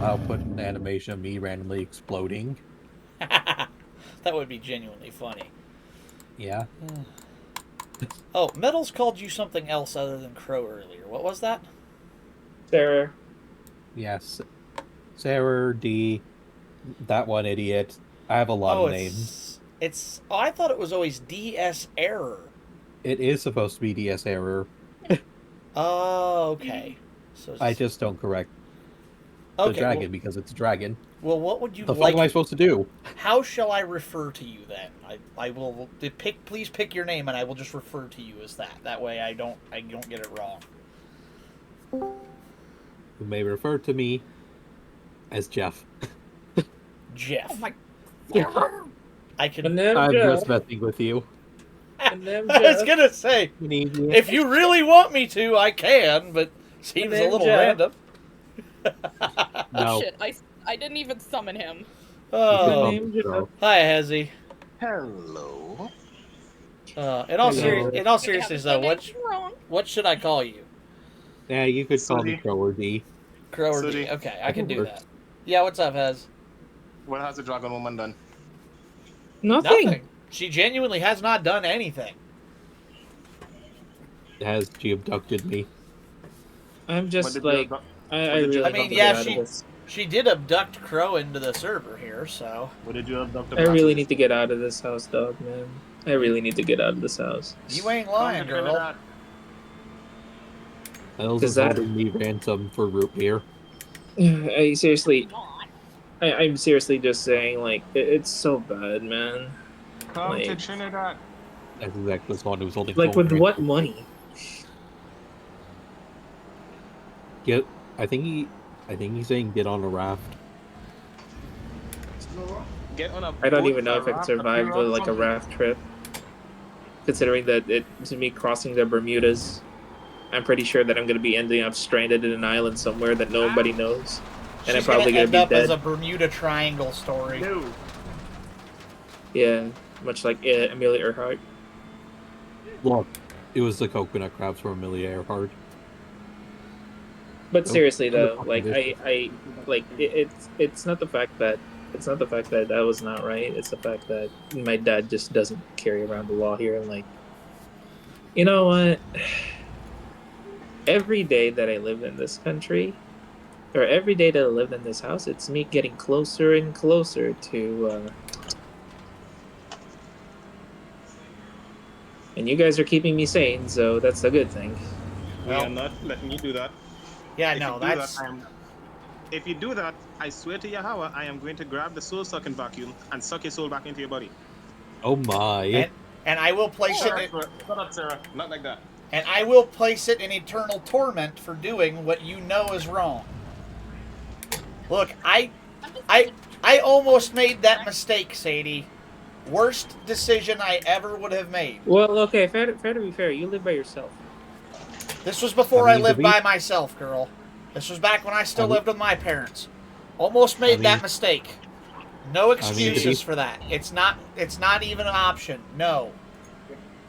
I'll put an animation of me randomly exploding. That would be genuinely funny. Yeah. Oh, Metals called you something else other than Crow earlier. What was that? Sarah. Yes. Sarah D. That one idiot. I have a lot Oh, of names. it's. Oh, I thought it was always DS Error. It is supposed to be DS error. Oh, okay. So I just don't correct the okay. dragon because it's a dragon. Well, what would you The fuck like? am I supposed to do? How shall I refer to you then? I will pick. Please pick your name, and I will just refer to you as that. That way, I don't get it wrong. You may refer to me as Jeff. Jeff. Oh my. I can. And then I'm Jeff. just messing with you. And then I was Jeff. gonna say, if you really want me to, I can, but seems a then little Jeff. random. No. Shit, I didn't even summon him. Oh, name Jeff. hi, Hezzy. Hello. In Hello. all seriousness, though, That's wrong. what should I call you? Yeah, you could call me Sooty. Crow or D. Crow or Sooty. D? Okay, I can do Works. that. Yeah, what's up, Hez? What has the dragon woman done? Nothing. She genuinely has not done anything. Has she abducted me? I'm What just did you like, abduct- I what did really you- I mean, need to yeah, get out she- of this. She did abduct Crow into the server here, so What did you abduct? I really need to get out of this house, dog, man. I really need to get out of this house. you ain't lying, girl. Els Is is that- holding me ransom for root beer. I seriously, Not. I'm seriously just saying, like, it's so bad, man. Come to Like- Trinidad. That's exactly the one who was holding. Like, phone with ransom. what money? Get. I think he's saying get on a raft. Get on a I don't boat, even know a if I could raft, survive pier with, or like, a something. raft trip. Considering that it's me crossing the Bermudas, I'm pretty sure that I'm going to be ending up stranded in an island somewhere that nobody knows. And I'm She's probably gonna going to end be up as dead. a Bermuda Triangle story. No. Yeah, much like Amelia Earhart. Look, it was the coconut crabs from Amelia Earhart. But Nope. seriously Who the though, fuck like is I like it's not the fact that that was not right. It's the fact that my dad just doesn't carry around the law here, and like, you know what? Every day that I lived in this country, or every day that I lived in this house, it's me getting closer and closer to. And you guys are keeping me sane, so that's a good thing. We Well- are not letting you do that. Yeah, If no, you do that's that, if you do that, I swear to Yahweh, I am going to grab the soul sucking vacuum and suck your soul back into your body. Oh my! and I will place Sarah, it shut up, Sarah. Not like that. and I will place it in eternal torment for doing what you know is wrong. Look, I almost made that mistake, Sadie. Worst decision I ever would have made. Well, okay, fair to be fair, you live by yourself. This was before I I, mean, to lived be- by myself, girl. This was back when I still I mean- lived with my parents. Almost made I that mean- mistake. No to be- excuses for that. It's not even an option. No.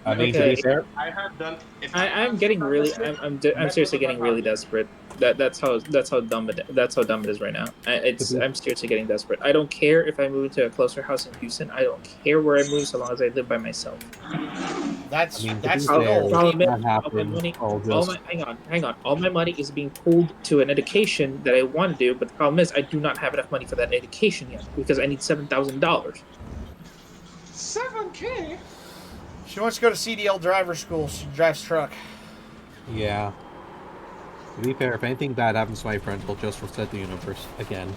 I mean, Okay. to be fair, I have done. I'm getting really, I'm seriously getting really desperate. That's how dumb it is right now. I'm seriously getting desperate. I don't care if I move into a closer house in Houston. I don't care where I move so long as I live by myself. That's I mean, to that's be the fair, goal. Problem is, that all my happened. money, All all just hang on. All my money is being pulled to an education that I want to do, but the problem is I do not have enough money for that education yet because I need $7,000. 7K. She wants to go to CDL driver school. She drives truck. yeah. To be fair, if anything bad happens to my friends, we'll just reset the universe again.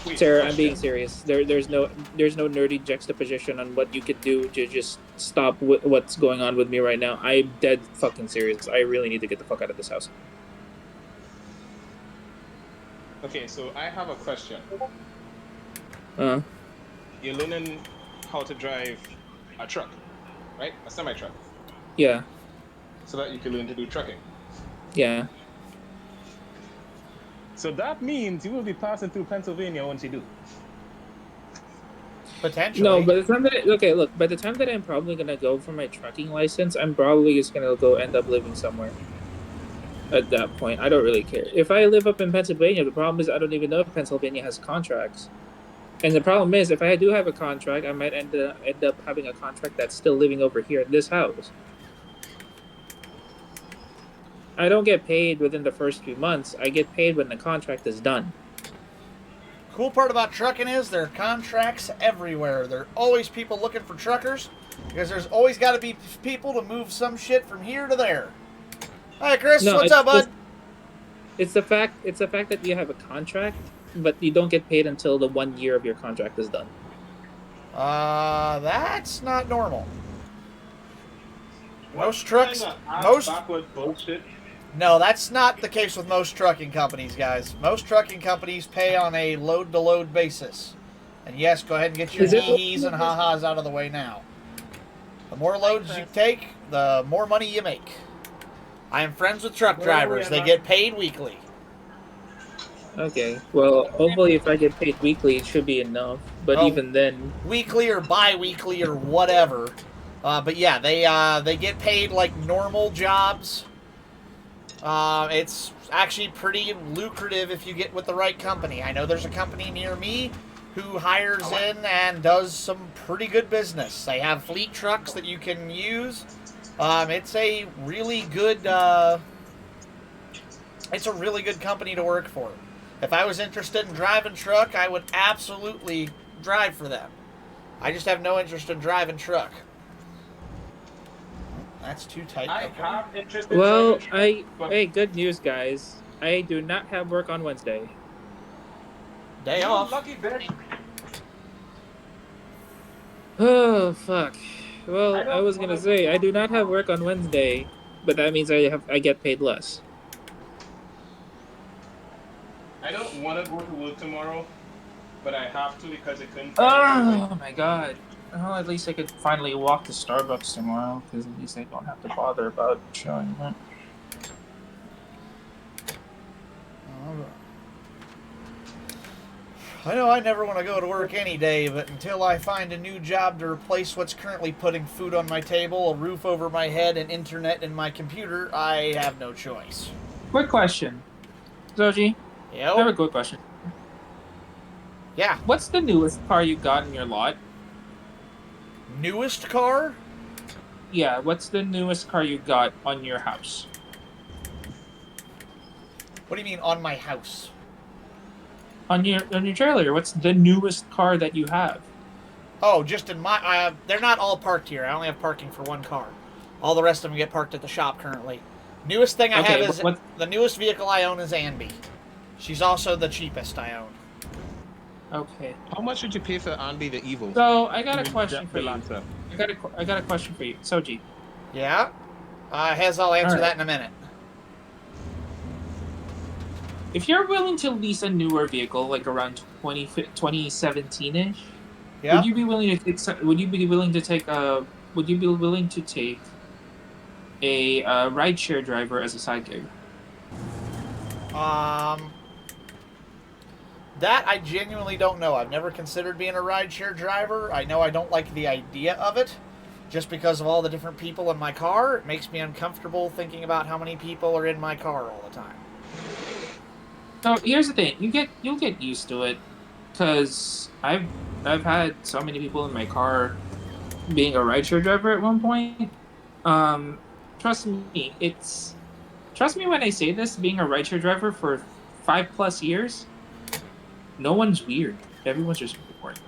Wait, Sarah, I'm being serious. There's no nerdy juxtaposition on what you could do to just stop what's going on with me right now. I'm dead fucking serious. I really need to get the fuck out of this house. Okay, so I have a question. Uh, You're learning how to drive a truck, right? A semi truck, yeah, so that you can learn to do trucking. yeah. So that means you will be passing through Pennsylvania once you do. Potentially. No, by the time that by the time that I'm probably gonna go for my trucking license, I'm probably just gonna go end up living somewhere. at that point. I don't really care. If I live up in Pennsylvania, the problem is I don't even know if Pennsylvania has contracts. And the problem is, if I do have a contract, I might end up having a contract that's still living over here in this house. I don't get paid within the first few months. I get paid when the contract is done. Cool part about trucking is there are contracts everywhere. There are always people looking for truckers because there's always got to be people to move some shit from here to there. Hi, Chris. No, What's up, bud? It's the fact that you have a contract, but you don't get paid until the 1 year of your contract is done. That's not normal. Most What trucks, kind of most backward bullshit. no, that's not the case with most trucking companies, guys. Most trucking companies pay on a load-to-load basis. And yes, go ahead and get your Is it- hee-hees and ha-has out of the way now. The more loads you take, the more money you make. I am friends with truck drivers. They get paid weekly. Okay. Well, hopefully, if I get paid weekly, it should be enough. But Oh. even then, Weekly or bi-weekly or whatever. But yeah, they get paid like normal jobs. It's actually pretty lucrative if you get with the right company. I know there's a company near me who hires in and does some pretty good business. They have fleet trucks that you can use. It's a really good company to work for. If I was interested in driving truck, I would absolutely drive for them. I just have no interest in driving truck. That's too tight. I Okay. have interest in well, driving truck, but hey, good news, guys. I do not have work on Wednesday. Day you off. lucky bitch. Oh fuck. Well, I don't I was gonna wanna- say I do not have work on Wednesday, but that means I get paid less. I don't want to go to work tomorrow, but I have to because I couldn't. Oh my god. Well, at least I could finally walk to Starbucks tomorrow, because at least I don't have to bother about showing up. I know I never want to go to work any day, but until I find a new job to replace what's currently putting food on my table, a roof over my head, and internet in my computer, I have no choice. Quick question. Zoji, I have a Yo? quick question. Yeah. What's the newest car you got in your lot? Newest car? Yeah, what's the newest car you got on your house? What do you mean on my house? On your trailer, what's the newest car that you have? Oh, just in my... they're not all parked here. I only have parking for one car. All the rest of them get parked at the shop currently. Newest thing I Okay, have is... what- The newest vehicle I own is Anby. She's also the cheapest I own. Okay. How much did you pay for Anby the Evil? So I got a question for The you. Lancer. I got a question for you, Soji. Yeah? Hez, I'll answer Alright. that in a minute. If you're willing to lease a newer vehicle, like around 2017-ish, Yeah? would you be willing to take? Would you be willing to take a? Would you be willing to take a rideshare driver as a side gig? That I genuinely don't know. I've never considered being a rideshare driver. I know I don't like the idea of it. Just because of all the different people in my car, it makes me uncomfortable thinking about how many people are in my car all the time. So here's the thing: you'll get used to it, because I've had so many people in my car being a rideshare driver at one point. Trust me, trust me when I say this. Being a rideshare driver for 5+ years, no one's weird. Everyone's just bored.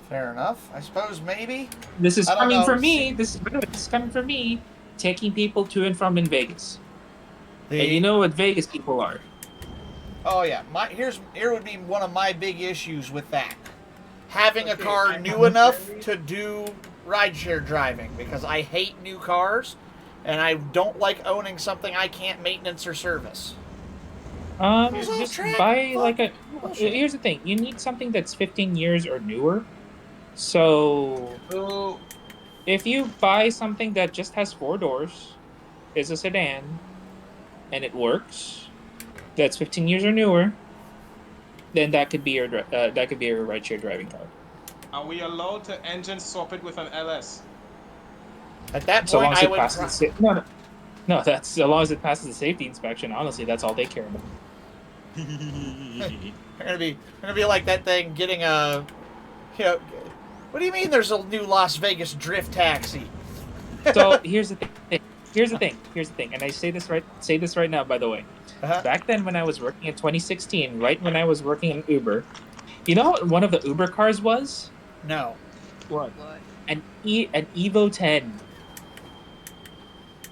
Fair enough. I suppose maybe. This is I don't coming know. from me. This is coming from me, taking people to and from in Vegas. And you know what Vegas people are. Oh yeah, here would be one of my big issues with that. Having a Okay, car I new can enough tell you- to do rideshare driving because I hate new cars and I don't like owning something I can't maintenance or service. It's off Just track. buy Fuck. like a. Bullshit. Here's the thing: you need something that's 15 years or newer. So So if you buy something that just has 4 doors, is a sedan, and it works, that's 15 years or newer, then that could be your rideshare driving car. are we allowed to engine swap it with an LS? At that So point, long as I it would. passes. No, No, that's as long as it passes the safety inspection. Honestly, that's all they care about. They're gonna be like that thing getting a, you know, what do you mean? There's a new Las Vegas drift taxi? So here's the thing. Here's the thing. And I say this right now. By the way, Uh-huh. back then when I was working in 2016, right when I was working in Uber, you know what one of the Uber cars was? No. What? An Evo 10,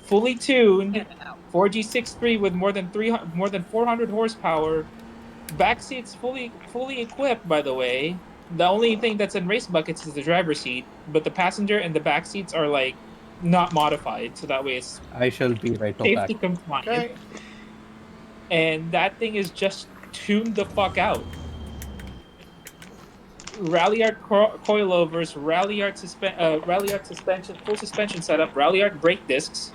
fully tuned, 4G63 with more than 400 horsepower, back seats fully equipped. By the way, the only thing that's in race buckets is the driver's seat, but the passenger and the back seats are like not modified, so that way it's I shall be right safety back. compliant. Okay. And that thing is just tuned the fuck out. Ralliart coilovers, Ralliart suspension, full suspension setup, Ralliart brake discs.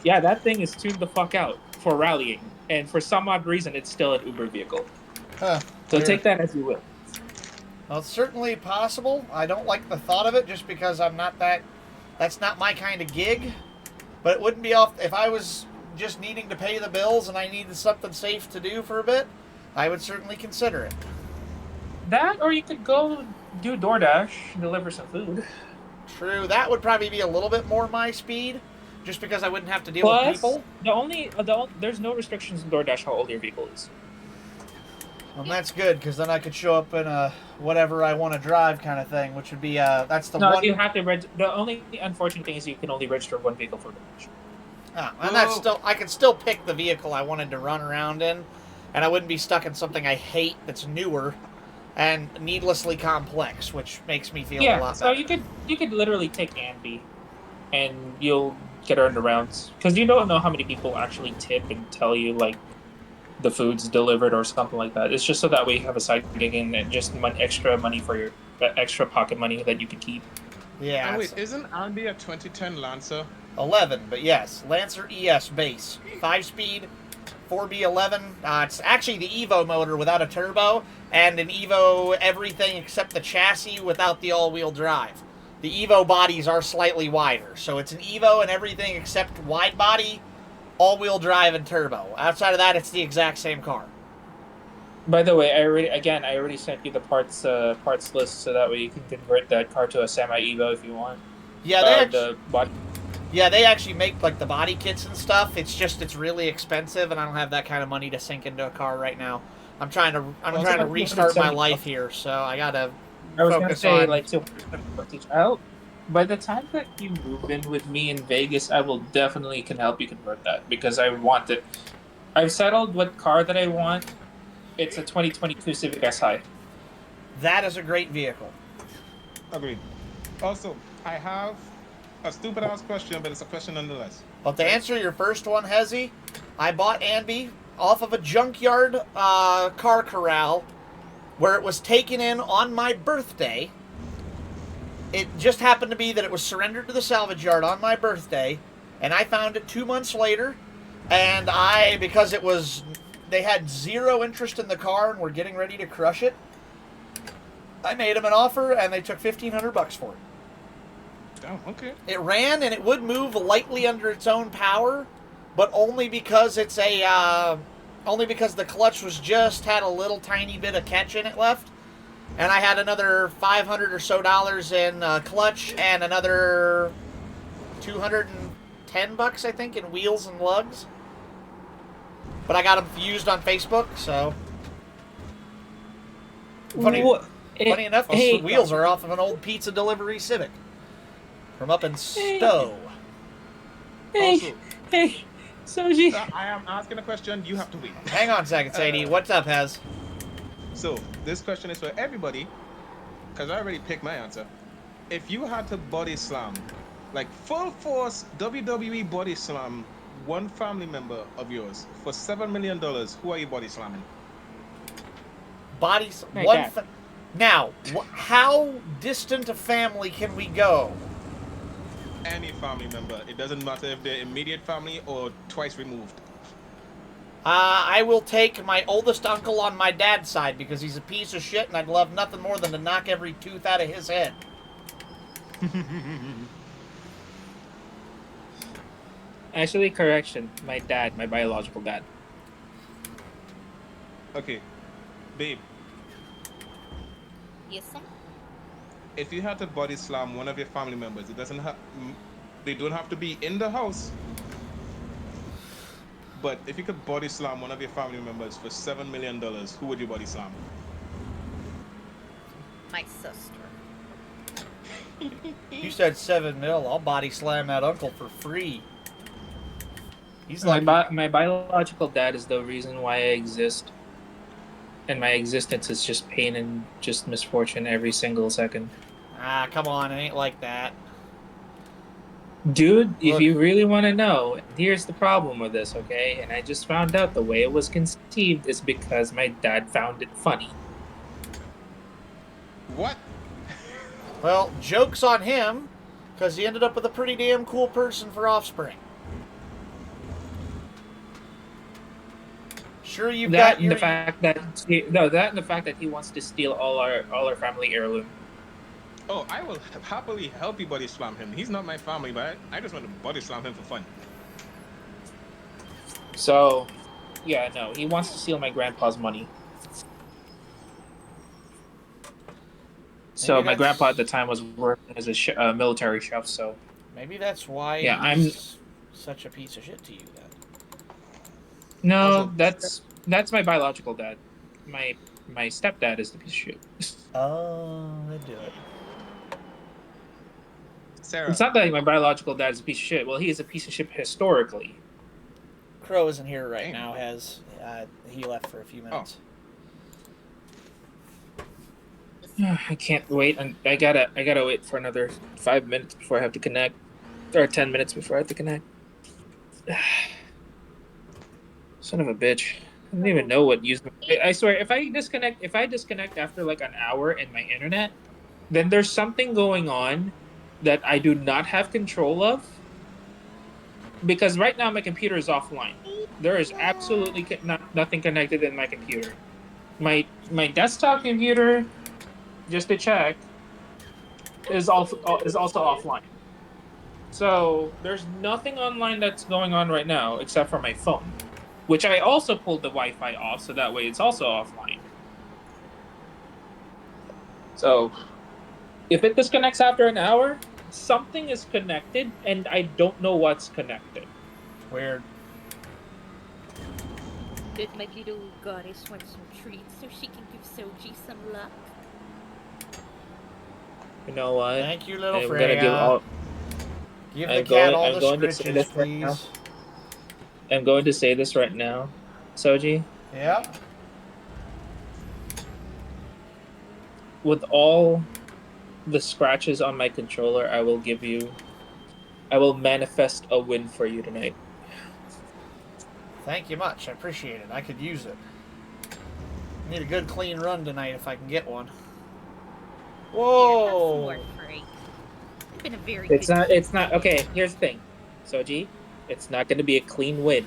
Yeah, that thing is tuned the fuck out for rallying, and for some odd reason, it's still an Uber vehicle. Huh. So Weird. take that as you will. Well, it's certainly possible. I don't like the thought of it just because I'm not that. That's not my kind of gig. But it wouldn't be off if I was just needing to pay the bills and I needed something safe to do for a bit. I would certainly consider it. That, or you could go do DoorDash, deliver some food. True, that would probably be a little bit more my speed, just because I wouldn't have to deal with Plus, people. there's no restrictions in DoorDash how old your vehicle is. And that's good because then I could show up in a whatever I want to drive kind of thing, which would be that's the No, one. you have to the only unfortunate thing is you can only register one vehicle for DoorDash. And that's still I could still pick the vehicle I wanted to run around in, and I wouldn't be stuck in something I hate that's newer and needlessly complex, which makes me feel a Yeah, lot so better. you could literally take Anby, and you'll get earned around because you don't know how many people actually tip and tell you like the food's delivered or something like that. It's just so that way you have a side gig and just extra money for your extra pocket money that you can keep. Yeah, And it's wait, isn't Andy a 2010 Lancer? 11, but yes, Lancer ES base, 5-speed, 4B11. It's actually the Evo motor without a turbo, and an Evo everything except the chassis without the all-wheel drive. The Evo bodies are slightly wider, so it's an Evo and everything except wide body, all-wheel drive, and turbo. Outside of that, it's the exact same car. By the way, I already sent you the parts list so that way you can convert that car to a semi Evo if you want. Yeah, The body. Yeah, they actually make like the body kits and stuff. It's just it's really expensive, and I don't have that kind of money to sink into a car right now. I'm trying to restart my life here, so I gotta I was gonna focus say on. like 250 each. By the time that you move in with me in Vegas, I will definitely can help you convert that because I want it. I've settled what car that I want. It's a 2022 Civic Si. That is a great vehicle. Agreed. Also, I have a stupid ass question, but it's a question nonetheless. But to answer your first one, Hezzy, I bought Anby off of a junkyard car corral where it was taken in on my birthday. It just happened to be that it was surrendered to the salvage yard on my birthday, and I found it 2 months later, and because they had zero interest in the car and were getting ready to crush it, I made them an offer, and they took $1,500 for it. Oh, okay. It ran and it would move lightly under its own power, but only because only because the clutch was just had a little tiny bit of catch in it left, and I had another $500 or so in clutch and another $210 I think in wheels and lugs. But I got them used on Facebook, so funny enough, the wheels are off of an old pizza delivery Civic from up in Stowe. Also, Hey, Soji. I am asking a question. You have to wait. Hang on a second, Sadie. What's up, Hez? So this question is for everybody, because I already picked my answer. If you had to body slam, like full force WWE body slam, one family member of yours for $7 million, who are you body slamming? Hey, One. Dad. Now, how distant a family can we go? Any family member. It doesn't matter if they're immediate family or twice removed. I will take my oldest uncle on my dad's side because he's a piece of shit and I'd love nothing more than to knock every tooth out of his head. Actually, correction. My dad, my biological dad. Okay, babe. Yes, sir. If you had to body slam one of your family members, it doesn't have. They don't have to be in the house. But if you could body slam one of your family members for $7 million, who would you body slam? My sister. You said 7 mil. I'll body slam that uncle for free. He's My, like, my biological dad is the reason why I exist. And my existence is just pain and just misfortune every single second. ah, come on, it ain't like that. Dude, if Look. you really want to know, here's the problem with this, okay? And I just found out the way it was conceived is because my dad found it funny. What? Well, joke's on him, because he ended up with a pretty damn cool person for offspring. Sure, you've That got and your... the fact that that and the fact that he wants to steal all our family heirloom. Oh, I will happily help you body slam him. He's not my family, but I just want to body slam him for fun. So, yeah, no, he wants to steal my grandpa's money. So Maybe my that's- grandpa at the time was working as a military chef. So Maybe that's why Yeah, he's such a piece of shit to you, then. no, Also- that's my biological dad. My stepdad is the piece of shit. Oh, they do it. Sarah, It's not that my biological dad is a piece of shit. Well, he is a piece of shit historically. Crow isn't here right Damn. now. He left for a few minutes. I can't wait, and I gotta wait for another 5 minutes before I have to connect, or 10 minutes before I have to connect. Son of a bitch! I don't even know what use. I swear, if I disconnect after like an hour in my internet, then there's something going on that I do not have control of. Because right now my computer is offline. There is absolutely nothing connected in my computer. My desktop computer, just to check, is also offline. So there's nothing online that's going on right now except for my phone, which I also pulled the Wi-Fi off, so that way it's also offline. So if it disconnects after an hour, something is connected, and I don't know what's connected. Weird. Did my little goddess want some treats so she can give Soji some luck? You know what? Thank you, little I'm Freya. gonna give all. Give the I'm cat going- all I'm the going to say stritches, this right now. please. I'm going to say this right now, Soji. Yeah. With all the scratches on my controller, I will manifest a win for you tonight. Thank you much. I appreciate it. I could use it. Need a good clean run tonight if I can get one. Here, have some Whoa! more, Frank. You've been a very It's not okay. Here's the thing, Soji. It's not going to be a clean win.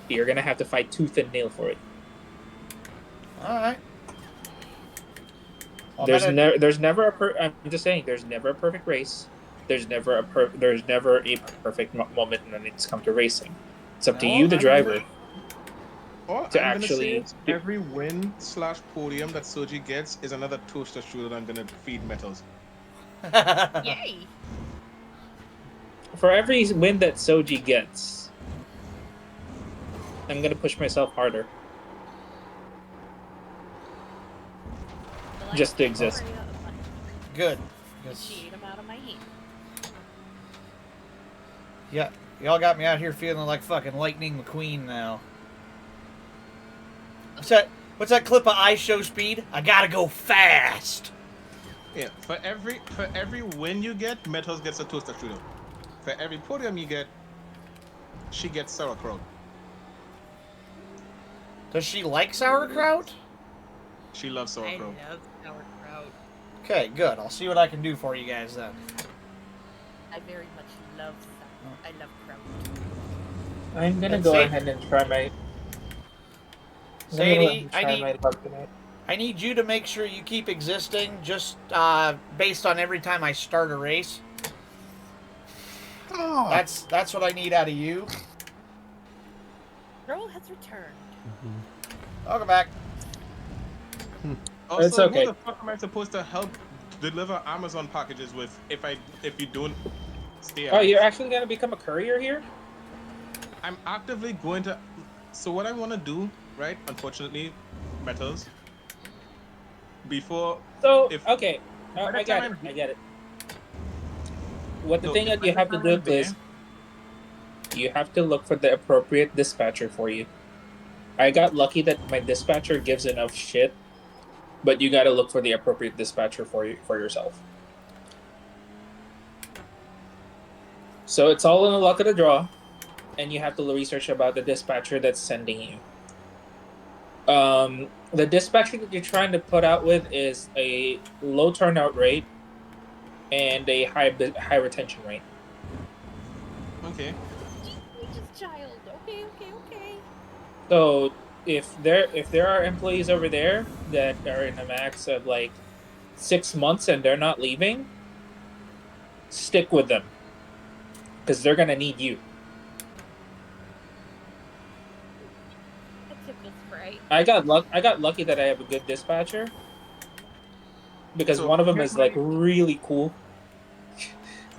You're going to have to fight tooth and nail for it. Alright. There's never I'm just saying, there's never a perfect race. There's never a perfect moment when it's come to racing. It's up to No, you, the I'm- driver. Or To I'm actually- gonna say every win/podium that Soji gets is another toaster strudel that I'm gonna feed metals. Yay! For every win that Soji gets, I'm gonna push myself harder. Well, I Just to can't exist. hurry up. Good. 'Cause- She ate 'em out of my hand. Yeah, y'all got me out here feeling like fucking Lightning McQueen now. What's that clip of iShow Speed? I gotta go fast. Yeah, for every win you get, metals gets a toaster strudel. For every podium you get, she gets sauerkraut. Does she like sauerkraut? She loves I sauerkraut. love sauerkraut. Okay, good. I'll see what I can do for you guys then. I very much love sauerkraut. I love kraut. I'm gonna And go say- ahead and try my. Sadie, I my need luck tonight. I need you to make sure you keep existing just based on every time I start a race. That's what I need out of you. Girl has returned. Welcome back. Also, It's okay. who the fuck am I supposed to help deliver Amazon packages with if you don't stay? Oh, you're actually gonna become a courier here? I'm actively going to. So what I want to do, right? Unfortunately, metals. Before. So If- okay, by the I get it. time I get it. What the So thing if that you by have the to time do I'm is you have to look for the appropriate dispatcher for you. I got lucky that my dispatcher gives enough shit, but you got to look for the appropriate dispatcher for yourself. So it's all in the luck of the draw, and you have to research about the dispatcher that's sending you. The dispatcher that you're trying to put out with is a low turnout rate and a high retention rate. Okay. Just child. Okay. So if there are employees over there that are in a max of like 6 months and they're not leaving, stick with them because they're gonna need you. That tickles right. I got lucky that I have a good dispatcher because So one of them here's is like my- really cool,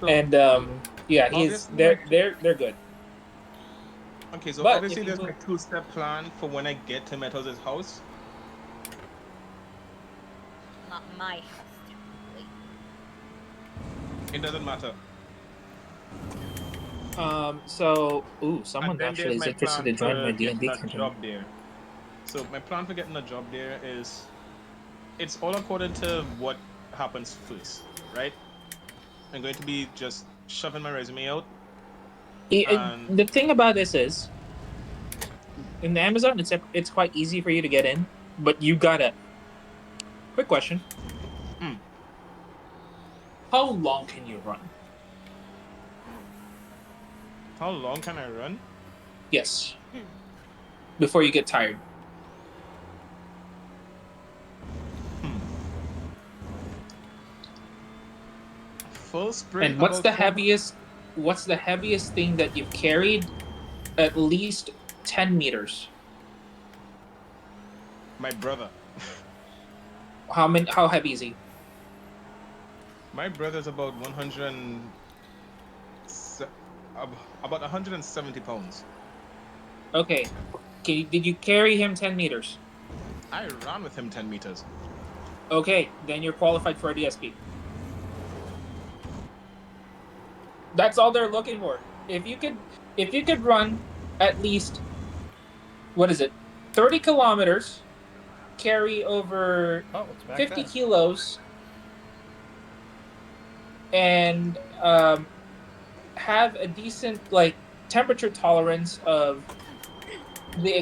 So, and yeah, obviously, they're good. okay, so but obviously if you there's my 2-step plan for when I get to Metals' house. Not my house, technically. It doesn't matter. So someone And then actually there's is my interested plan to join for my D&D getting a campaign. job there. So my plan for getting a job there is, it's all according to what happens first, right? I'm going to be just shoving my resume out. The thing about this is, in the Amazon, it's quite easy for you to get in, but you gotta. Quick question. Hmm. How long can you run? How long can I run? Yes. Before you get tired. Full sprint. And what's about the 4 heaviest? What's the heaviest thing that you've carried? At least 10 meters. My brother. How heavy is he? My brother's about 170 pounds. Okay. Did you carry him 10 meters? I ran with him 10 meters. Okay, then you're qualified for a DSP. That's all they're looking for. If you could run at least 30 kilometers, carry over Oh, it's back 50 there. kilos, and have a decent temperature tolerance of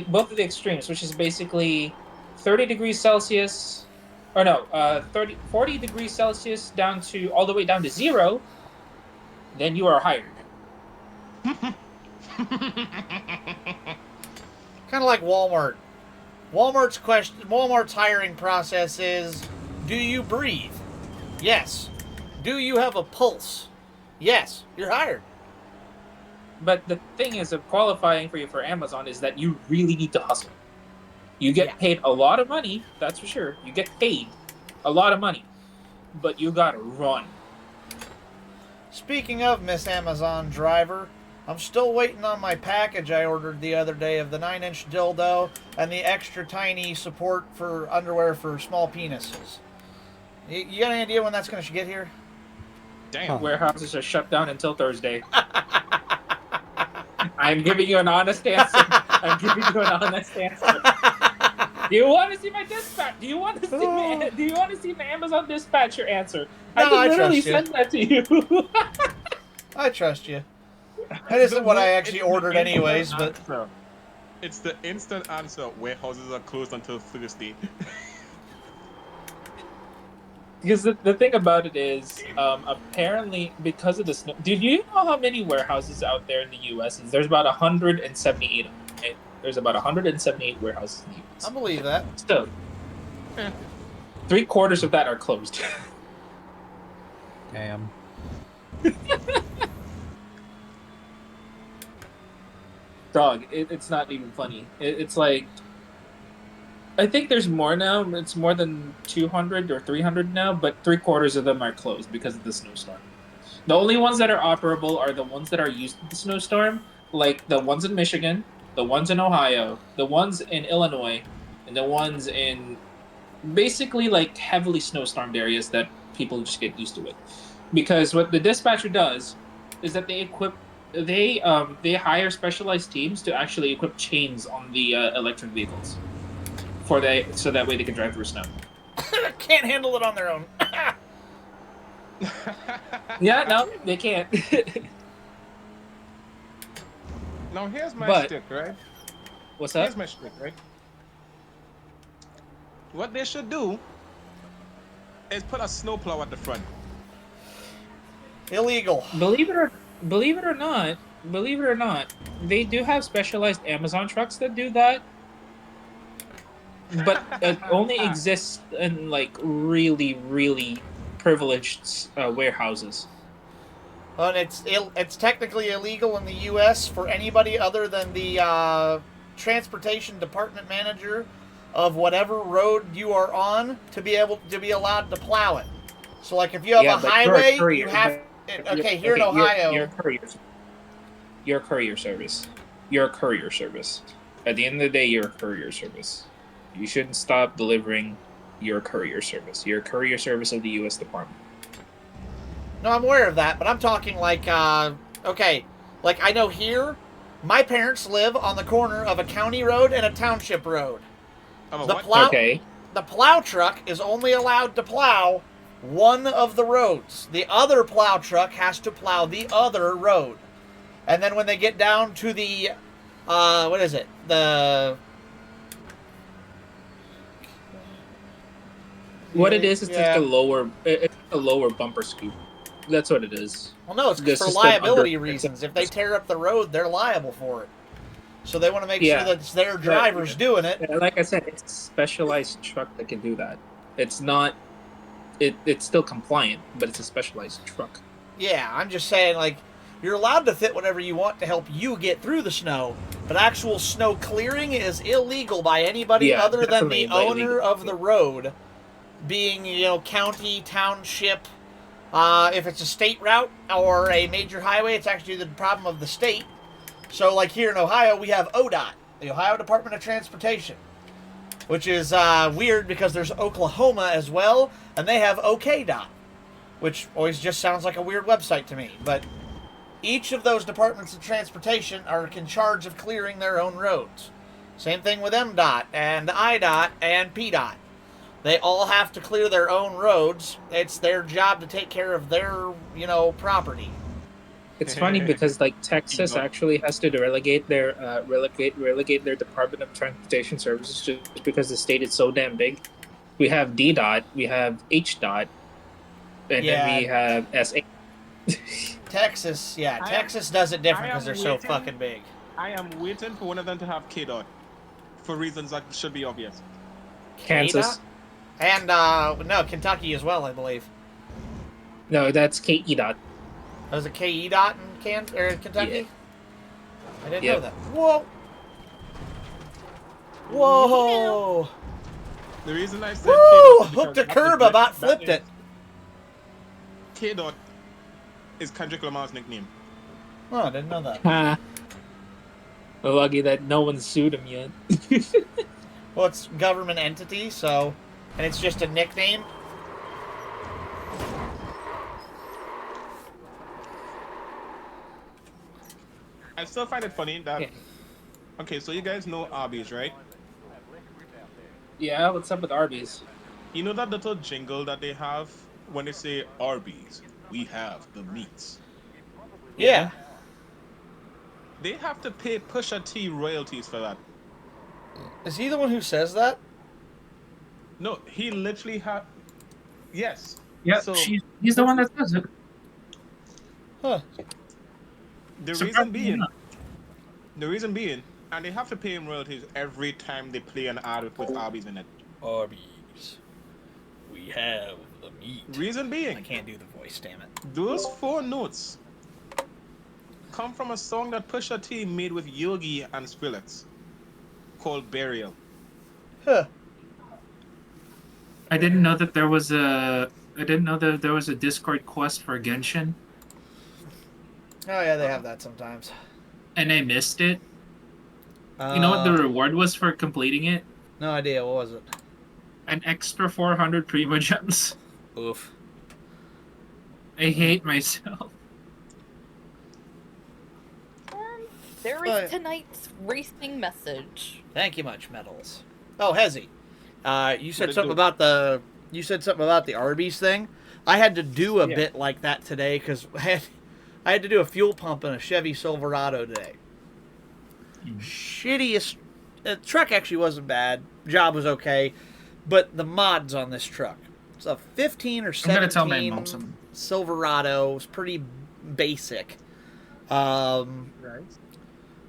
both of the extremes, which is basically 30 degrees Celsius, or no, 40 degrees Celsius down to all the way down to 0, then you are hired. Kind of like Walmart. Walmart's hiring process is, do you breathe? Yes. Do you have a pulse? Yes. You're hired. But the thing is, of qualifying for you for Amazon is that you really need to hustle. You get paid a lot of money, that's for sure. You get paid a lot of money, but you gotta run. Speaking of Miss Amazon driver, I'm still waiting on my package I ordered the other day of the 9-inch dildo and the extra tiny support for underwear for small penises. You got any idea when that's going to get here? Damn. Warehouses are shut down until Thursday. I'm giving you an honest answer. Do you want to see my dispatch? Do you want to see my Amazon dispatcher answer? No, I can I literally trust send that to you. I trust you. That isn't what I actually ordered anyways, but... It's the instant answer. Warehouses are closed until Thursday. Because the thing about it is, apparently, because of the snow... Dude, you know how many warehouses out there in the U.S. is? There's about 178 of them, right? There's about 178 warehouses in the U.S. I believe that. So, 3/4 of that are closed. Damn. dog, it's not even funny. It's like, I think there's more now. It's more than 200 or 300 now, but 3/4 of them are closed because of the snowstorm. The only ones that are operable are the ones that are used to the snowstorm, like the ones in Michigan, the ones in Ohio, the ones in Illinois, and the ones in basically like heavily snowstormed areas that people just get used to it. Because what the dispatcher does is that they hire specialized teams to actually equip chains on the electric vehicles so that way they can drive through snow. Can't handle it on their own. Yeah, no, they can't. Now here's my But- stick, right? What's up? Here's my stick, right? What they should do is put a snowplow at the front. Illegal. Believe it or not, they do have specialized Amazon trucks that do that. But it only exists in like really, really privileged warehouses. And it's technically illegal in the U.S. for anybody other than the transportation department manager of whatever road you are on to be allowed to plow it. So, like, if you have a but you're highway, courier, you have. but- Okay, here in Ohio. You're a courier. You're a courier service. You're a courier service. At the end of the day, you're a courier service. You shouldn't stop delivering your courier service. You're a courier service of the U.S. Department. No, I'm aware of that, but I'm talking like, okay, like I know here, my parents live on the corner of a county road and a township road. I'm a The what? plow, Okay. the plow truck is only allowed to plow one of the roads. The other plow truck has to plow the other road. And then when they get down to the, what is it? What it is, it's Yeah. it's a lower bumper scoop. That's what it is. Well, no, it's This for is the liability under- reasons. If they tear up the road, they're liable for it. So they want to make Yeah. sure that it's their drivers doing it. Yeah, like I said, it's a specialized truck that can do that. It's not. It's still compliant, but it's a specialized truck. Yeah, I'm just saying, like, you're allowed to fit whatever you want to help you get through the snow, but actual snow clearing is illegal by anybody Yeah, other than definitely the by owner illegal. of the road, being, county, township. If it's a state route or a major highway, it's actually the problem of the state. So, like here in Ohio, we have ODOT, the Ohio Department of Transportation, which is weird because there's Oklahoma as well, and they have OKDOT, which always just sounds like a weird website to me. But each of those departments of transportation are in charge of clearing their own roads. Same thing with MDOT and IDOT and PDOT. They all have to clear their own roads. It's their job to take care of their, property. It's funny because like Texas know. actually has to relegate their Department of Transportation Services just because the state is so damn big. We have DDOT, we have HDOT, and then we have SA. Texas, I am- Texas does it different I am because they're so waiting. fucking big. I am waiting for one of them to have KDOT for reasons that should be obvious. Kansas. And, no, Kentucky as well, I believe. No, that's KEDOT. Was it KEDOT in Kentucky? Yeah. I didn't Yep. know that. Whoa! Whoa! The reason I said Woo! KDOT is Hooked a because curb, that is- about that flipped is- it. KDOT is Kendrick Lamar's nickname. Oh, I didn't know that. Ha. Lucky that no one sued him yet. Well, it's government entity, so, and it's just a nickname. I still find it funny that. Yeah. Okay, so you guys know Arby's, right? Yeah, what's up with Arby's? You know that little jingle that they have when they say Arby's, we have the meats. Yeah. They have to pay Pusha T royalties for that. Is he the one who says that? No, he literally had. Yes. Yeah, So- he's the one that says it. Huh. The reason being, and they have to pay him royalties every time they play an ad with Arby's in it. Arby's. We have the meat. Reason I being, can't do the voice, damn it. those 4 notes come from a song that Pusha T made with Yogi and Skrillex called Burial. Huh. I didn't know that there was a. I didn't know that there was a Discord quest for Genshin, Oh yeah, they have that sometimes. and I missed it. You know what the reward was for completing it? No idea. What was it? An extra 400 Primo Gems. Oof. I hate myself. There Oh, is yeah. tonight's racing message. Thank you much, Metals. Oh, Hezzy. You said What it something do? about the Arby's thing. I had to do a Yeah. bit like that today because I had to do a fuel pump in a Chevy Silverado today. Shittiest. The truck actually wasn't bad. Job was okay, but the mods on this truck. It's a 15 or I'm gonna tell my 17 mom something. Silverado. It's pretty basic. Right.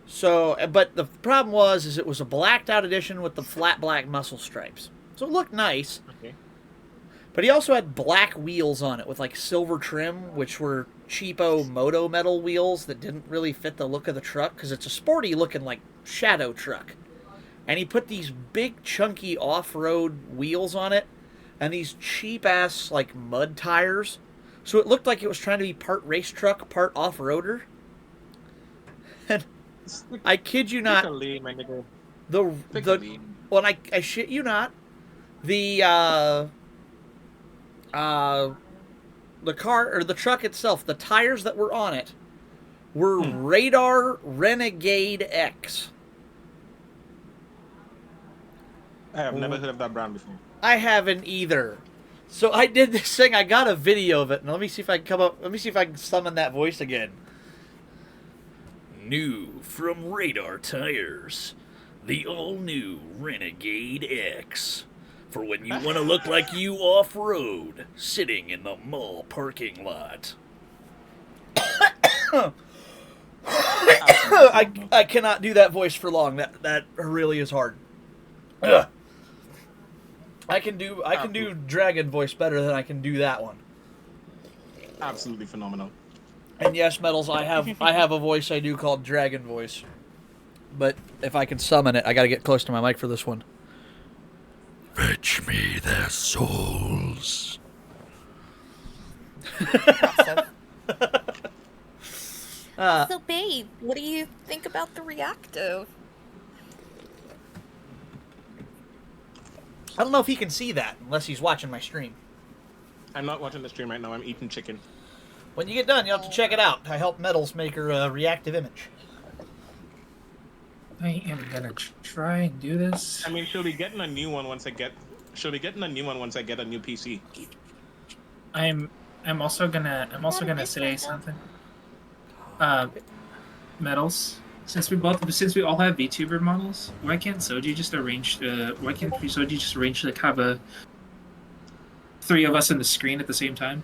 So, but the problem was it was a blacked out edition with the flat black muscle stripes. So it looked nice. Okay. But he also had black wheels on it with like silver trim, which were cheapo Moto metal wheels that didn't really fit the look of the truck because it's a sporty looking like shadow truck. And he put these big chunky off-road wheels on it and these cheap ass like mud tires. So it looked like it was trying to be part race truck, part off-roader. And I kid you not, Pick a lane, my nigga. Pick a the lane. well, I shit you not, the car or the truck itself, the tires that were on it were Radar Renegade X. I have never heard of that brand before. I haven't either. So I did this thing. I got a video of it, and let me see if I can come up. Let me see if I can summon that voice again. New from Radar Tires, the all-new Renegade X. For when you want to look like you off-road, sitting in the mall parking lot. I cannot do that voice for long. That really is hard. Ugh. I can do dragon voice better than I can do that one. Absolutely phenomenal. And yes, Metals, I have a voice I do called dragon voice. But if I can summon it, I got to get close to my mic for this one. Fetch me their souls. So, babe, what do you think about the reactive? I don't know if he can see that unless he's watching my stream. I'm not watching the stream right now. I'm eating chicken. When you get done, you'll have to check it out. I helped Metals make her a reactive image. I am gonna try and do this. I mean, she'll be getting a new one once I get. She'll be getting a new one once I get a new PC. I'm also gonna say something. Metals. Since we all have VTuber models, why can't Soji just arrange have a three of us on the screen at the same time?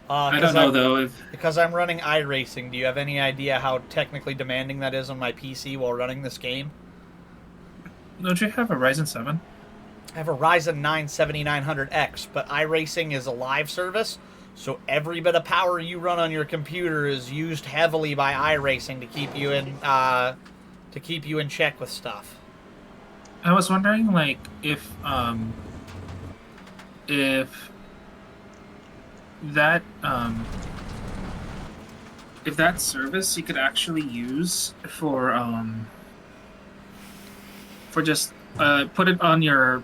I don't know though if Because I'm running iRacing, do you have any idea how technically demanding that is on my PC while running this game? don't you have a Ryzen 7? I have a Ryzen 9 7900X, but iRacing is a live service, so every bit of power you run on your computer is used heavily by iRacing to keep you in check with stuff. I was wondering like if that service you could actually use for just put it on your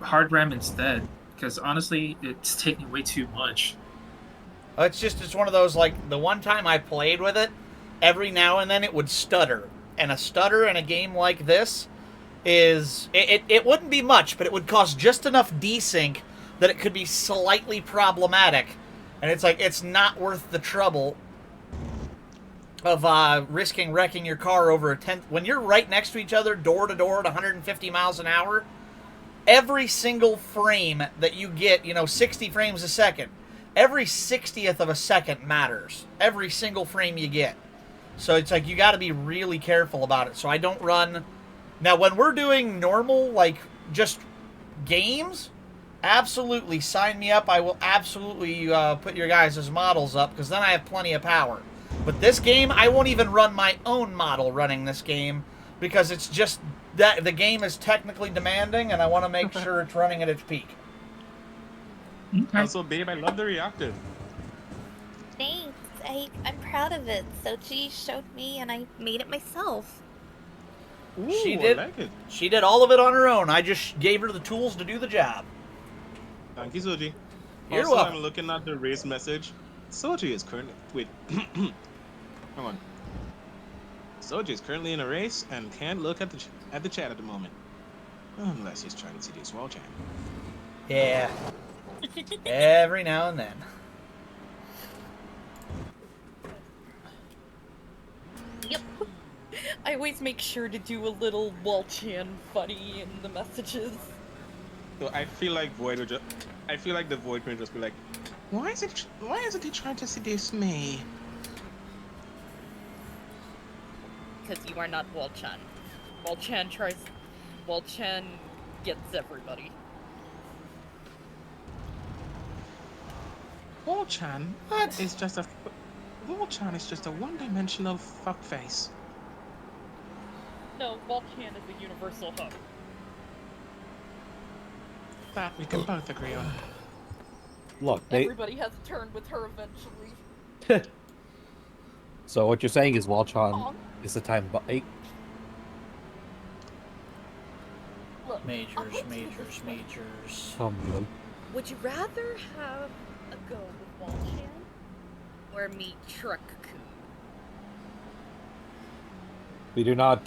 hard RAM instead, because honestly it's taking way too much. It's one of those, like, the one time I played with it, every now and then it would stutter. And a stutter in a game like this is... It wouldn't be much, but it would cause just enough desync that it could be slightly problematic. And it's like, it's not worth the trouble of risking wrecking your car over a 10th... When you're right next to each other, door to door at 150 miles an hour, every single frame that you get, 60 frames a second, every 60th of a second matters. Every single frame you get. So it's like, you got to be really careful about it. So I don't run... Now, when we're doing normal, like, just games, absolutely sign me up. I will absolutely put your guys' models up, because then I have plenty of power. But this game, I won't even run my own model running this game because it's just that the game is technically demanding, and I want to make sure it's running at its peak. Okay. Also, babe, I love the reactor. Thanks. I'm proud of it. Sochi showed me and I made it myself. Ooh, She did. I like it. She did all of it on her own. I just gave her the tools to do the job. Thank you, Soji. You're also, welcome. I'm looking at the race message. Soji is currently... Wait. Hang on. Soji is currently in a race and can't look at the chat at the moment. Unless he's trying to see this wall chat. Yeah. Every now and then. Yep. I always make sure to do a little Walchan funny in the messages. So I feel like Void would just... I feel like the Void can just be like, why isn't he trying to seduce me? Because you are not Walchan. Walchan gets everybody. Wolchan What? is just a... Wolchan is just a one-dimensional fuckface. No, Walchan is a universal hub. That we can both agree on. Look, they. Everybody has a turn with her eventually. So what you're saying is Walchan Aw. is the time. Look, Majors, I'll put it to you majors, this way. majors. Would you rather have a go with Walchan or meet Truck-kun? We do not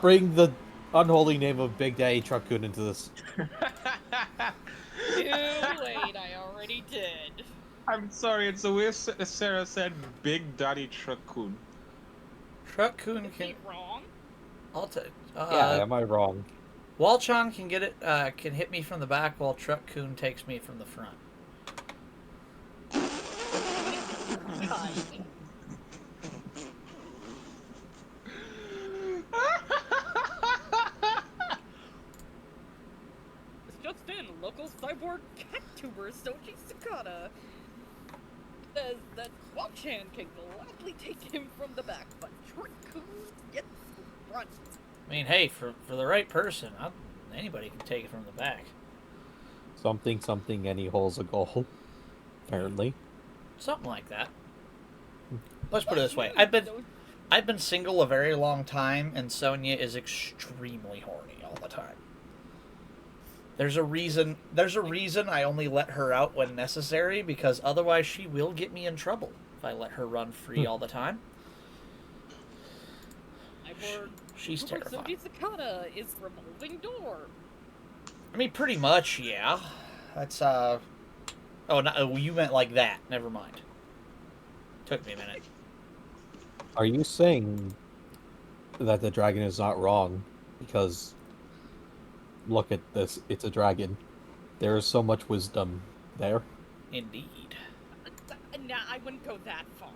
bring the unholy name of Big Daddy Truck-kun into this. Too late, I already did. I'm sorry, it's the way Sarah said Big Daddy Truck-kun. Truck-kun Is can... he wrong? I'll take... Yeah, am I wrong? Walchan can get it, can hit me from the back while Truck-kun takes me from the front. God. It's just in, local cyborg cat tuber Soji Sakata says that Walchan can gladly take him from the back, but Truck-kun gets front. I mean, hey, for the right person, anybody can take it from the back. Something, any hole's a goal. Apparently. Something like that. Let's put it this way. I've been single a very long time, and Sonya is extremely horny all the time. There's a reason I only let her out when necessary, because otherwise she will get me in trouble if I let her run free all the time. She's terrifying. Soji Sakata is revolving door. I mean, pretty much, yeah. That's, Oh, no, you meant like that. Never mind. Took me a minute. Are you saying that the dragon is not wrong? Because look at this, it's a dragon. There is so much wisdom there. Indeed. Nah, I wouldn't go that far.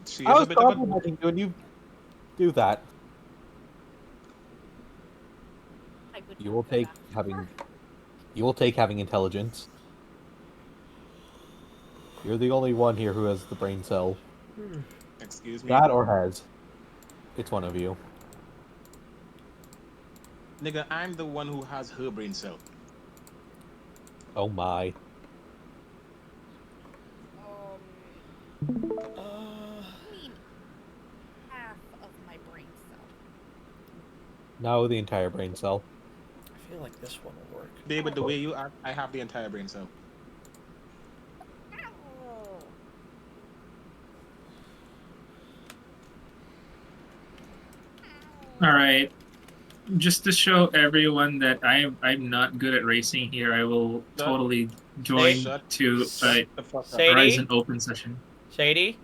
She I is was a bit of a... complimenting you and you do that. I would You not will go take that far. having intelligence. You're the only one here who has the brain cell. Excuse me? That or has. It's one of you. Nigga, I'm the one who has her brain cell. Oh my. I mean, half of my brain cell. No, the entire brain cell. I feel like this one will work. David, the way you act, I have the entire brain cell. Ow. All right. Just to show everyone that I'm not good at racing here, I will totally join Shut to a the fuck up. Sadie? Horizon Open session. Sadie?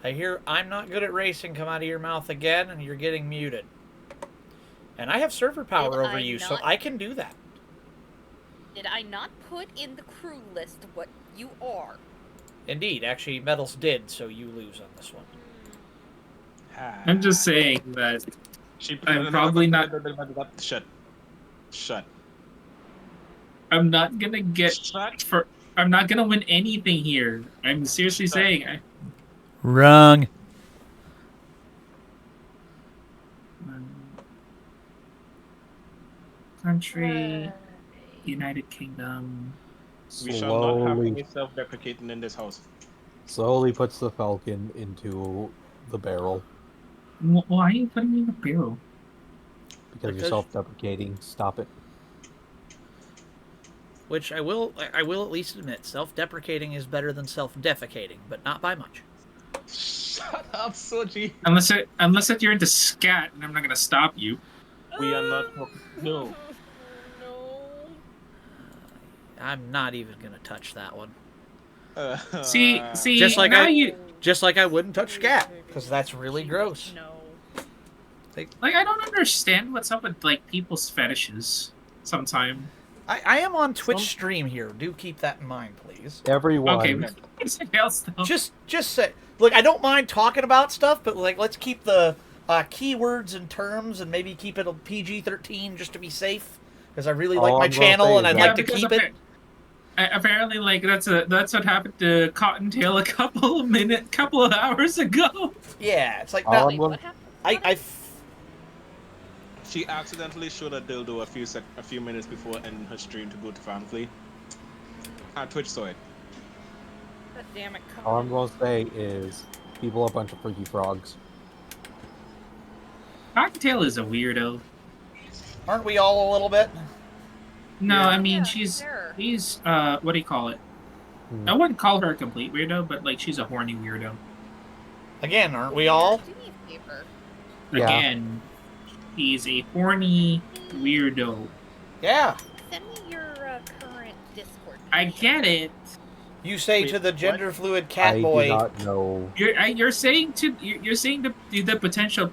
I hear I'm not good at racing come out of your mouth again, and you're getting muted. And I have server power Did over I you, so not? I can do that. Did I not put in the crew list what you are? Indeed, actually, Metals did, so you lose on this one. I'm just saying that She, I'm probably not. Shut. I'm not gonna get Shut. I'm not gonna win anything here. I'm seriously saying. Wrong. Country, United Kingdom. We shall not have Slowly, any self-deprecating in this house. slowly puts the falcon into the barrel Why are you putting me in a barrel? because Because- you're self-deprecating. Stop it. Which I will at least admit, self-deprecating is better than self-defecating, but not by much. Shut up, Soji. Unless you're into scat, and I'm not gonna stop you. We are not. No. No. I'm not even gonna touch that one. See, Just like now I- you Just like I wouldn't touch scat, because that's really gross. No. like. I don't understand what's up with like people's fetishes. Sometime. I am on Twitch stream here. Do keep that in mind, please. Everyone, Okay, something else though. Just say, look, I don't mind talking about stuff, but like, let's keep the keywords and terms, and maybe keep it a PG-13 just to be safe, because I really like All my I'm gonna channel say and is I'd that- like to because keep it. Apparently, like that's what happened to Cottontail a couple of hours ago. Yeah, it's like All no, I'm Wait, gonna- what happened? I She accidentally showed a dildo a few minutes before ending her stream to go to Fanfleet. And Twitch saw it. God damn it, all I'm Colin. gonna say is people are a bunch of freaky frogs. Cottontail is a weirdo. aren't we all a little bit? No, Yeah. I mean Yeah, she's sure. what do you call it? Hmm. I wouldn't call her a complete weirdo, but like she's a horny weirdo. Again, aren't we all? Do me a favor. Yeah. Again, he's a horny weirdo. Yeah. Send me your current Discord. I get it. You say Wait, to the what? gender fluid I cat do boy. not know. You're saying the potential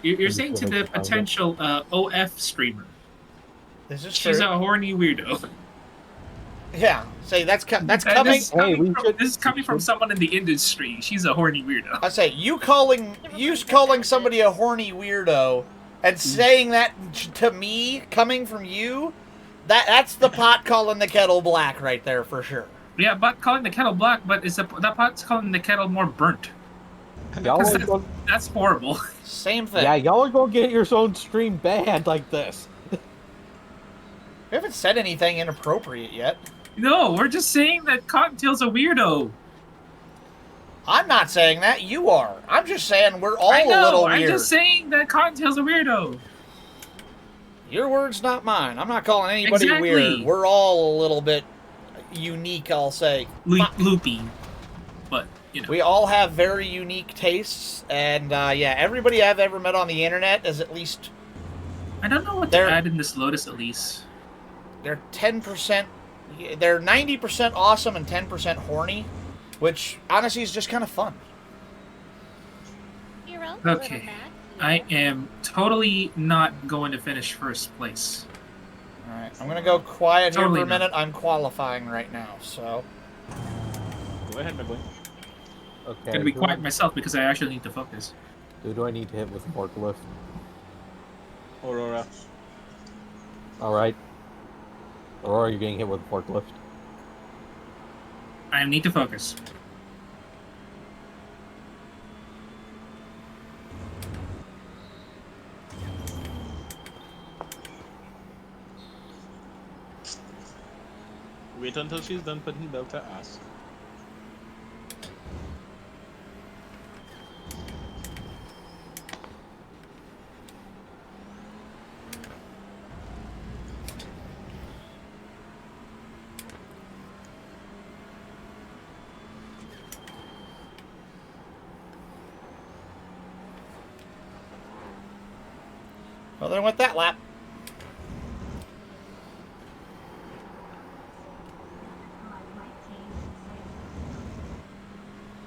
you're saying to the potential OF streamer. This is She's true. a horny weirdo. Yeah. Say that's And coming. This is coming, Hey, we from, should- this is coming from someone in the industry. She's a horny weirdo. I say you calling somebody a horny weirdo and saying that to me coming from you. That's the pot calling the kettle black right there for sure. Yeah, but calling the kettle black, but is that pot's calling the kettle more burnt? Y'all are That's- gonna, That's horrible. Same thing. yeah, y'all are gonna get your own stream banned like this. We haven't said anything inappropriate yet. No, we're just saying that Cottontail's a weirdo. I'm not saying that. You are. I'm just saying we're all I a little know. I'm weird. just saying that Cottontail's a weirdo. Your words, not mine. I'm not calling anybody Exactly. weird. We're all a little bit unique, I'll say. Loopy, but you know. We all have very unique tastes, and yeah, everybody I've ever met on the internet is at least I don't know what They're- to add in this Lotus Elise. they're 10%, they're 90% awesome and 10% horny, which honestly is just kind of fun. You're all Okay. I am totally not going to finish first place. All right, I'm gonna go quiet here Totally for a not. minute. I'm qualifying right now, so Go ahead, my boy. Okay. I'm gonna be who- quiet myself because I actually need to focus. Who do I need to hit with a forklift? Aurora. Alright. Aurora, you're getting hit with a forklift. I need to focus. Wait until she's done putting belt to ass. well, then with that lap.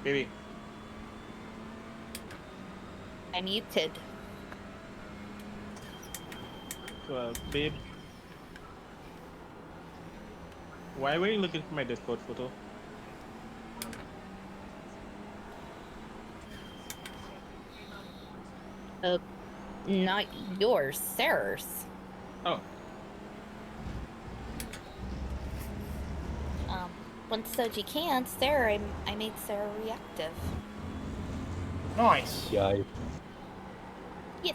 Baby, I muted. babe. Why were you looking for my Discord photo? Not yours, Sarah's. Oh, When Soji can't, Sarah, I made Sarah reactive. Nice. Yeah, Yes.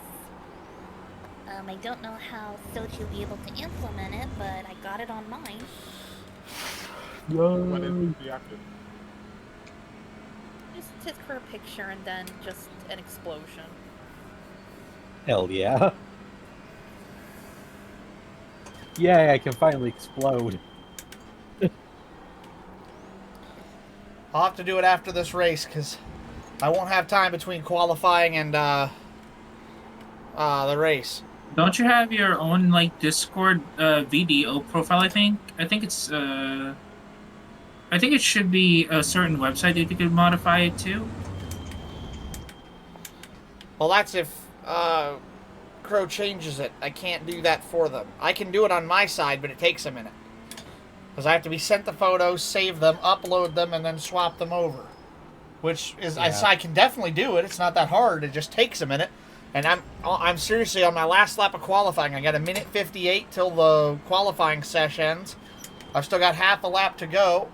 I don't know how Soji will be able to implement it, but I got it on mine. What is reactive? Just took her picture and then just an explosion. hell yeah. Yay, I can finally explode. I'll have to do it after this race because I won't have time between qualifying and the race. Don't you have your own like Discord VDO profile? I think it's I think it should be a certain website that you could modify it to. Well, that's if Crow changes it. I can't do that for them. I can do it on my side, but it takes a minute. Because I have to be sent the photos, save them, upload them, and then swap them over. Which is, I can definitely do it. It's not that hard. It just takes a minute. And I'm seriously on my last lap of qualifying. I got a minute 58 till the qualifying session ends. I've still got half a lap to go.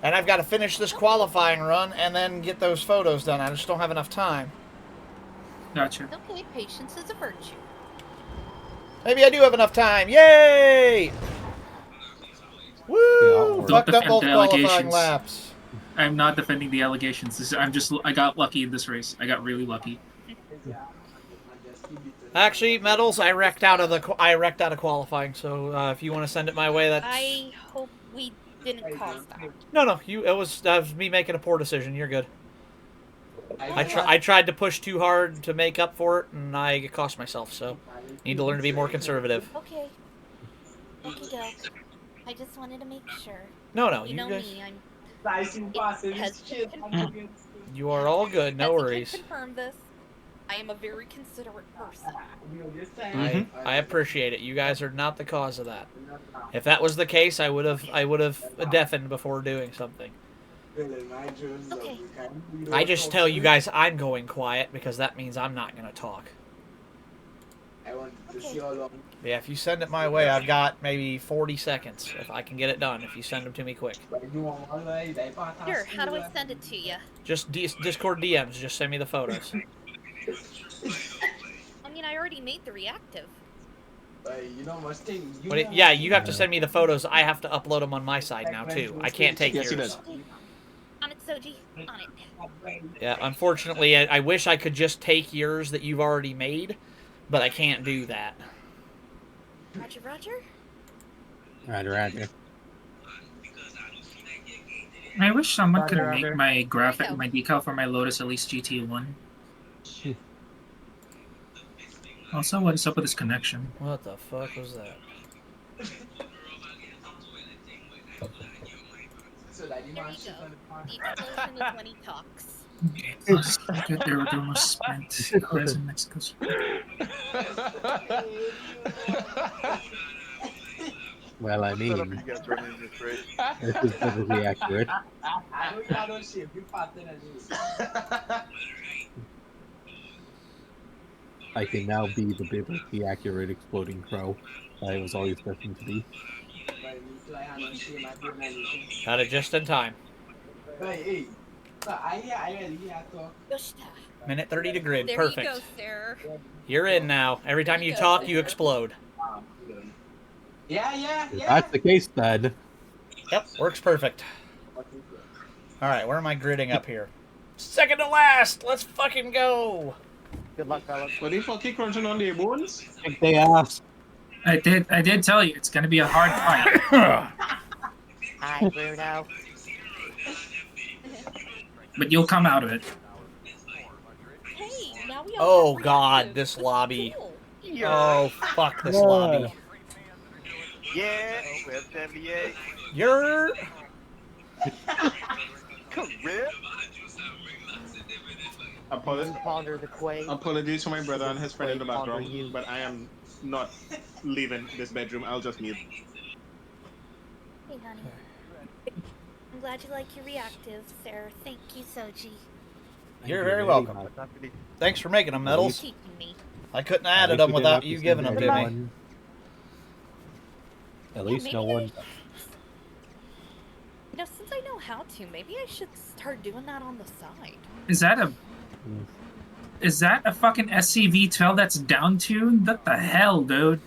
And I've got to finish this qualifying run and then get those photos done. I just don't have enough time. Gotcha. Okay, patience is a virtue. Maybe I do have enough time. Yay! Woo! Don't Fucked up defend both the qualifying allegations. laps. I'm not defending the allegations. I got lucky in this race. I got really lucky. Actually, Metals, I wrecked out of qualifying. So if you want to send it my way, that's I hope we didn't cause that. no. It was me making a poor decision. You're good. I tried to push too hard to make up for it, and I cost myself. So need to learn to be more conservative. Okay. Okay, doke. I just wanted to make sure. No, You you know guys, me, I'm you are all good. No As I can worries. confirm this. I am a very considerate person. I appreciate it. You guys are not the cause of that. If that was the case, I would have deafened before doing something. Okay. I just tell you guys I'm going quiet because that means I'm not gonna talk. Okay. Yeah, if you send it my way, I've got maybe 40 seconds if I can get it done. If you send them to me quick, Sure, how do I send it to you? just Discord DMs. Just send me the photos. I mean, I already made the reactive. Yeah, you have to send me the photos. I have to upload them on my side now too. I can't take Yes, he yours. does. On it, Soji. On it. Yeah, unfortunately, I wish I could just take yours that you've already made, but I can't do that. Roger, Roger. Roger. I wish someone could make my graphic, my decal for my Lotus Elise GT1. Also, what is up with this connection? What the fuck was that? There you go. The explosion is when he talks. Okay, let's get there with the most spent cars in Mexico. Well, I mean, this is perfectly accurate. I can now be the biblically accurate exploding crow that I was always destined to be. Got it just in time. Yoshita. Minute 30 to grid. There Perfect. you go, Sarah. You're in now. Every time you talk, you explode. If that's the case, then Yep, works perfect. Alright, where am I gridding up here? Second to last! Let's fucking go! Good luck, fellas. What the fuck you crunching on their bones? kick they ass. I did tell you it's gonna be a hard fight. Hi, weirdo. But you'll come out of it. Hey, now we Oh, all have God, reactive. this That's lobby. cool. Oh, fuck this lobby. Yeah, with NBA. You're... Career. Ponder the quay. Apologies for my brother and his friend in the Quay ponder background, you. but I am not leaving this bedroom. I'll just mute. Hey, honey. I'm glad you like your reactive, Sarah. Thank you, Soji. You're very welcome. Thanks for making them, Metals. Teaching me. I couldn't have added them without you giving them to me. At least no one. know how to. Maybe I should start doing that on the side. Is that a fucking SCV-12 that's down tuned? What the hell, dude?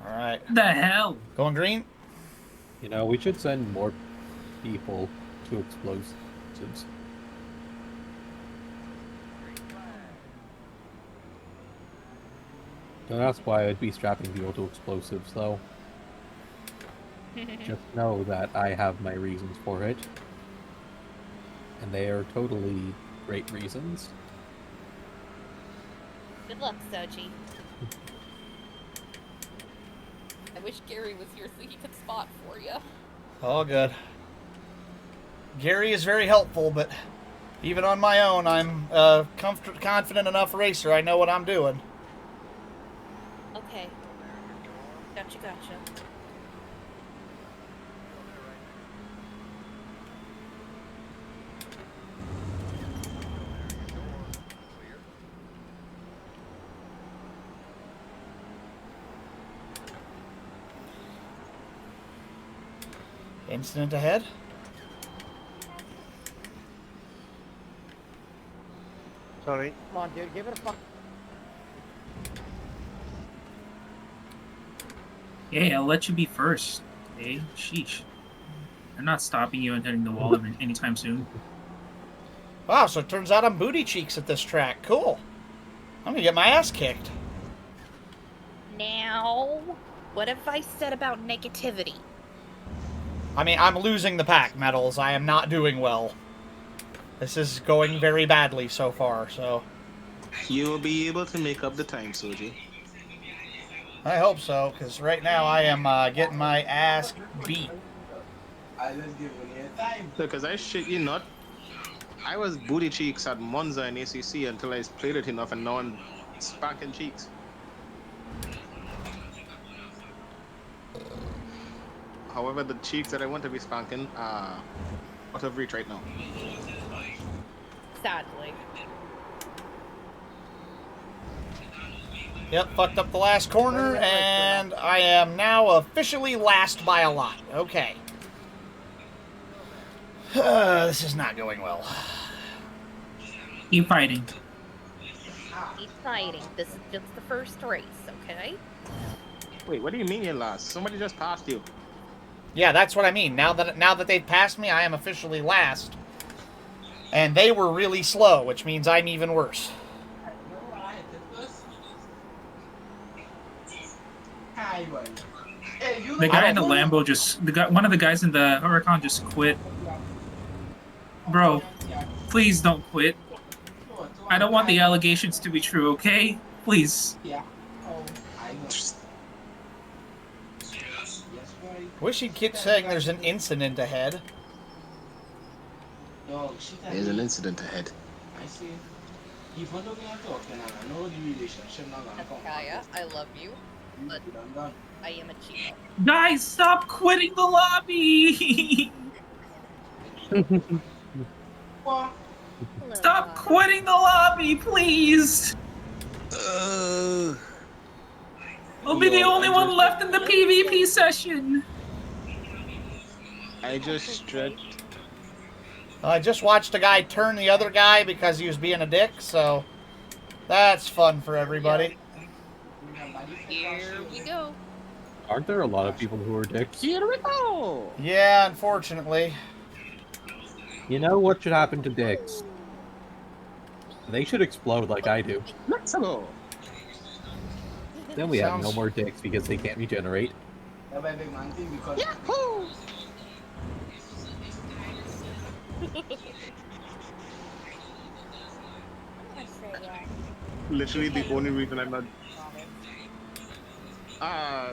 All right. What the hell? Going green? You know, we should send more people to explosives. Don't ask why I'd be strapping people to explosives, though. Just know that I have my reasons for it. And they are totally great reasons. Good luck, Sochi. I wish Gary was here so he could spot for you. All good. Gary is very helpful, but even on my own, I'm a confident enough racer. I know what I'm doing. Okay. Gotcha. Incident ahead. Sorry. Come on, dude, give it a fuck. Yeah, I'll let you be first. Hey, sheesh. I'm not stopping you and hitting the wall anytime soon. Wow, so it turns out I'm booty cheeks at this track. Cool. I'm gonna get my ass kicked. Now, what have I said about negativity? I mean, I'm losing the pack, Metals. I am not doing well. This is going very badly so far, so... You will be able to make up the time, Soji. I hope so, because right now I am getting my ass beat. Because I shit you not, I was booty cheeks at Monza and ACC until I played it enough, and now I'm spanking cheeks. However, the cheeks that I want to be spanking are out of reach right now. Sadly. Yep, fucked up the last corner, and I am now officially last by a lot. Okay. This is not going well. Keep fighting. Keep fighting. This is just the first race, okay? Wait, what do you mean you're last? Somebody just passed you. Yeah, that's what I mean. Now that they've passed me, I am officially last. And they were really slow, which means I'm even worse. The guy in the Lambo one of the guys in the Huracan just quit. Bro, please don't quit. I don't want the allegations to be true, okay? Please. Wish he'd keep saying there's an incident ahead. There's an incident ahead. Kaya, I love you, but I am a cheapo. Guys, stop quitting the lobby! Stop quitting the lobby, please! I'll be the only one left in the PvP session! I just stretched. I just watched a guy turn the other guy because he was being a dick, so that's fun for everybody. Here we go. Aren't there a lot of people who are dicks? Here we go! Yeah, unfortunately. You know what should happen to dicks? They should explode like I do. Let's go! Then we have no Sounds- more dicks because they can't regenerate. Yahoo! Literally the only reason I'm not.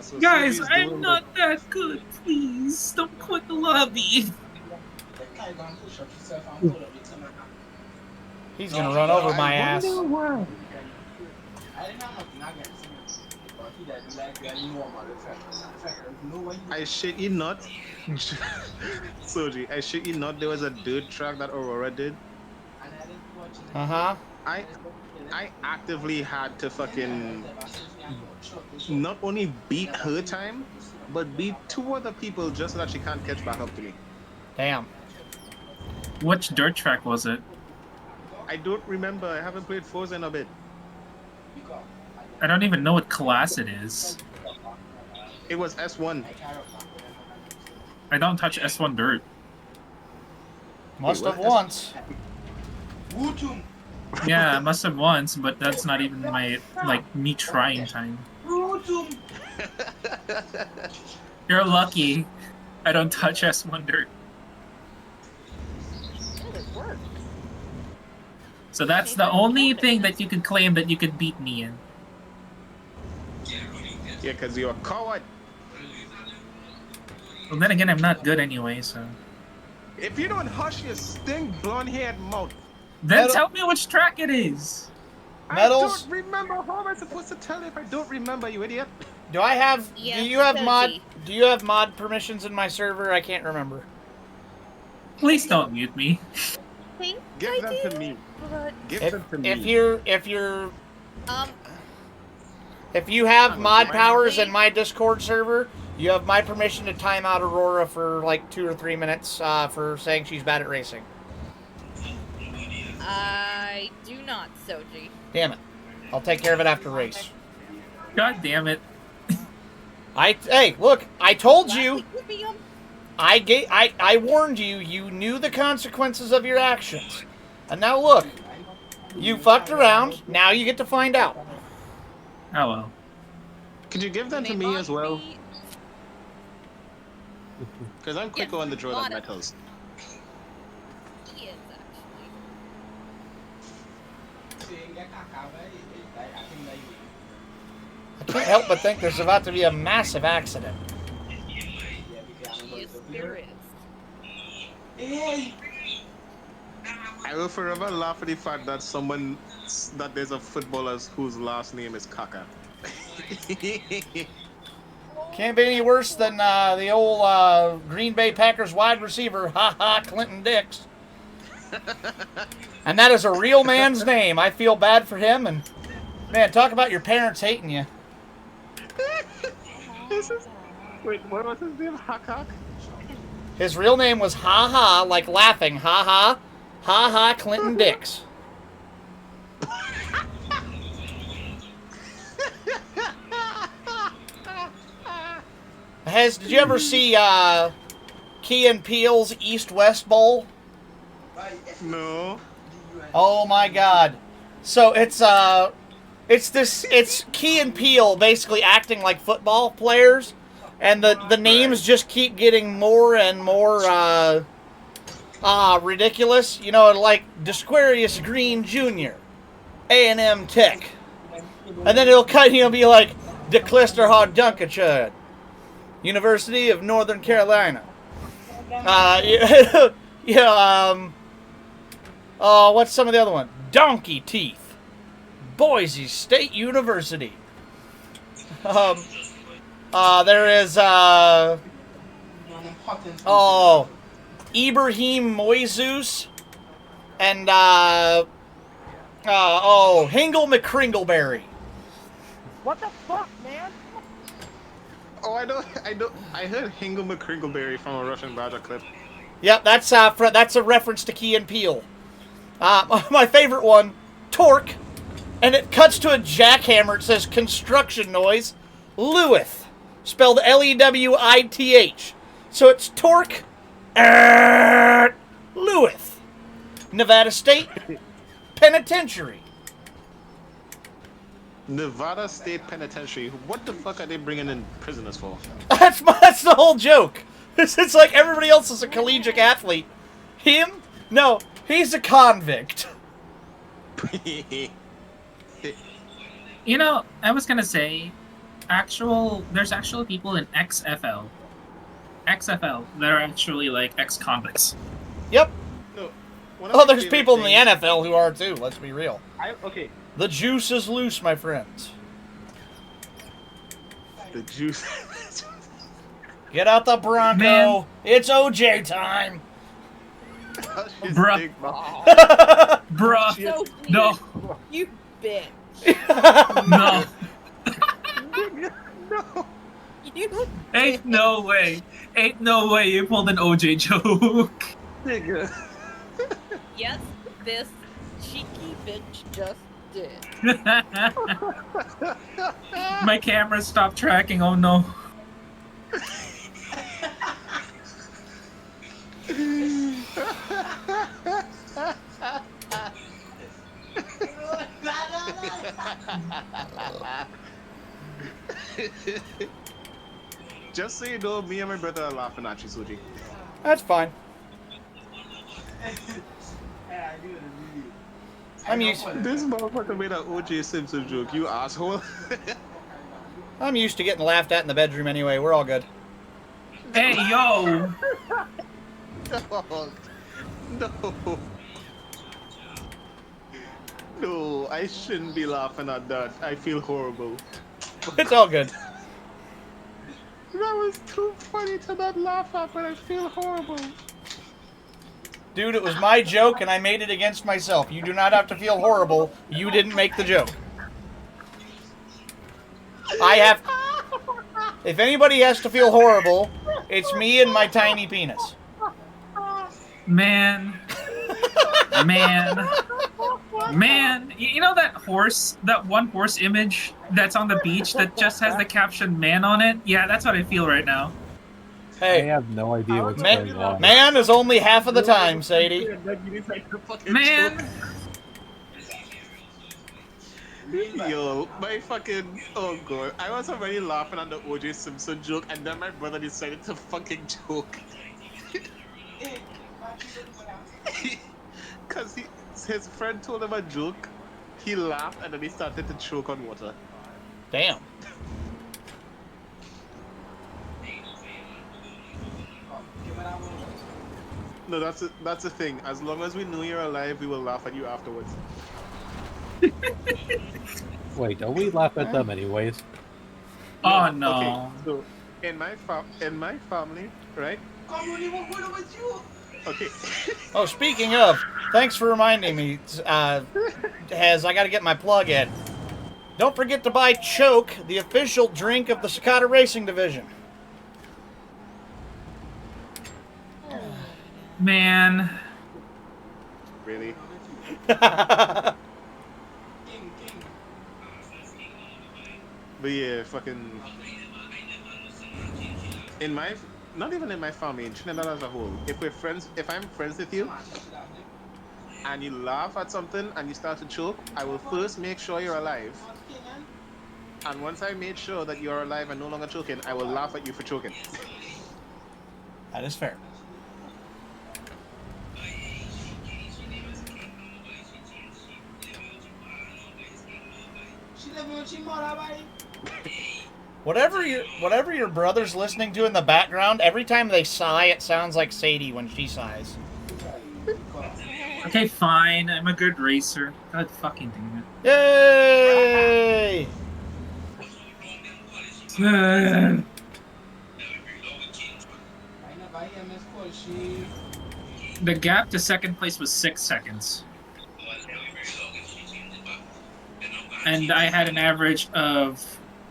So Guys, Soji's I'm doing not that good, please. Don't quit the lobby. He's gonna run over my ass. I shit you not. Soji, I shit you not. There was a dirt track that Aurora did. Uh-huh. I actively had to fucking not only beat her time, but beat two other people just so that she can't catch back up to me. Damn. Which dirt track was it? I don't remember. I haven't played Forza in a bit. I don't even know what class it is. It was S1. I don't touch S1 dirt. Must have what? once. Yeah, I must have once, but that's not even my, me trying time. You're lucky. I don't touch S1 dirt. Oh, it worked. So that's the only thing that you could claim that you could beat me in. Yeah, because you're a coward. Well, then again, I'm not good anyway, so... If you don't hush your stink blonde-haired mouth. Then Metal- tell me which track it is! Medals? I don't remember. How am I supposed to tell you if I don't remember, you idiot? Do I have? Yes, do you have mod? Soji. Do you have mod permissions in my server? I can't remember. Please don't mute me. Think Give I them do, to me. but Give If them to me. if you have I'm mod fine. powers in my Discord server, you have my permission to time out Aurora for like 2 or 3 minutes for saying she's bad at racing. I do not, Soji. Damn it! I'll take care of it after race. God damn it. Hey, look! I told you. Lastly, put me on- I warned you. You knew the consequences of your actions, and now look. You fucked around. Now you get to find out. Oh well. Could you give them to May me mod as well? be- Because I'm quicker on the draw mod than it. metals. He is, actually. I can't help but think there's about to be a massive accident. He is spirit. I will forever laugh at the fact that that there's a footballer whose last name is Kaka. Can't be any worse than the old Green Bay Packers wide receiver, Clinton Dix. And that is a real man's name. I feel bad for him. And man, talk about your parents hating you. Wait, what was his name? Hakak? His real name was like laughing, Clinton Dix. Did you ever see Key and Peele's East-West Bowl? No. Oh my God! So it's Key and Peele basically acting like football players, and the names just keep getting more and more ridiculous. You know, like Disquarius Green Jr., A&M Tech, and then it'll be like DeClisterhard Dunkachud, University of Northern Carolina. What's some of the other one? Donkey Teeth, Boise State University. There is Ibrahim Moises and Hingle McCringleberry. What the fuck, man? Oh, I heard Hingle McCringleberry from a Russian Badger clip. Yep, that's a reference to Key and Peele. My favorite one, Torque, and it cuts to a jackhammer. It says construction noise, Lewith, spelled Lewith. So it's Torque, Lewith, Nevada State Penitentiary. Nevada State Penitentiary. What the fuck are they bringing in prisoners for? That's the whole joke. It's like everybody else is a collegiate athlete. Him? No, he's a convict. You know, I was gonna say, there's actual people in XFL that are actually like ex-convicts. Yep. No. Oh, there's people in the NFL who are too. Let's be real. Okay. The juice is loose, my friends. The juice. Get out the Bronco. Man. It's OJ time. Bruh. Bruh. So No. You bitch. No. No. You Ain't no way you pulled an OJ joke. Nigga. Yes, this cheeky bitch just did. My camera stopped tracking. Oh no. Just so you know, me and my brother are laughing at you, Suji. That's fine. I'm used. This motherfucker made an O.J. Simpson joke, you asshole. I'm used to getting laughed at in the bedroom anyway. We're all good. Hey yo. No. No, I shouldn't be laughing at that. I feel horrible. It's all good. That was too funny to not laugh at, but I feel horrible. Dude, it was my joke and I made it against myself. You do not have to feel horrible. You didn't make the joke. I have... If anybody has to feel horrible, it's me and my tiny penis. Man. Man, you know that horse, that one horse image that's on the beach that just has the caption "man" on it? Yeah, that's what I feel right now. I Hey, have no idea what's going on. man is only half of the time, Sadie. Man, Yo, my fucking... Oh god. I was already laughing at the O.J. Simpson joke, and then my brother decided to fucking joke. Because his friend told him a joke, he laughed, and then he started to choke on water. Damn. No, that's the thing. As long as we know you're alive, we will laugh at you afterwards. Wait, don't we laugh at them anyways? oh no. Okay, so in my family, right? Okay. Oh, speaking of, thanks for reminding me, Hez, I gotta get my plug in. Don't forget to buy Choke, the official drink of the Cicada Racing Division. Man, Really? But yeah, fucking. Not even in my family, in Trinidad as a whole. If I'm friends with you, and you laugh at something and you start to choke, I will first make sure you're alive. And once I made sure that you're alive and no longer choking, I will laugh at you for choking. That is fair. Whatever your brother's listening to in the background, every time they sigh, it sounds like Sadie when she sighs. okay, fine. I'm a good racer. God fucking damn Yay! it. The gap to second place was 6 seconds. And I had an average of,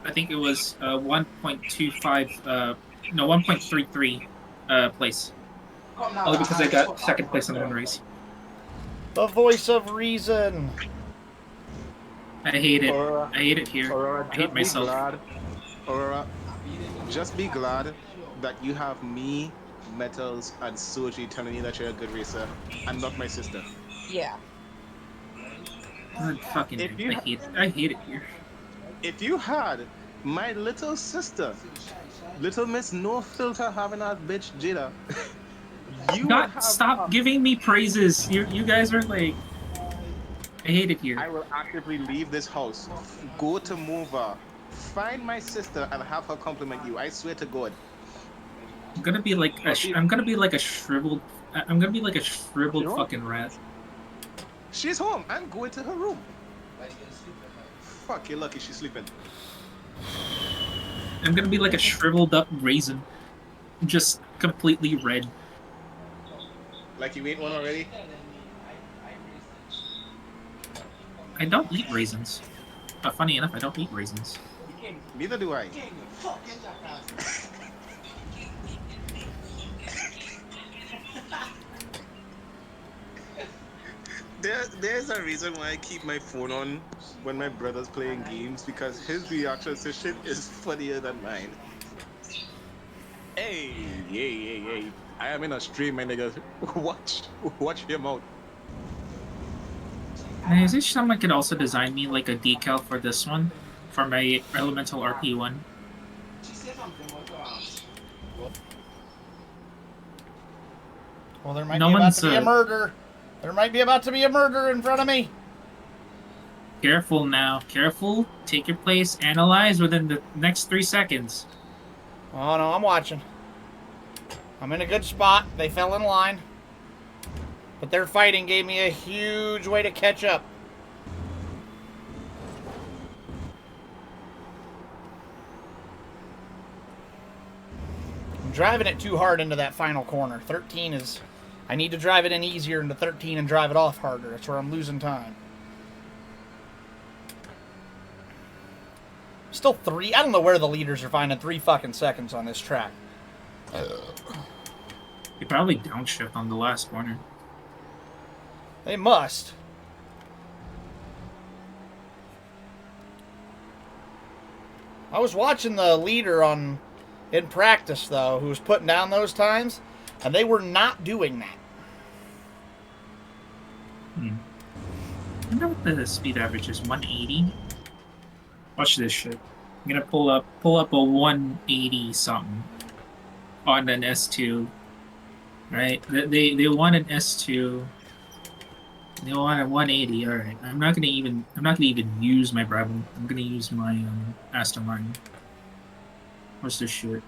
I think it was 1.25, no, 1.33 place. Only because I got second place in one race. The voice of reason. I hate it. Aurora, I hate it here. Aurora, I hate myself. Aurora, just be glad that you have me, Metals, and Soji telling you that you're a good racer, and not my sister. Yeah. God fucking If damn, you I hate it here. If you had my little sister, Little Miss No Filter, having that bitch Jada, you would God, have stop giving me praises. You guys are like, I hate it I here. will actively leave this house, go to Mova, find my sister, and have her compliment you. I swear to God. I'm gonna be like a shriveled fucking rat. She's home. I'm going to her room. Fuck, you're lucky she's sleeping. I'm gonna be like a shriveled up raisin, just completely red. Like you ate one already? I don't eat raisins. Funny enough, I don't eat raisins. Neither do I. There's a reason why I keep my phone on when my brother's playing games, because his reaction to shit is funnier than mine. Hey. I am in a stream, my nigga. Watch him out. Hey, is there someone could also design me like a decal for this one? For my Elemental RP1? Well, there might No be about one's, to be a murder. There might be about to be a murder in front of me. Careful now. Careful. Take your place. Analyze within the next 3 seconds. Oh no, I'm watching. I'm in a good spot. They fell in line. But their fighting gave me a huge way to catch up. I'm driving it too hard into that final corner. 13 is... I need to drive it in easier into 13 and drive it off harder. That's where I'm losing time. Still 3. I don't know where the leaders are finding 3 fucking seconds on this track. You probably downshift on the last corner. They must. I was watching the leader in practice, though, who was putting down those times, and they were not doing that. I wonder what the speed average is. 180? Watch this shit. I'm gonna pull up a 180 something on an S2. Right? They want an S2. They want a 180. All right. I'm not gonna even use my Brabham. I'm gonna use my Aston Martin. What's this shit?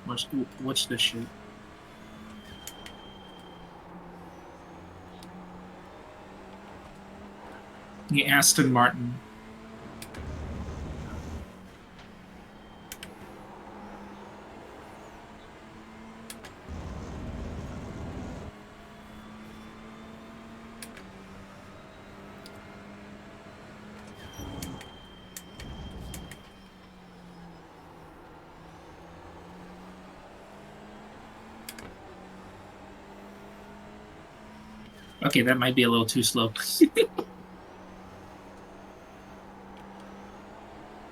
What's this shit? The Aston Martin. Okay, that might be a little too slow.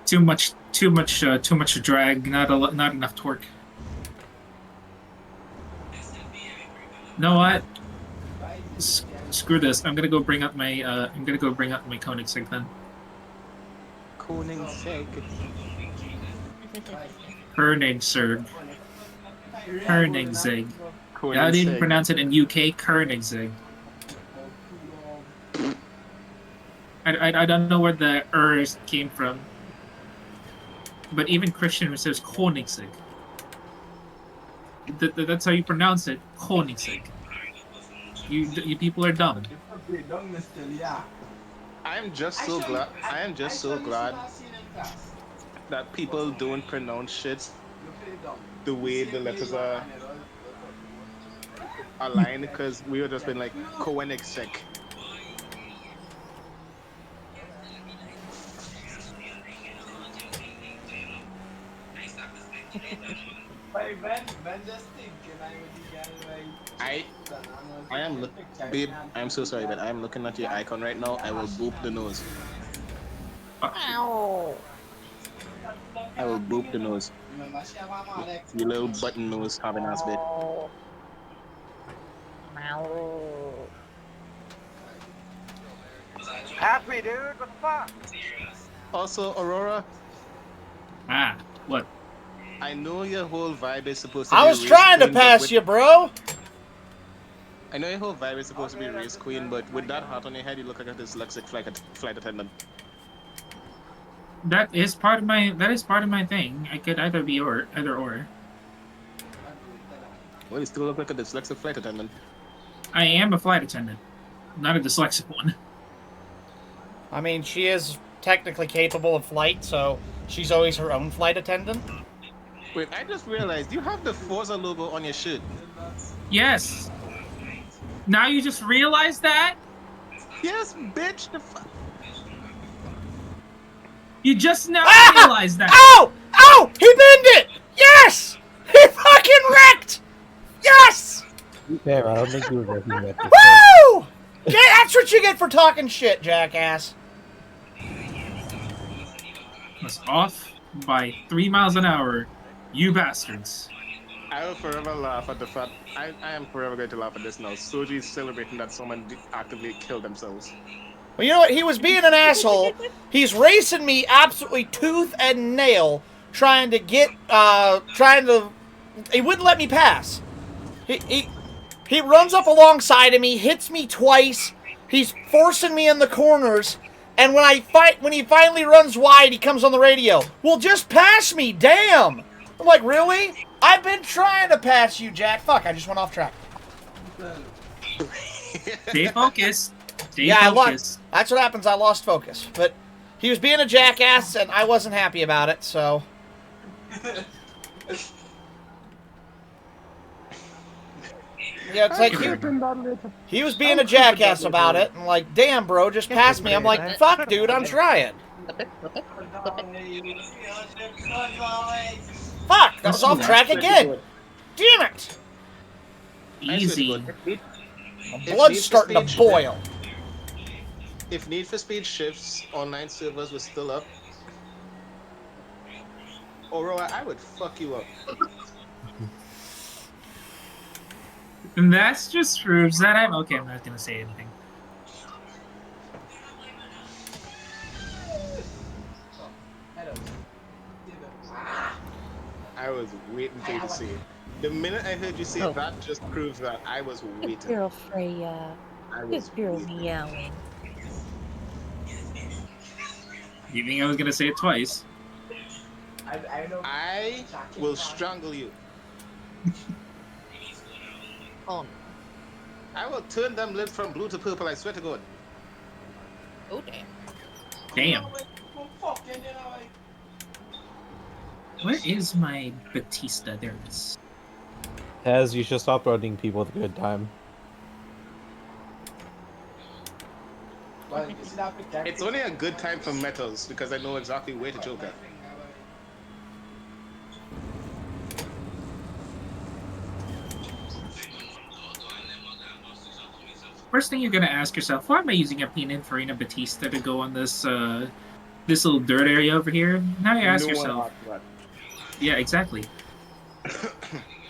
Too much drag. Not enough torque. Know what? Screw this. I'm gonna go bring up my Koenigsegg then. Koenigsegg. Koenigsegg. How do you pronounce it in UK? Koenigsegg. I don't know where the came from. But even Christian says Koenigsegg. That's how you pronounce it. Koenigsegg. You people are dumb. I am just so glad that people don't pronounce shit the way the letters are aligned, because we would just been like Koenigsegg. Babe, I'm so sorry, but I'm looking at your icon right now. I will boop the nose. Ow. I will boop the nose. You little button nose having ass bit. Happy, dude. What the fuck? Also, Aurora, What? I know your whole vibe is supposed to be I was trying to pass you, bro. I know your whole vibe is supposed to be race queen, but with that hat on your head, you look like a dyslexic flight attendant. That is part of my thing. I could either be either or. Well, you still look like a dyslexic flight attendant. I am a flight attendant, not a dyslexic one. I mean, she is technically capable of flight, so she's always her own flight attendant. Wait, I just realized you have the Forza logo on your shirt. Yes. Now you just realize that? Yes, bitch. You just now realized that. Ow! Ow! He binned it! Yes! He fucking wrecked! Yes! To be fair, I don't think you were working at this. Woo! Yeah, that's what you get for talking shit, jackass. Was off by 3 miles an hour. You bastards. I will forever laugh at the fact. I am forever going to laugh at this now. Soji is celebrating that someone actively killed themselves. Well, you know what? He was being an asshole. He's racing me absolutely tooth and nail, trying to he wouldn't let me pass. He runs up alongside of me, hits me twice. He's forcing me in the corners, and when he finally runs wide, he comes on the radio. Well, just pass me, damn! I'm like, really? I've been trying to pass you, Jack. Fuck, I just went off track. Stay focused. Stay Yeah, I focused. lost. That's what happens. I lost focus. But he was being a jackass, and I wasn't happy about it. So yeah, it's like he was being a jackass about it, and like, damn, bro, just pass me. I'm like, fuck, dude, I'm trying. Fuck, that was off track again. Damn it! Easy. My blood's starting to boil. If Need for Speed Shifts online servers were still up, Aurora, I would fuck you up. And that just proves that I'm okay. I'm not gonna say anything. I was waiting for you to say it. The minute I heard you say it, that just proves that I was waiting. Girl Freya. I This was girl waiting. meowing. You think I was gonna say it twice? I will strangle you. Oh, I will turn them lips from blue to purple, I swear to God. Oh damn. Damn. Where is my Batista? There it is. Taz, you should stop threatening people with a good time. It's only a good time for metals because I know exactly where to choke at. First thing you're gonna ask yourself, why am I using a Pininfarina Batista to go on this this little dirt area over here? Now you ask No one yourself. asked that. Yeah, exactly.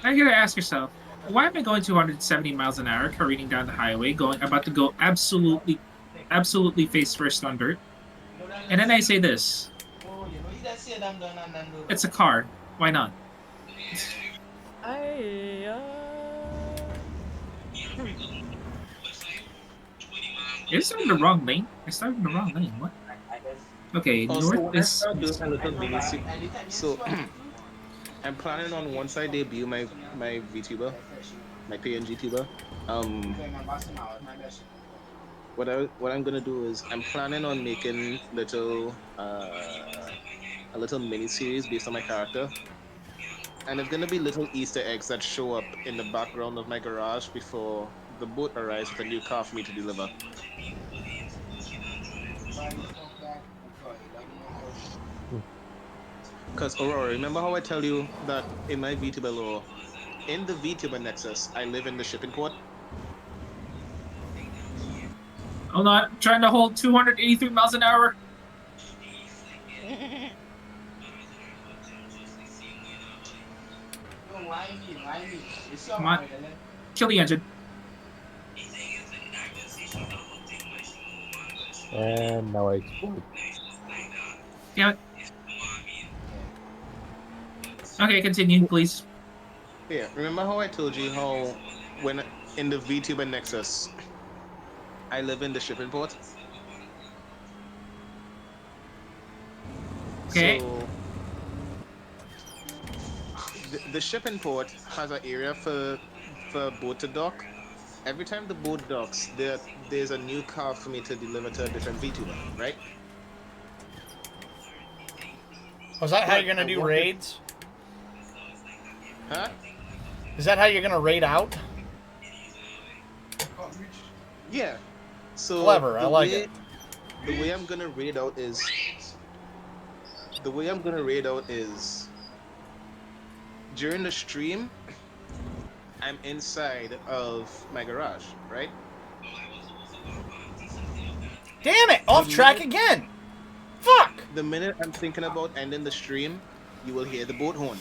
Now you gotta ask yourself, why am I going 270 miles an hour careening down the highway, about to go absolutely face first on dirt? And then I say this. It's a car. Why not? I started in the wrong lane. What? Okay, Also, north is. So, I'm planning on once I debut my VTuber, my PNG tuber. What I'm gonna do is I'm planning on making a little mini series based on my character, and it's gonna be little Easter eggs that show up in the background of my garage before the boat arrives with a new car for me to deliver. Because Aurora, remember how I tell you that in my VTuber lore, in the VTuber Nexus, I live in the shipping port? Hold on, I'm trying to hold 283 miles an hour. Come on, kill the engine. And now I explode. Damn it. Okay, continue, please. Yeah, remember how I told you how when in the VTuber Nexus, I live in the shipping port? Okay. So, the shipping port has an area for boat to dock. Every time the boat docks, there's a new car for me to deliver to a different VTuber, right? Was that how you're gonna do raids? Huh? Is that how you're gonna raid out? Yeah. So Clever, I like it. The way I'm gonna raid out is during the stream, I'm inside of my garage, right? Damn it! Off track again! Fuck! The minute I'm thinking about ending the stream, you will hear the boat horn.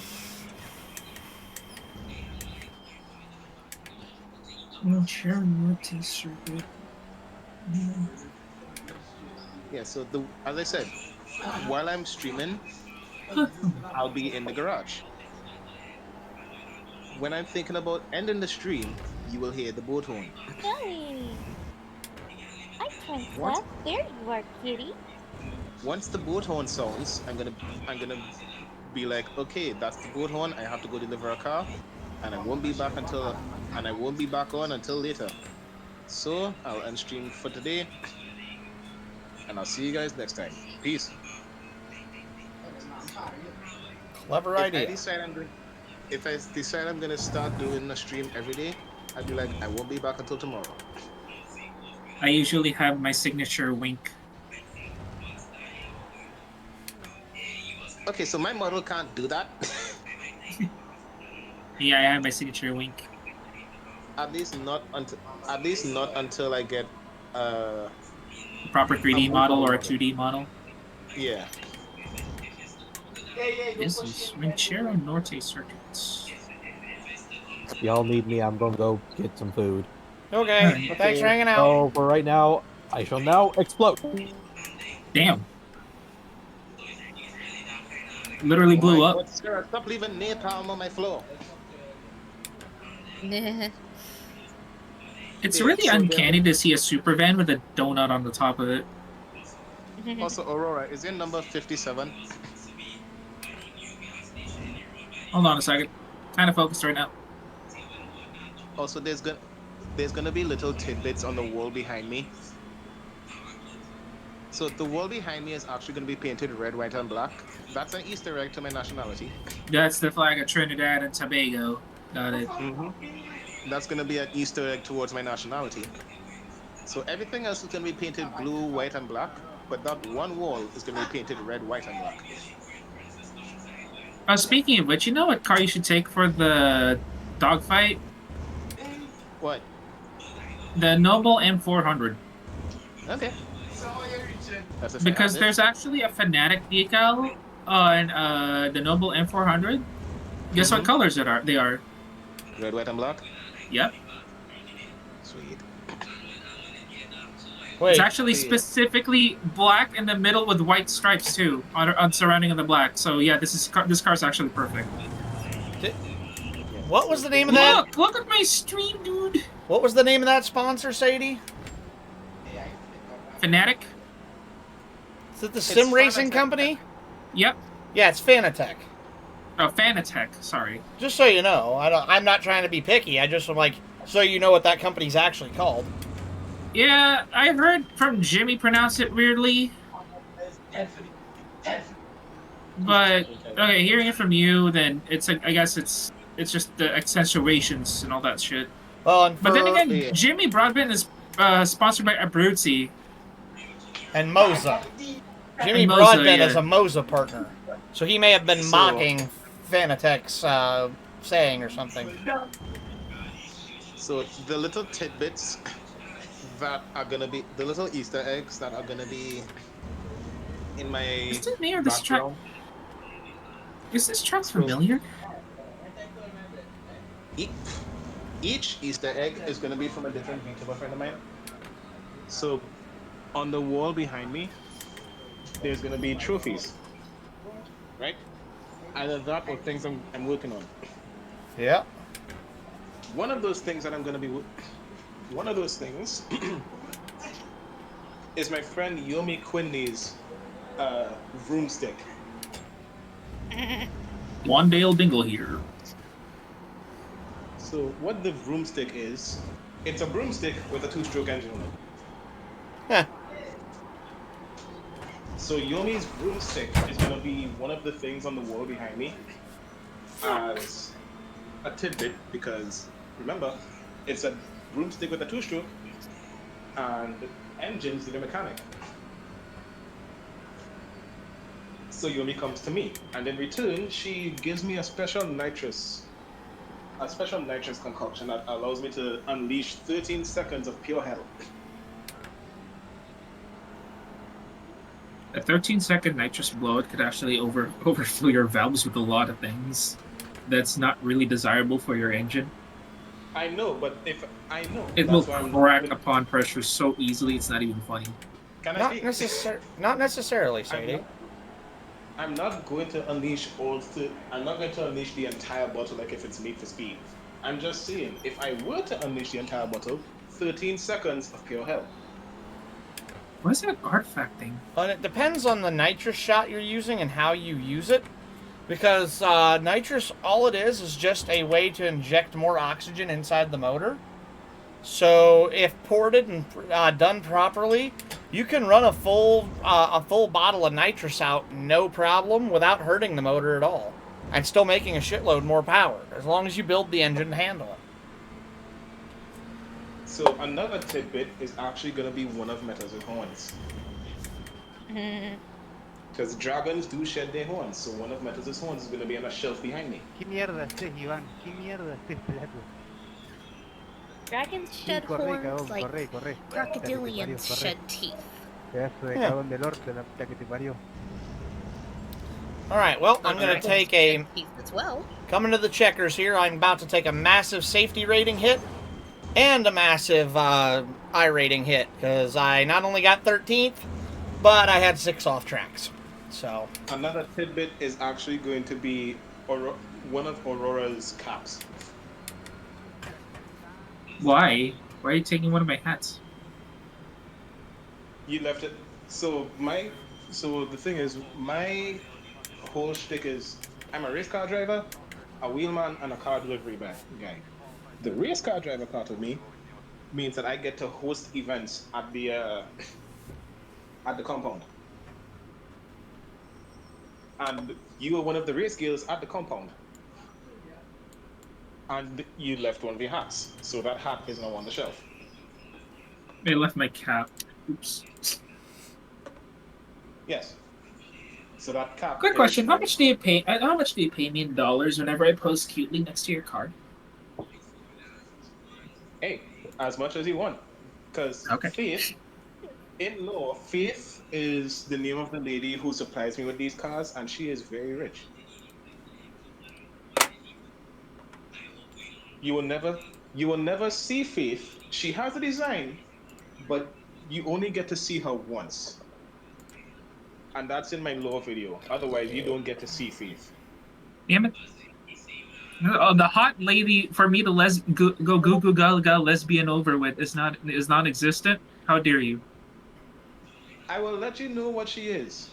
Yeah, so as I said, while I'm streaming, I'll be in the garage. When I'm thinking about ending the stream, you will hear the boat horn. Hey! Hi, Princess. What? There you are, kitty. Once the boat horn sounds, I'm gonna be like, okay, that's the boat horn. I have to go deliver a car, and I won't be back on until later. So I'll end stream for today, and I'll see you guys next time. Peace. Clever idea. If I decide I'm gonna start doing a stream every day, I'd be like, I won't be back until tomorrow. I usually have my signature wink. Okay, so my model can't do that. Yeah, I have my signature wink. At least not until I get Proper 3D a model or a model. 2D model. Yeah. This is Ranchero Norte Circuits. Y'all need me, I'm gonna go get some food. Okay, well, thanks for hanging out. So for right now, I shall now explode. Damn. Literally blew up. God, Sarah, stop leaving napalm on my floor. It's Yeah, really so uncanny to see a super van with a donut on the top of it. Also, Aurora, is your number 57? Hold on a second. Kind of focused right now. Also, there's gonna be little tidbits on the wall behind me. So the wall behind me is actually gonna be painted red, white, and black. That's an Easter egg to my nationality. That's the flag of Trinidad and Tobago. Got it. That's gonna be an Easter egg towards my nationality. So everything else is gonna be painted blue, white, and black, but that one wall is gonna be painted red, white, and black. Speaking of which, you know what car you should take for the dogfight? What? The Noble M400. Okay. That's a fair Because answer. there's actually a Fanatic decal on the Noble M400. Guess what colors they are? Red, white, and black. Yep. Sweet. Wait, It's actually specifically black in the middle with white stripes too, on surrounding of the black. So yeah, this car's actually perfect. what was the name of that? Look at my stream, dude. What was the name of that sponsor, Sadie? Fanatic. Is it the Sim Racing Company? Yep. Yeah, it's Fanatec. Oh, Fanatec. Sorry. Just so you know, I'm not trying to be picky. I just am like, so you know what that company's actually called. Yeah, I heard from Jimmy pronounce it weirdly. But okay, hearing it from you, then I guess it's just the accentuations and all that shit. Well, and But then for- again, Jimmy Broadbent is sponsored by Abruzzi. and Moza. Jimmy And Moza, Broadbent yeah. is a Moza partner, so he may have been mocking Fanatec's saying or something. So the little tidbits that are gonna be the little Easter eggs that are gonna be in my Is it me or this track? background. Is this track familiar? Each Easter egg is gonna be from a different VTuber friend of mine. So on the wall behind me, there's gonna be trophies, right? Either that or things I'm working on. Yeah. One of those things that I'm gonna be, one of those things is my friend Yomi Quinley's broomstick. Wandale Dingle here. So what the broomstick is, it's a broomstick with a two-stroke engine on it. Huh. So Yomi's broomstick is gonna be one of the things on the wall behind me as a tidbit, because remember, it's a broomstick with a two-stroke and engines to the mechanic. So Yomi comes to me, and in return, she gives me a special nitrous concoction that allows me to unleash 13 seconds of pure hell. A 13-second nitrous blowout could actually overflow your valves with a lot of things. That's not really desirable for your engine. I know, but if I know, It will that's why I'm crack not. upon pressure so easily. It's not even funny. Can I Not speak? not necessarily, I'm Sadie. not, I'm not going to unleash I'm not going to unleash the entire bottle like if it's made for speed. I'm just saying, if I were to unleash the entire bottle, 13 seconds of pure hell. What is that artifact thing? And it depends on the nitrous shot you're using and how you use it. Because nitrous, all it is just a way to inject more oxygen inside the motor. So if ported and done properly, you can run a full bottle of nitrous out no problem without hurting the motor at all, and still making a shitload more power as long as you build the engine to handle it. So another tidbit is actually going to be one of Metas' horns. Because dragons do shed their horns, so one of Metas' horns is going to be on a shelf behind me. ¿Qué mierda haces, Iván? ¿Qué mierda haces, plato? Dragons shed Corre, horns cagón, like corre, corre. crocodilians Corre. shed teeth. Pedazo de Yeah. cagón del orto, la puta que te parió. All right, well, I'm going to Dragons take a shed teeth as well. coming to the checkers here. I'm about to take a massive safety rating hit and a massive I rating hit because I not only got 13th, but I had 6 off tracks. So Another tidbit is actually going to be one of Aurora's caps. Why? Why are you taking one of my hats? You left it. So the thing is, my whole shtick is I'm a race car driver, a wheelman, and a car delivery guy. The race car driver part of me means that I get to host events at the compound. And you were one of the race girls at the compound. And you left one of your hats. So that hat is now on the shelf. I left my cap. Oops. Yes. So that cap. Quick is- question: How much do you pay? How much do you pay me in dollars whenever I post cutely next to your card? Hey, as much as you want. Because Okay. Faith, in law, Faith is the name of the lady who supplies me with these cars, and she is very rich. You will never see Faith. She has a design, but you only get to see her once. And that's in my law video. Otherwise, you don't get to see Faith. Damn it! The hot lady for me to go goo goo gaga lesbian over with is non-existent. How dare you? I will let you know what she is.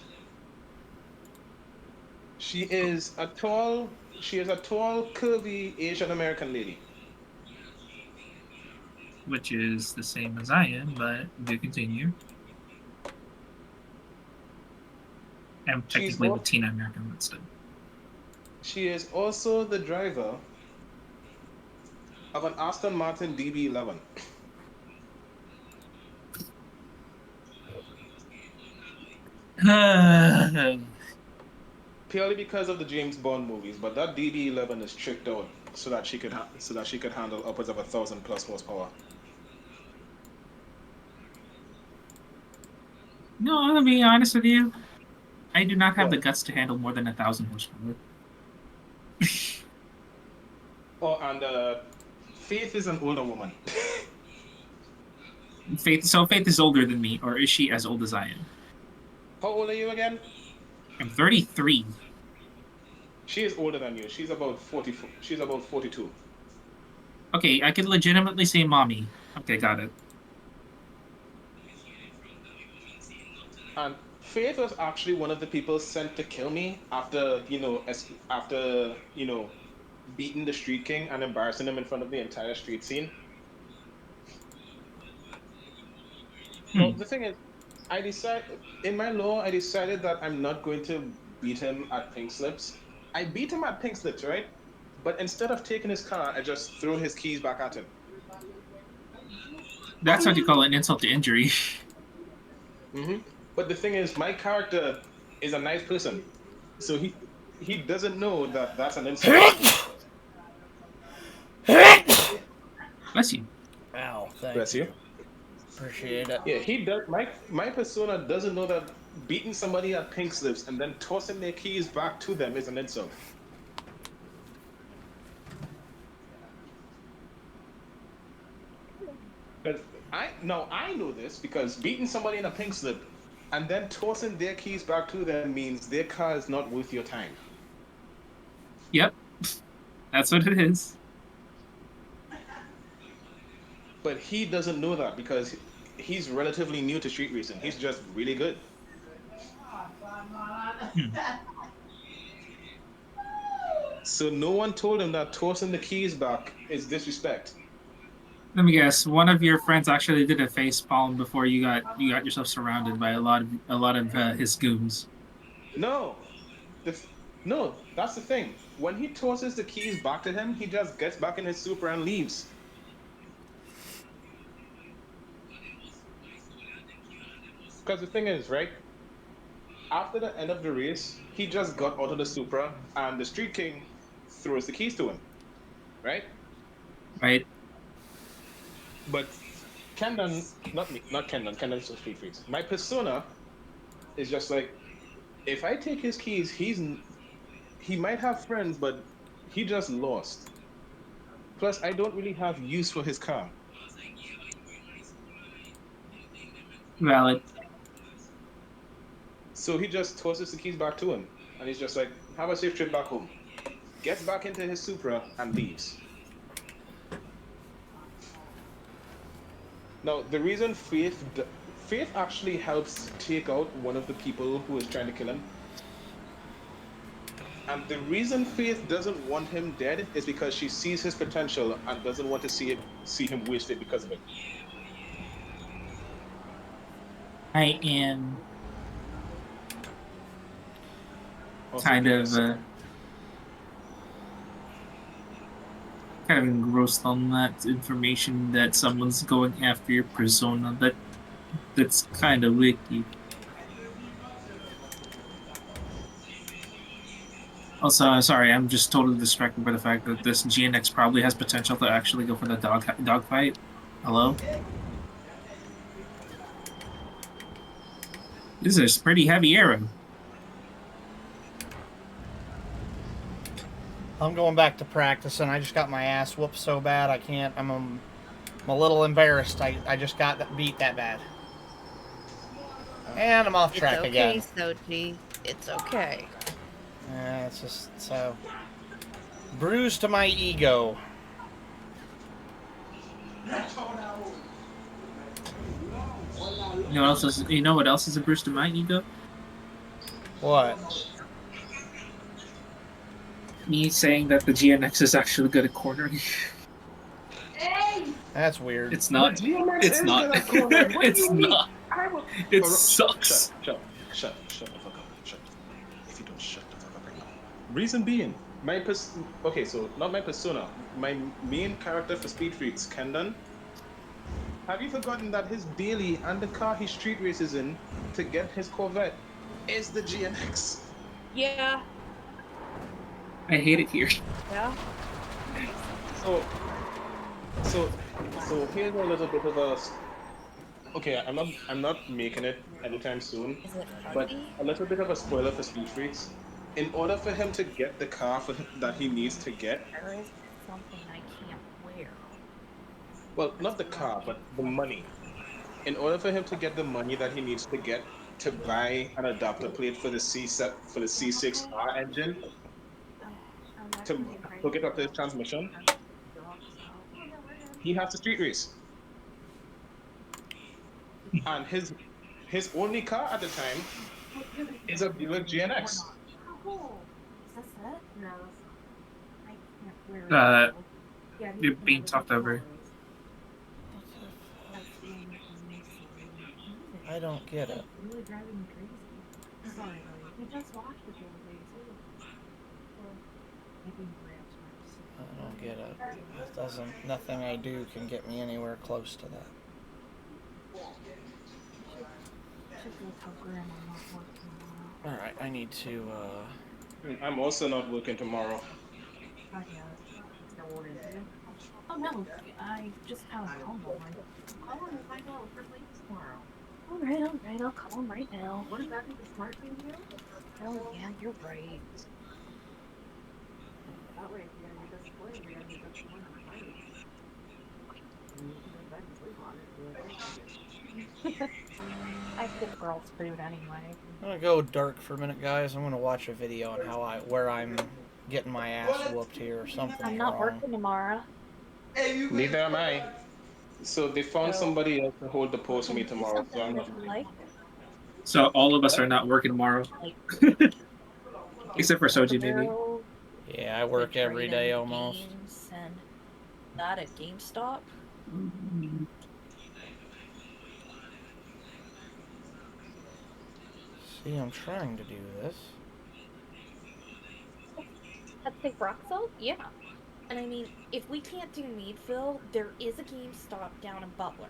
She is a tall, curvy Asian American lady. Which is the same as I am, but do continue. I'm technically more- Latina American, but still. She is also the driver of an Aston Martin DB11. Purely because of the James Bond movies, but that DB11 is tricked out so that she could handle upwards of 1,000 plus horsepower. No, to be honest with you, I do not have What? the guts to handle more than 1,000 horsepower. Oh, and Faith is an older woman. Faith is older than me, or is she as old as I am? How old are you again? I'm 33. She is older than you. She's about 44. She's about 42. Okay, I can legitimately say mommy. Okay, got it. And Faith was actually one of the people sent to kill me after beating the Street King and embarrassing him in front of the entire street scene. Well, the thing is, I decided that I'm not going to beat him at pink slips. I beat him at pink slips, right? But instead of taking his car, I just threw his keys back at him. That's what you call an insult to injury. But the thing is, my character is a nice person, so he doesn't know that that's an insult. Bless you. Ow, thank Bless you. Appreciate it. Yeah, he does. My persona doesn't know that beating somebody at pink slips and then tossing their keys back to them is an insult. But I know this because beating somebody in a pink slip and then tossing their keys back to them means their car is not worth your time. Yep, that's what it is. But he doesn't know that because he's relatively new to street racing. He's just really good. So no one told him that tossing the keys back is disrespect. Let me guess. One of your friends actually did a face palm before you got yourself surrounded by a lot of his goons. No, no, that's the thing. When he tosses the keys back to him, he just gets back in his Supra and leaves. Because the thing is, right? After the end of the race, he just got out of the Supra, and the Street King throws the keys to him, right? Right. But Kendon, not Kendon. Kendon's a Street Freaks. My persona is just like, if I take his keys, he might have friends, but he just lost. Plus, I don't really have use for his car. Valid. So he just tosses the keys back to him, and he's just like, have a safe trip back home. Gets back into his Supra and leaves. Now, the reason Faith actually helps take out one of the people who is trying to kill him. And the reason Faith doesn't want him dead is because she sees his potential and doesn't want to see him wasted because of it. I am Also, kind of engrossed on that information that someone's going after your persona. That's kind of wicky. Also, sorry, I'm just totally distracted by the fact that this GNX probably has potential to actually go for the dog fight. Hello? This is a pretty heavy arrow. I'm going back to practicing. I just got my ass whooped so bad I can't. I'm a little embarrassed. I just got beat that bad. And I'm off track again. It's okay, Sochi. It's okay. It's just so bruised to my ego. You know what else is a bruise to my ego? What? Me saying that the GNX is actually good at cornering. That's weird. It's not. It's not. It's not. It sucks. Shut the fuck up. Shut. If you don't shut the fuck up right now. Reason being, so not my persona, my main character for Speed Freaks, Kendon. Have you forgotten that his daily and the car he street races in to get his Corvette is the GNX? Yeah. I hate it here. Yeah. So here's a little bit of a. Okay, I'm not making it anytime soon, but a little bit of a spoiler for Speed Freaks. In order for him to get the car that he needs to get. There is something I can't wear. Well, not the car, but the money. In order for him to get the money that he needs to get to buy an adapter plate for the C6R engine, to hook it up to his transmission, he has to street race. And his only car at the time is a Buick GNX. You're being talked over. I don't get it. I don't get it. Nothing I do can get me anywhere close to that. Alright, I need to, I'm also not working tomorrow. Oh no, I just kind of called him. Call him and find out what we're playing tomorrow. Alright, I'll call him right now. Wouldn't that be the smart thing to do? Oh yeah, you're right. That way, if you're gonna make us play, you're gonna make us play on Friday. And you can go to bed and sleep on it. I skip girls' food anyway. I'm gonna go dark for a minute, guys. I'm gonna watch a video on where I'm getting my ass whooped here or something. I'm not wrong. working tomorrow. Neither am I. So they found So- somebody else to hold the post for me Can you do tomorrow. So something I'm that not. you like? So all of us are not working tomorrow, except for Soji, maybe. Barrel, Yeah, I work the every day trading almost. games, and that at GameStop. See, I'm trying to do this. At the Roxo? Yeah. And I mean, if we can't do Meadville, there is a GameStop down in Butler.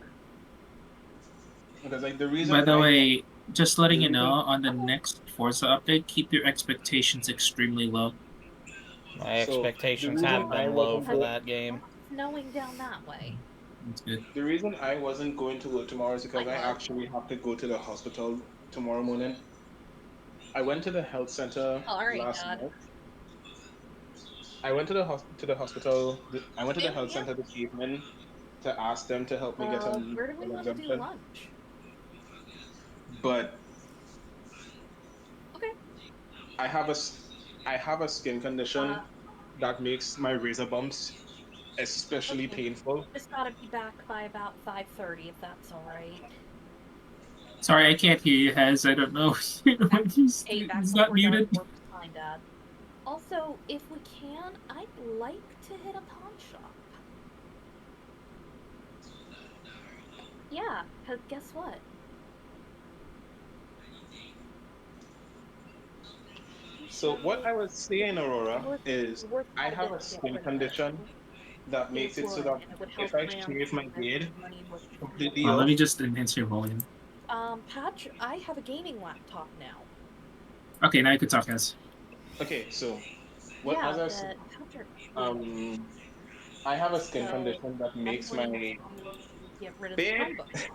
Because like the reason. By the I- way, just letting you the know, reason- on the next Forza update, keep your expectations extremely low. My So, expectations the have reason I been low wasn't for go- that game. Snowing down that way. That's good. The reason I wasn't going to work tomorrow is because I actually have to go to the hospital tomorrow morning. I went to the health center Alright, last Dad. night. I went to the hospital. I went to the Yeah, health yeah. center this evening to ask them to help me get Where do we an want to do exemption. lunch? But Okay. I have a skin condition that makes my razor bumps especially Okay. painful. Just gotta be back by about 5:30, if that's alright. Sorry, I can't hear you, Hez. I don't know. he's Hey, back he's not before dark muted. works fine, Dad. Also, if we can, I'd like to hit a pawn shop. Yeah, cause guess what? So what I was saying, Aurora, Worth- is worth I quite have bit a to get skin rid of it. condition that It makes it so would, that and it would if help I Ram shave my spend beard money with completely Let off, me just enhance your volume. Patch, I have a gaming laptop now. Okay, now you can talk, Hez. okay, so what yeah, as I was Patrick. I have a skin So, condition that makes my everybody get rid of the beard. Chromebook.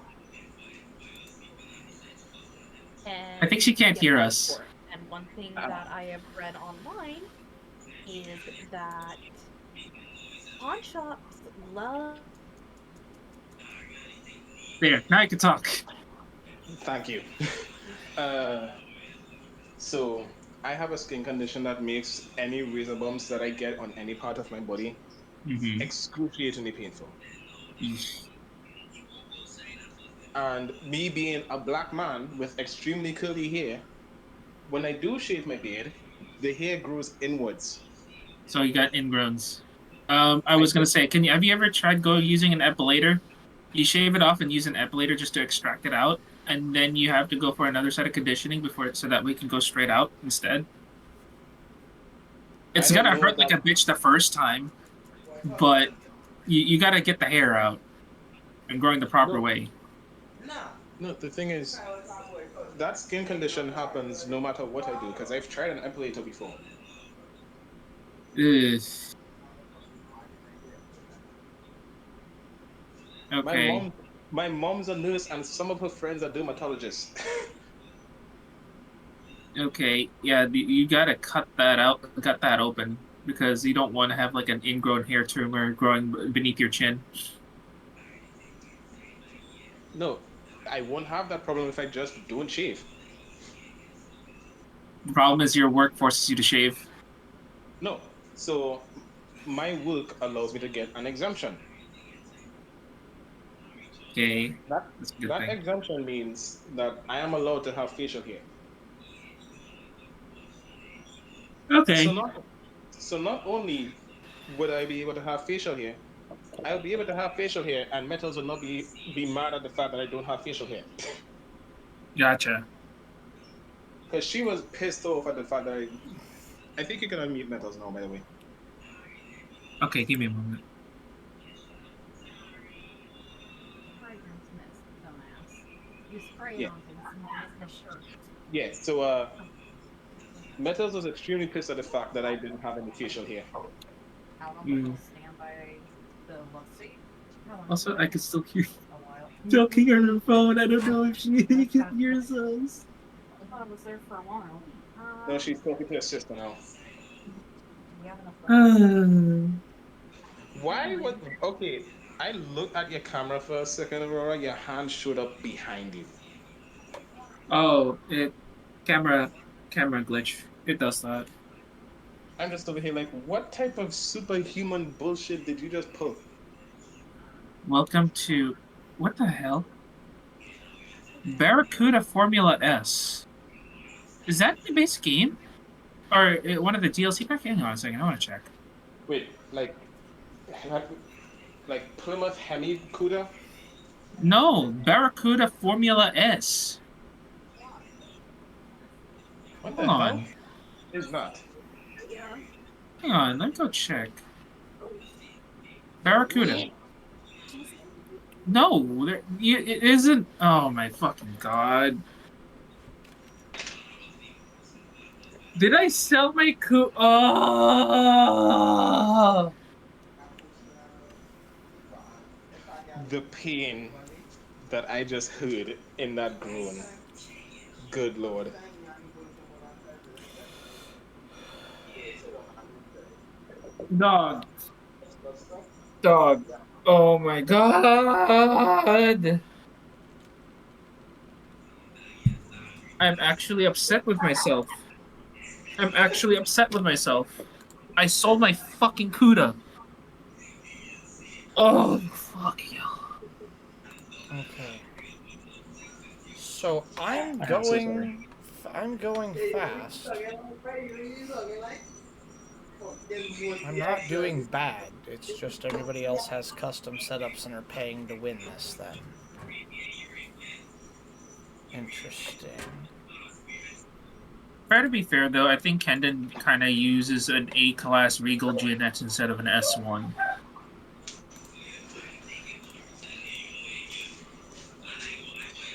I think she can't get hear paid us. for it. And one thing that I have read online is that pawn shops love. There, now you can talk. Thank you. So I have a skin condition that makes any razor bumps that I get on any part of my body Mm-hmm. excruciatingly painful. And me being a black man with extremely curly hair, when I do shave my beard, the hair grows inwards. So you got ingrowns. I was gonna say, have you ever tried using an epilator? You shave it off and use an epilator just to extract it out, and then you have to go for another set of conditioning so that we can go straight out instead. It's I don't gonna know hurt like a bitch the first time, but you gotta get the hair out and growing the proper way. No, the thing is, that skin condition happens no matter what I do, because I've tried an epilator before. Ugh. Okay. My mom's a nurse, and some of her friends are dermatologists. Okay, yeah, you gotta cut that open, because you don't want to have like an ingrown hair tumor growing beneath your chin. No, I won't have that problem if I just don't shave. The problem is your work forces you to shave. No, so my work allows me to get an exemption. Okay, That that's a good that thing. exemption means that I am allowed to have facial hair. Okay. So not only would I be able to have facial hair, I'll be able to have facial hair, and Metals will not be mad at the fact that I don't have facial hair. Gotcha. Because she was pissed off at the fact that I think you can unmute Metals now, by the way. Okay, give me a moment. You spray Yeah. on things in the shirt. Yeah, so Metals was extremely pissed at the fact that I didn't have any facial hair. Out on Mm. the standby, Also, I can still hear you talking on her phone. I don't know if she can hear us. I thought I was there for a while. No, she's talking to her sister now. Why would... Okay, I looked at your camera for a second, Aurora. Your hand showed up behind you. Oh, camera glitch. It does that. I'm just over here like, what type of superhuman bullshit did you just pull? Welcome to... What the hell? Barracuda Formula S. Is that the base game? Or one of the DLC packs? Hang on a second, I want to check. Wait, like Plymouth Hemi Cuda? No, Barracuda Formula S. What the Hold hell? on. Is that? Hang on, let me go check. Barracuda. No, it isn't. Oh my fucking god. Did I sell my Oh! The pain that I just heard in that groan. Good lord. Dog. Oh my god. I'm actually upset with myself. I sold my fucking Cuda. Oh, fuck you. Okay. So I'm going fast. I'm not doing bad. It's just everybody else has custom setups and are paying to win this then. Interesting. To be fair, though, I think Kendon kind of uses an A-class Regal GNX instead of an S1.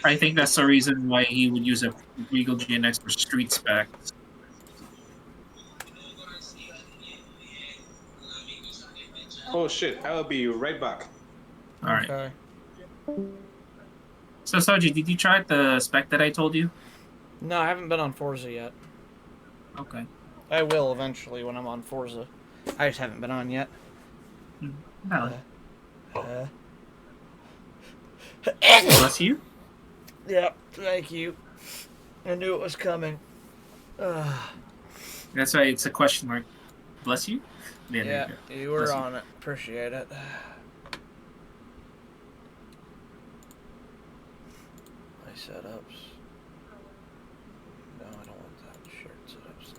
I think that's the reason why he would use a Regal GNX for street specs. Oh shit, I'll be right back. Alright. Okay. So, Soji, did you try the spec that I told you? No, I haven't been on Forza yet. Okay. I will eventually when I'm on Forza. I just haven't been on yet. Valid. Bless you. Yep, thank you. I knew it was coming. That's why it's a question mark. Bless you? Yeah, you were on it. Appreciate it. My setups. No, I don't want that. Shared setups,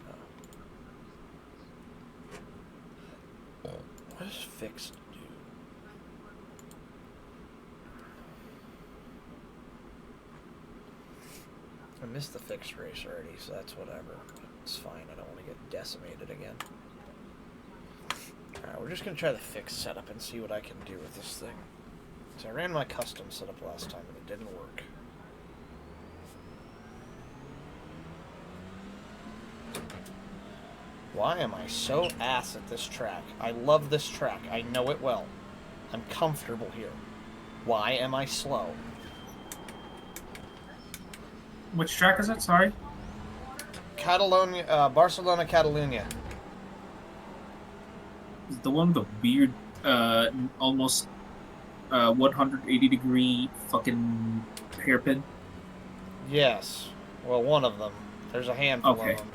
no. What does fixed do? I missed the fixed race already, so that's whatever. It's fine. I don't want to get decimated again. Alright, we're just going to try the fixed setup and see what I can do with this thing. So I ran my custom setup last time and it didn't work. Why am I so ass at this track? I love this track. I know it well. I'm comfortable here. Why am I slow? Which track is it? Sorry? Catalonia, Barcelona, Catalunya. The one with the weird, almost 180-degree fucking hairpin? Yes. Well, one of them. There's a handful of them.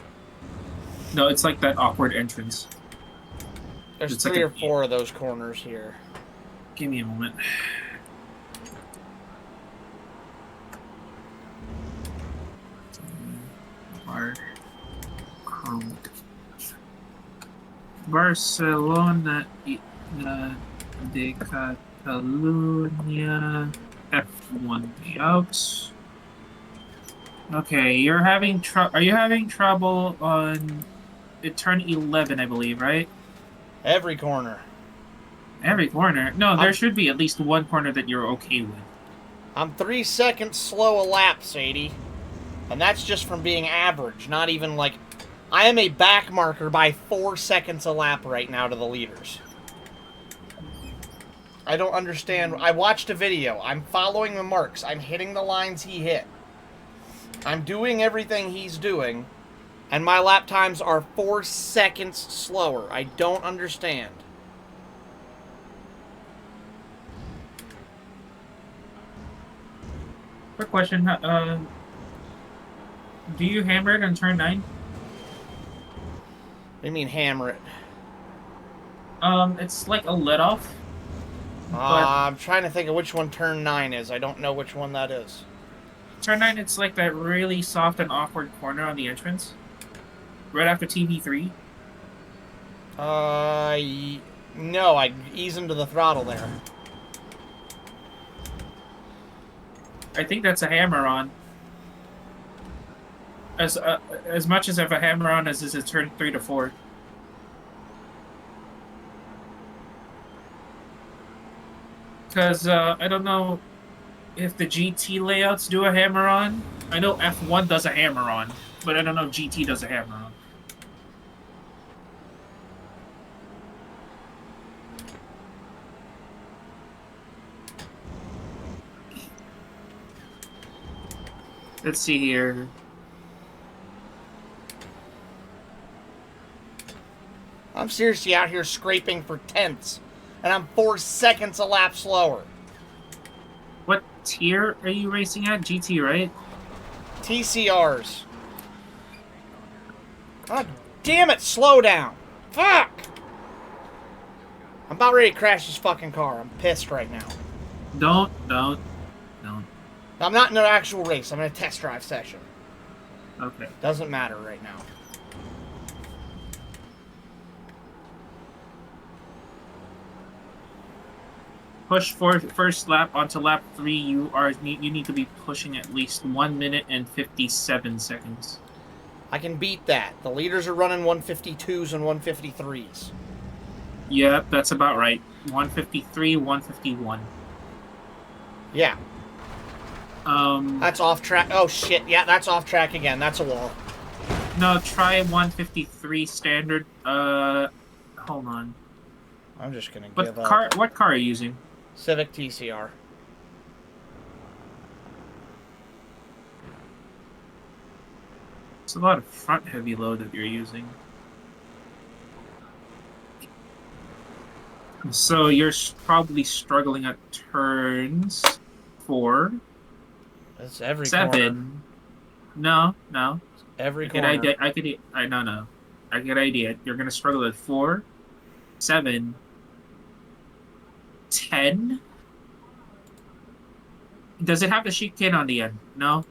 No, it's like that awkward entrance. There's three or four of those corners here. Give me a moment. Barcelona de Catalunya F1 out. Okay, you're having are you having trouble on turn 11, I believe, right? Every corner. Every corner? No, there should be at least one corner that you're okay with. I'm 3 seconds slow a lap, Sadie. And that's just from being average, not even like... I am a back marker by 4 seconds a lap right now to the leaders. I don't understand. I watched a video. I'm following the marks. I'm hitting the lines he hit. I'm doing everything he's doing, and my lap times are 4 seconds slower. I don't understand. Quick question. Do you hammer it on turn 9? What do you mean hammer it? It's like a let off. I'm trying to think of which one turn 9 is. I don't know which one that is. Turn 9, it's like that really soft and awkward corner on the entrance. Right after TV3. No, I ease into the throttle there. I think that's a hammer on. As much as of a hammer on as is a turn 3 to 4. Because I don't know if the GT layouts do a hammer on. I know F1 does a hammer on, but I don't know if GT does a hammer on. Let's see here. I'm seriously out here scraping for tenths, and I'm 4 seconds a lap slower. What tier are you racing at? GT, right? TCRs. God damn it, slow down. Fuck! I'm about ready to crash this fucking car. I'm pissed right now. Don't. I'm not in an actual race. I'm in a test drive session. Okay. Doesn't matter right now. Push for first lap onto lap 3. You need to be pushing at least 1 minute and 57 seconds. I can beat that. The leaders are running 152s and 153s. Yep, that's about right. 153, 151. Yeah. That's off track. Oh shit, yeah, that's off track again. That's a wall. No, try 153 standard. Hold on. I'm just gonna What give car? up. What car are you using? Civic TCR. It's a lot of front heavy load that you're using. So you're probably struggling at turns 4, That's every 7. corner. No. Every I corner. get I get idea. You're gonna struggle at 4, 7, 10. Does it have the chicane on the end? No.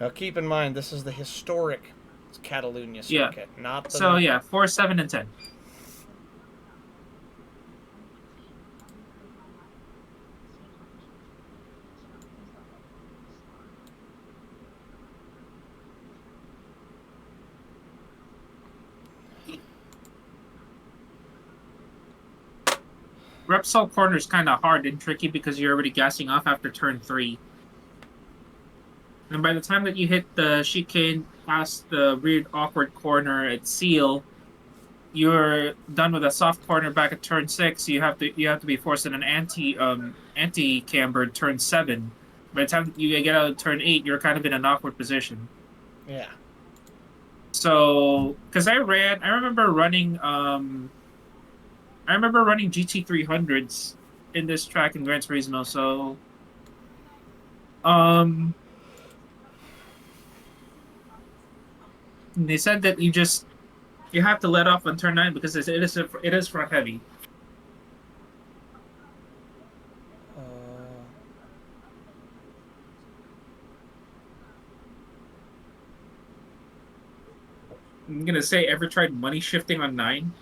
Now keep in mind, this is the historic Catalunya Yeah. circuit, not the... So yeah, 4, 7, and 10. Repsol corner is kind of hard and tricky because you're already gassing off after turn 3. And by the time that you hit the chicane past the weird awkward corner at Seal, you're done with a soft corner back at turn 6. You have to be forced in an anti camber turn 7. By the time you get out of turn 8, you're kind of in an awkward position. Yeah. So, because I remember running GT300s in this track in Gran Turismo, so they said that you have to let off on turn 9 because it is front heavy. I'm gonna say, ever tried money shifting on 9?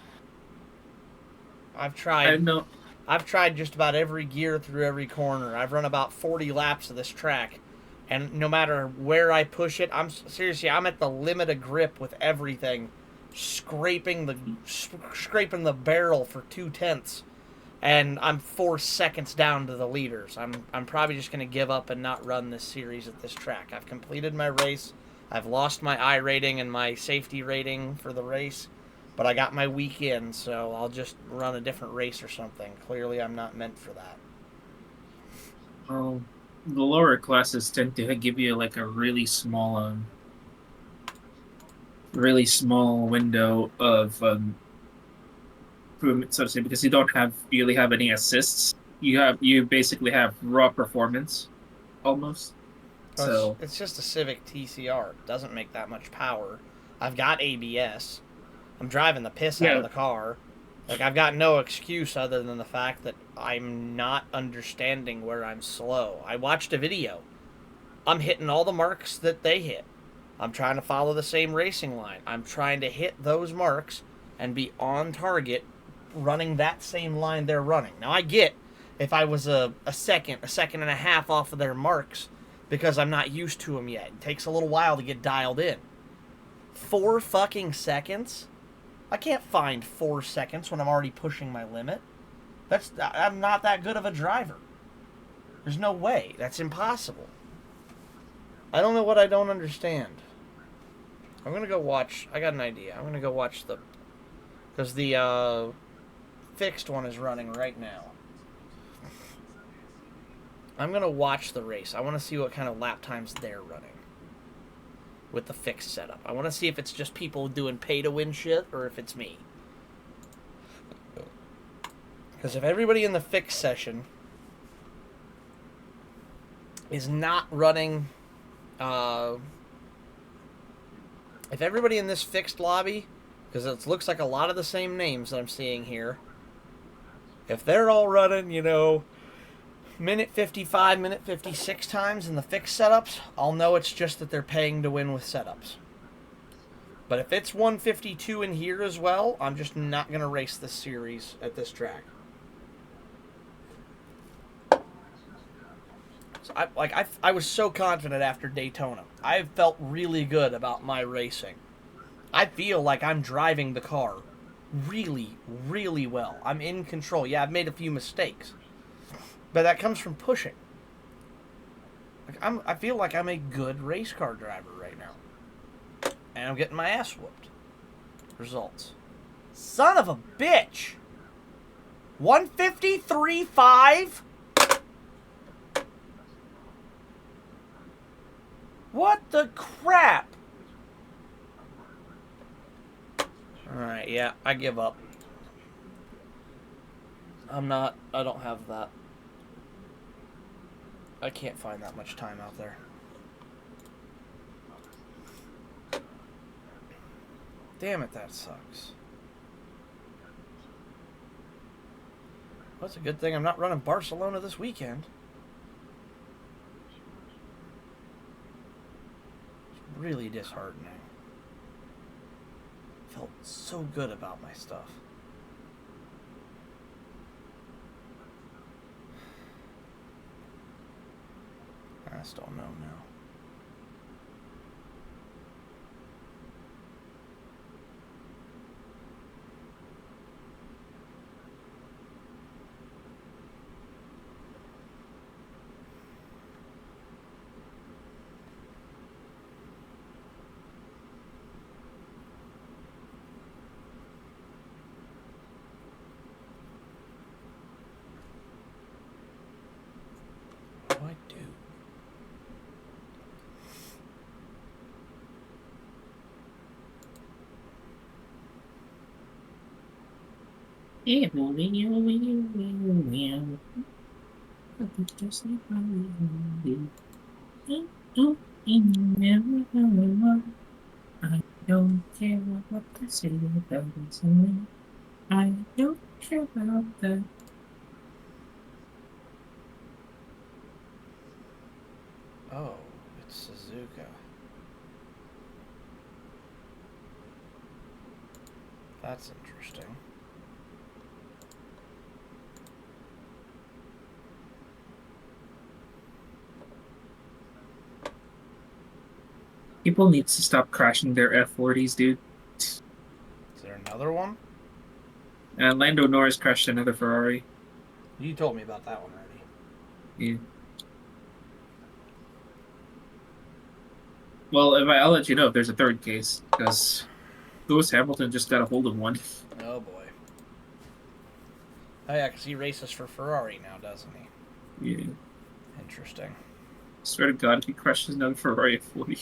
I've tried. I know. I've tried just about every gear through every corner. I've run about 40 laps of this track, and no matter where I push it, I'm at the limit of grip with everything, scraping the barrel for 2/10, and I'm 4 seconds down to the leaders. I'm probably just gonna give up and not run this series at this track. I've completed my race. I've lost my I rating and my safety rating for the race. But I got my weekend, so I'll just run a different race or something. Clearly, I'm not meant for that. Well, the lower classes tend to give you like a really small window of improvement, so to say, because you don't really have any assists. You basically have raw performance, almost. Well, So it's just a Civic TCR. It doesn't make that much power. I've got ABS. I'm driving the piss out of the car. Like, I've got no excuse other than the fact that I'm not understanding where I'm slow. I watched a video. I'm hitting all the marks that they hit. I'm trying to follow the same racing line. I'm trying to hit those marks and be on target running that same line they're running. Now, I get if I was a second and a half off of their marks because I'm not used to them yet. It takes a little while to get dialed in. 4 fucking seconds? I can't find 4 seconds when I'm already pushing my limit. I'm not that good of a driver. There's no way. That's impossible. I don't know what I don't understand. I'm gonna go watch. I got an idea. I'm gonna go watch because the fixed one is running right now. I'm gonna watch the race. I want to see what kind of lap times they're running with the fixed setup. I want to see if it's just people doing pay-to-win shit or if it's me. Because if everybody in the fixed session is not running... if everybody in this fixed lobby, because it looks like a lot of the same names that I'm seeing here, if they're all running, you know, minute 55, minute 56 times in the fixed setups, I'll know it's just that they're paying to win with setups. But if it's 152 in here as well, I'm just not going to race this series at this track. So I was so confident after Daytona. I felt really good about my racing. I feel like I'm driving the car really, really well. I'm in control. Yeah, I've made a few mistakes. But that comes from pushing. Like I feel like I'm a good race car driver right now. And I'm getting my ass whooped. Results. Son of a bitch! 153.5? What the crap? Alright, yeah, I give up. I don't have that. I can't find that much time out there. Damn it, that sucks. Well, it's a good thing I'm not running Barcelona this weekend. It's really disheartening. Felt so good about my stuff. I just don't know now. What do I do? I don't care what they say about me. I don't care about that. Oh, it's Suzuka. That's interesting. People need to stop crashing their F40s, dude. Is there another one? And Lando Norris crashed another Ferrari. You told me about that one already. Yeah. Well, I'll let you know if there's a third case, because Lewis Hamilton just got a hold of one. Oh boy. Oh yeah, because he races for Ferrari now, doesn't he? Yeah. Interesting. Swear to God, if he crushes another Ferrari at 40,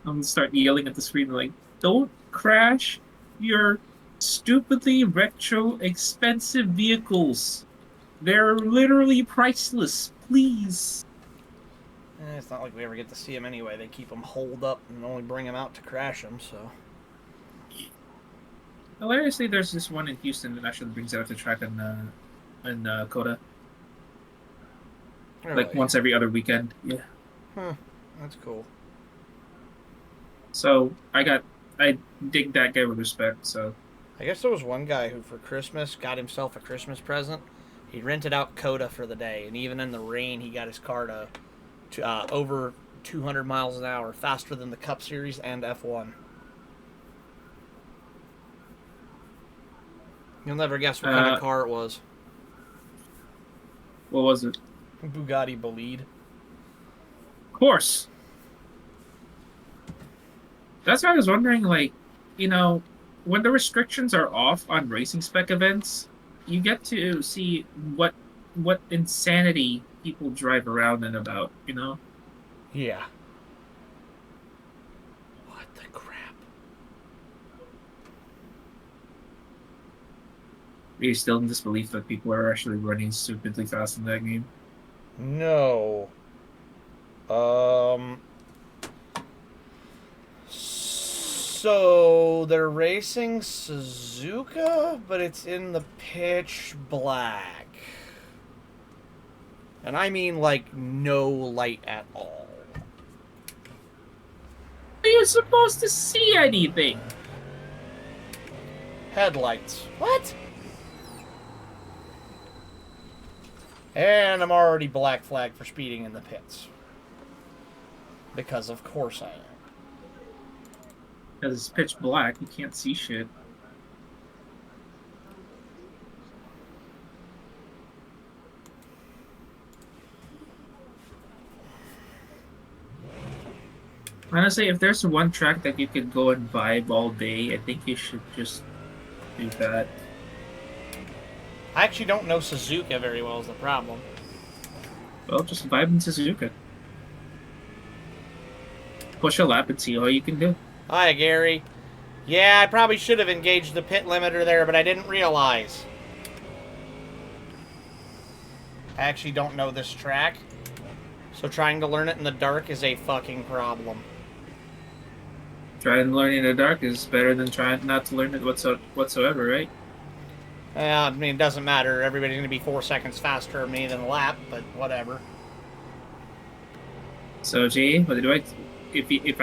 I'm gonna start yelling at the screen like, "Don't crash your stupidly retro expensive vehicles. They're literally priceless. Please." It's not like we ever get to see them anyway. They keep them holed up and only bring them out to crash them, so. Hilariously, there's this one in Houston that actually brings out the track in Coda. Really? Like once every other weekend. Yeah. Huh. That's cool. So I dig that guy with respect. So I guess there was one guy who, for Christmas, got himself a Christmas present. He rented out Coda for the day, and even in the rain, he got his car to over 200 miles an hour, faster than the Cup Series and F1. You'll never guess what kind of car it was. What was it? Bugatti Bolide. Of course. That's why I was wondering, like, you know, when the restrictions are off on racing spec events, you get to see what insanity people drive around and about, you know? Yeah. What the crap? Are you still in disbelief that people are actually running stupidly fast in that game? No. So they're racing Suzuka, but it's in the pitch black. And I mean like no light at all. Are you supposed to see anything? Headlights. What? And I'm already black flagged for speeding in the pits. Because of course I am. Because it's pitch black, you can't see shit. Honestly, if there's one track that you could go and vibe all day, I think you should just do that. I actually don't know Suzuka very well is the problem. Well, just vibe in Suzuka. Push a lap and see all you can do. Hi, Gary. Yeah, I probably should have engaged the pit limiter there, but I didn't realize. I actually don't know this track, so trying to learn it in the dark is a fucking problem. Trying to learn in the dark is better than trying not to learn it whatsoever, right? I mean, it doesn't matter. Everybody's going to be 4 seconds faster than me than a lap, but whatever. So, G, what do I... If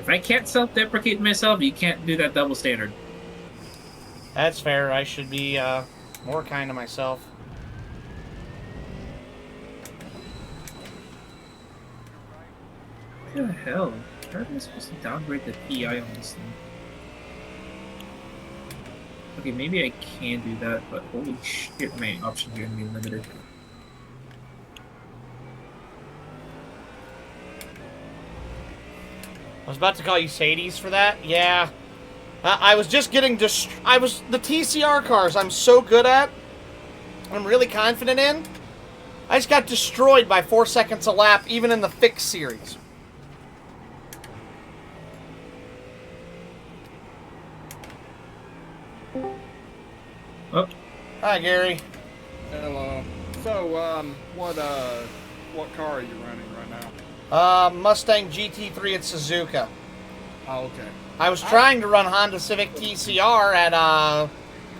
I can't self-deprecate myself, you can't do that double standard. That's fair. I should be more kind to myself. What the hell? How am I supposed to downgrade the PI on this thing? Okay, maybe I can do that, but holy shit, my options are gonna be limited. I was about to call you Sadies for that. Yeah. I was just getting the TCR cars I'm so good at, I'm really confident in. I just got destroyed by 4 seconds a lap, even in the fixed series. Oh. Hi, Gary. Hello. So, what car are you running right now? Mustang GT3 at Suzuka. Oh, okay. I was trying to run Honda Civic TCR at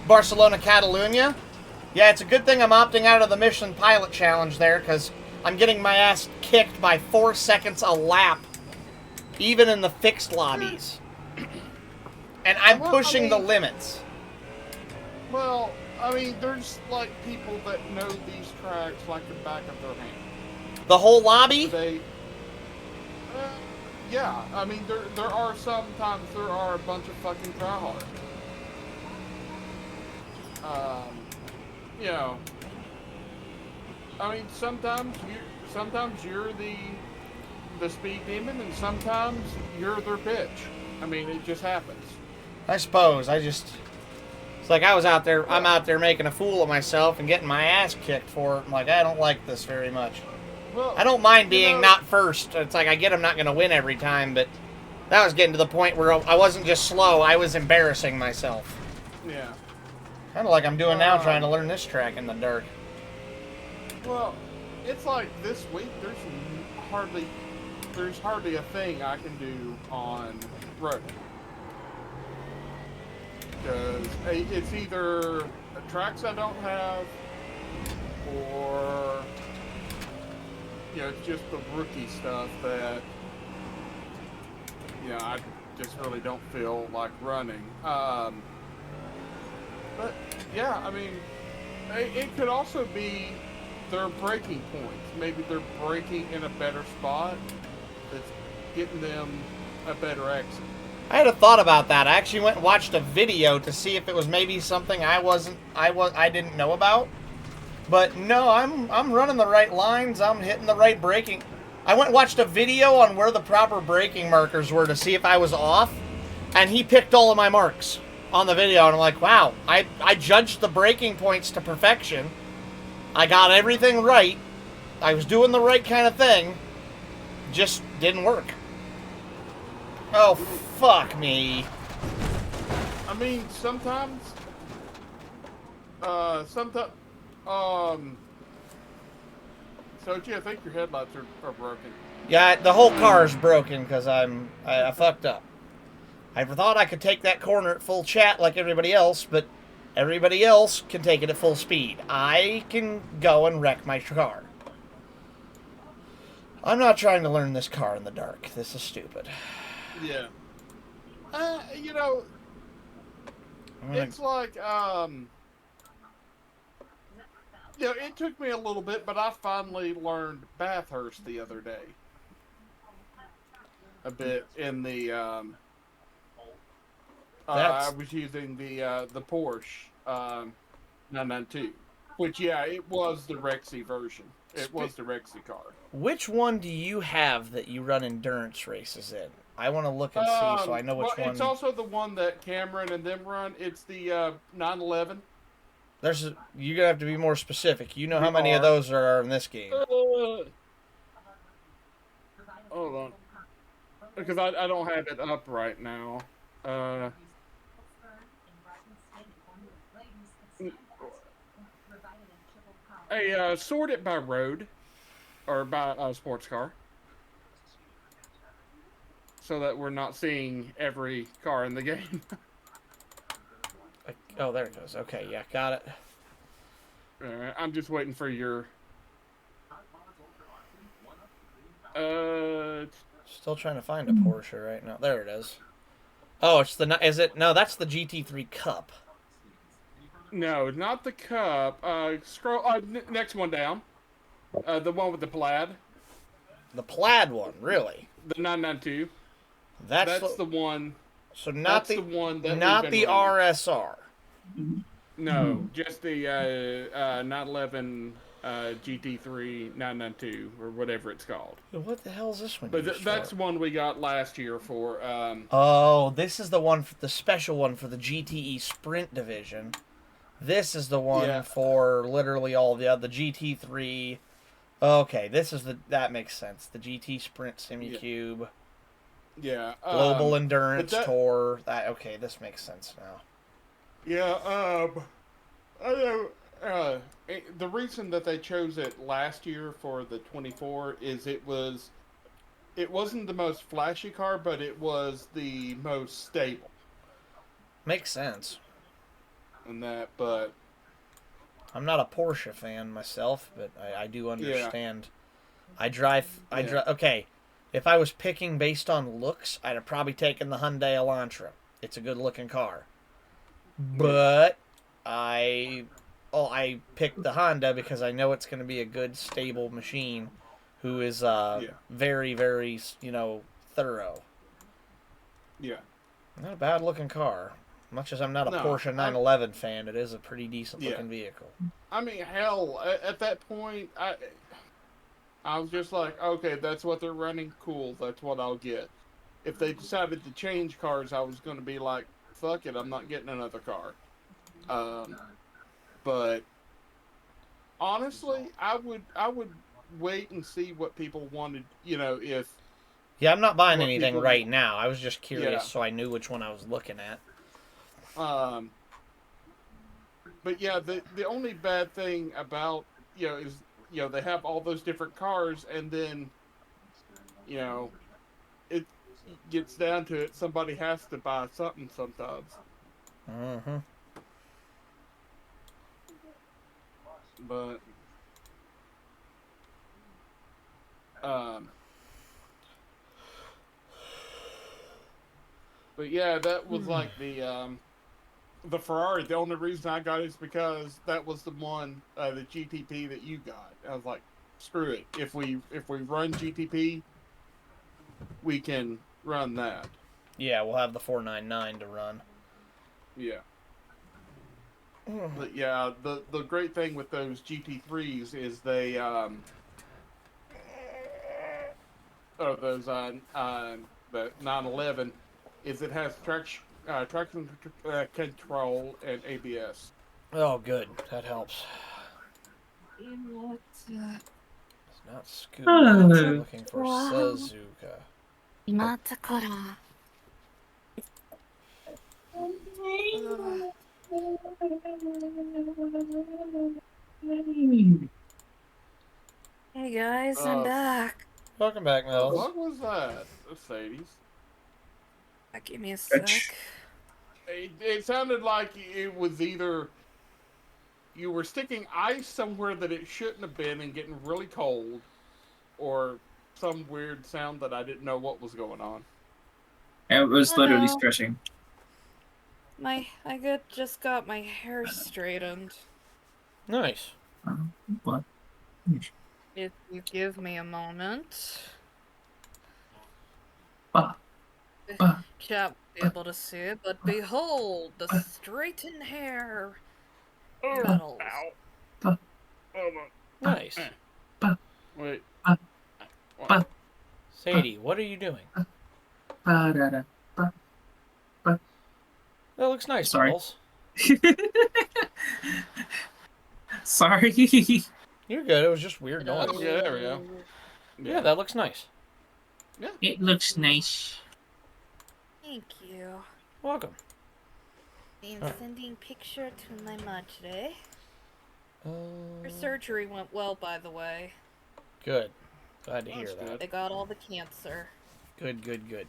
Barcelona, Catalunya. Yeah, it's a good thing I'm opting out of the Michelin Pilot Challenge there, because I'm getting my ass kicked by 4 seconds a lap, even in the fixed lobbies. And I'm pushing the limits. Well, I mean, there's, like, people that know these tracks like the back of their hand. The whole lobby? Yeah, I mean, there are sometimes there are a bunch of fucking tryhards. You know, I mean, sometimes you're the speed demon, and sometimes you're their bitch. I mean, it just happens. I suppose. It's like I was out there, I'm out there making a fool of myself and getting my ass kicked for it. I'm like, I don't like this very much. Well, I don't mind being not first. It's like I get I'm not going to win every time, but that was getting to the point where I wasn't just slow, I was embarrassing myself. Yeah. Kind of like I'm doing now, trying to learn this track in the dark. Well, it's like this week, there's hardly a thing I can do on road. Because it's either tracks I don't have, or it's just the rookie stuff that I just really don't feel like running. But yeah, I mean, it could also be their breaking points. Maybe they're breaking in a better spot that's getting them a better exit. I had a thought about that. I actually went and watched a video to see if it was maybe something I didn't know about. But no, I'm running the right lines. I'm hitting the right braking. I went and watched a video on where the proper braking markers were to see if I was off, and he picked all of my marks on the video, and I'm like, wow, I judged the braking points to perfection. I got everything right. I was doing the right kind of thing. Just didn't work. Oh, fuck me. I mean, sometimes, Sochi, I think your headlights are broken. Yeah, the whole car is broken because I fucked up. I thought I could take that corner at full chat like everybody else, but everybody else can take it at full speed. I can go and wreck my car. I'm not trying to learn this car in the dark. This is stupid. Yeah. It's like, it took me a little bit, but I finally learned Bathurst the other day. A bit in the, I was using the Porsche 992, which, it was the Rexy version. It was the Rexy car. Which one do you have that you run endurance races in? I want to look and see so I know which one. It's also the one that Cameron and them run. It's the 911. You're gonna have to be more specific. You know how many of those are in this game? Hold on, because I don't have it up right now. Sort it by road or by sports car, so that we're not seeing every car in the game. Oh, there it goes. Okay, yeah, got it. I'm just waiting for your. Still trying to find a Porsche right now. There it is. Oh, it's the. Is it? No, that's the GT3 Cup. No, not the Cup. Scroll. Next one down. The one with the plaid. The plaid one, really? The 992. That's the one. So not the one that not the RSR. No, just the 911 GT3 992 or whatever it's called. What the hell is this one? But that's one we got last year for. Oh, this is the one, the special one for the GTE Sprint division. This is the one for literally all the other GT3. Okay, that makes sense. The GT Sprint Simucube. Yeah. Global Endurance Tour. Okay, this makes sense now. Yeah. I know. The reason that they chose it last year for the 24 is it wasn't the most flashy car, but it was the most stable. Makes sense. But I'm not a Porsche fan myself, but I do understand. Yeah. Okay, if I was picking based on looks, I'd have probably taken the Hyundai Elantra. It's a good-looking car. But I picked the Honda because I know it's going to be a good, stable machine who is very, very, thorough. Yeah. Not a bad-looking car. Much as I'm not a Porsche 911 fan, it is a pretty decent-looking vehicle. I mean, hell, at that point, I was just like, okay, that's what they're running. Cool, that's what I'll get. If they decided to change cars, I was going to be like, fuck it, I'm not getting another car. But honestly, I would wait and see what people wanted. You know, if Yeah, I'm not buying what anything people- right now. I was just curious, Yeah. so I knew which one I was looking at. But yeah, the only bad thing about is they have all those different cars, and then it gets down to it. Somebody has to buy something sometimes. Mm-hmm. But yeah, that was like the Ferrari. The only reason I got it is because that was the one, the GTP that you got. I was like, screw it. If we run GTP, we can run that. Yeah, we'll have the 499 to run. Yeah. But yeah, the great thing with those GT3s is they or those the 911 is it has traction control and ABS. Oh, good. That helps. What? It's not Scooter. I'm looking for Wow. Suzuka. 今だから。 Hey guys, I'm back. Welcome back, Mills. What was that, Mercedes? Give me a sec. It sounded like it was either you were sticking ice somewhere that it shouldn't have been and getting really cold, or some weird sound that I didn't know what was going on. It was literally Hello. stretching. I just got my hair straightened. Nice. What? If you give me a moment. Chat won't be able to see it, but behold, the straightened hair. Metals. Nice. Wait. Sadie, what are you doing? That looks nice, Sorry. Mills. Sorry. You're good. It was just weird noise. Yeah, there we go. Yeah, that looks nice. It looks nice. Thank you. Welcome. Been Huh. sending picture to my mom today. Her Uh, surgery went well, by the way. good. Glad to hear That's that. good. They got all the cancer. Good, good, good.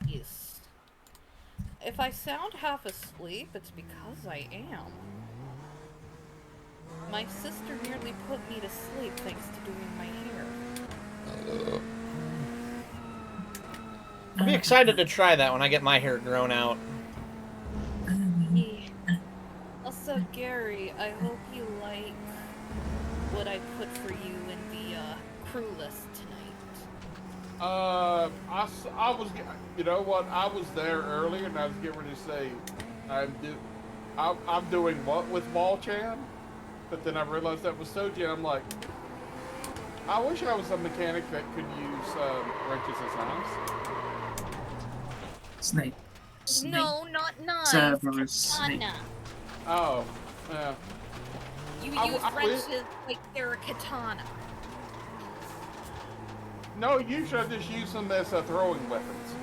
Yes. If I sound half asleep, it's because I am. My sister nearly put me to sleep thanks to doing my hair. I'll be excited to try that when I get my hair grown out. Yeah. Also, Gary, I hope you like what I put for you in the crew list tonight. I was, you know what? I was there earlier, and I was getting ready to say, I'm doing what with Volchan, but then I realized that was Soji. I'm like, I wish I was a mechanic that could use wrenches as knives. Snake. Snake. No, not knives. Cerberus snake. Katana. Oh, yeah. You I- use I- wrenches like they're a katana. No, usually I just use them as throwing weapons.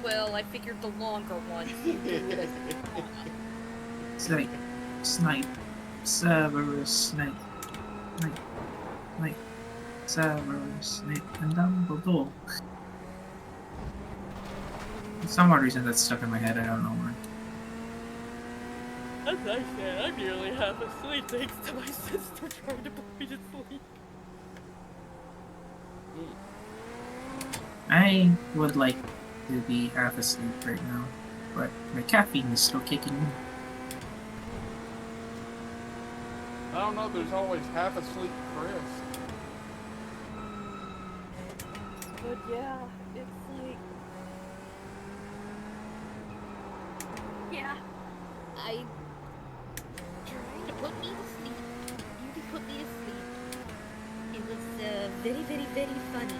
Well, I figured the longer ones you do it as a katana. Snake. Snake. Cerberus snake. Snake. Snake. Cerberus snake. And Dumbledore. For some odd reason that's stuck in my head, I don't know why. As I said, I'm nearly half asleep thanks to my sister trying to put me to sleep. I would like to be half asleep right now, but my caffeine is still kicking in. I don't know, there's always half asleep Chris. But yeah, it's like... Yeah, I... Trying to put me to sleep. You put me to very, very, very funny.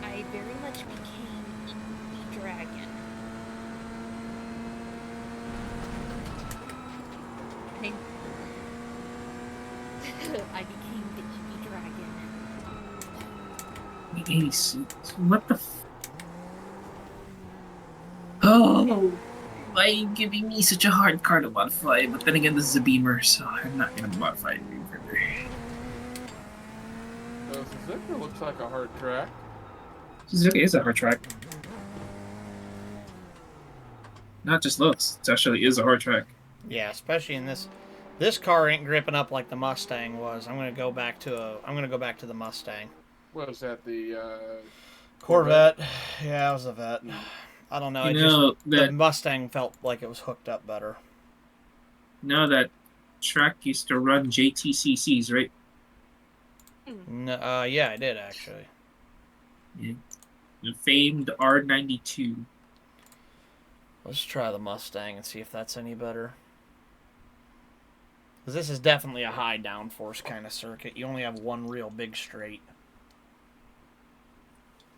I very much became the dragon. I became the Eevee dragon. Ace, what the Oh, why are you giving me such a hard car to modify? But then again, this is a Beamer, so I'm not gonna modify it any further. Suzuka looks like a hard track. Suzuki is a hard track. Not just looks, it actually is a hard track. Yeah, especially in this. This car ain't gripping up like the Mustang was. I'm gonna go back to the Mustang. What was that? The Corvette. Yeah, it was a Vet. I don't know. The Mustang felt like it was hooked up better. No, that track used to run JTCCs, right? No, yeah, I did actually. Yeah. The famed R92. Let's try the Mustang and see if that's any better. Because this is definitely a high downforce kind of circuit. You only have one real big straight.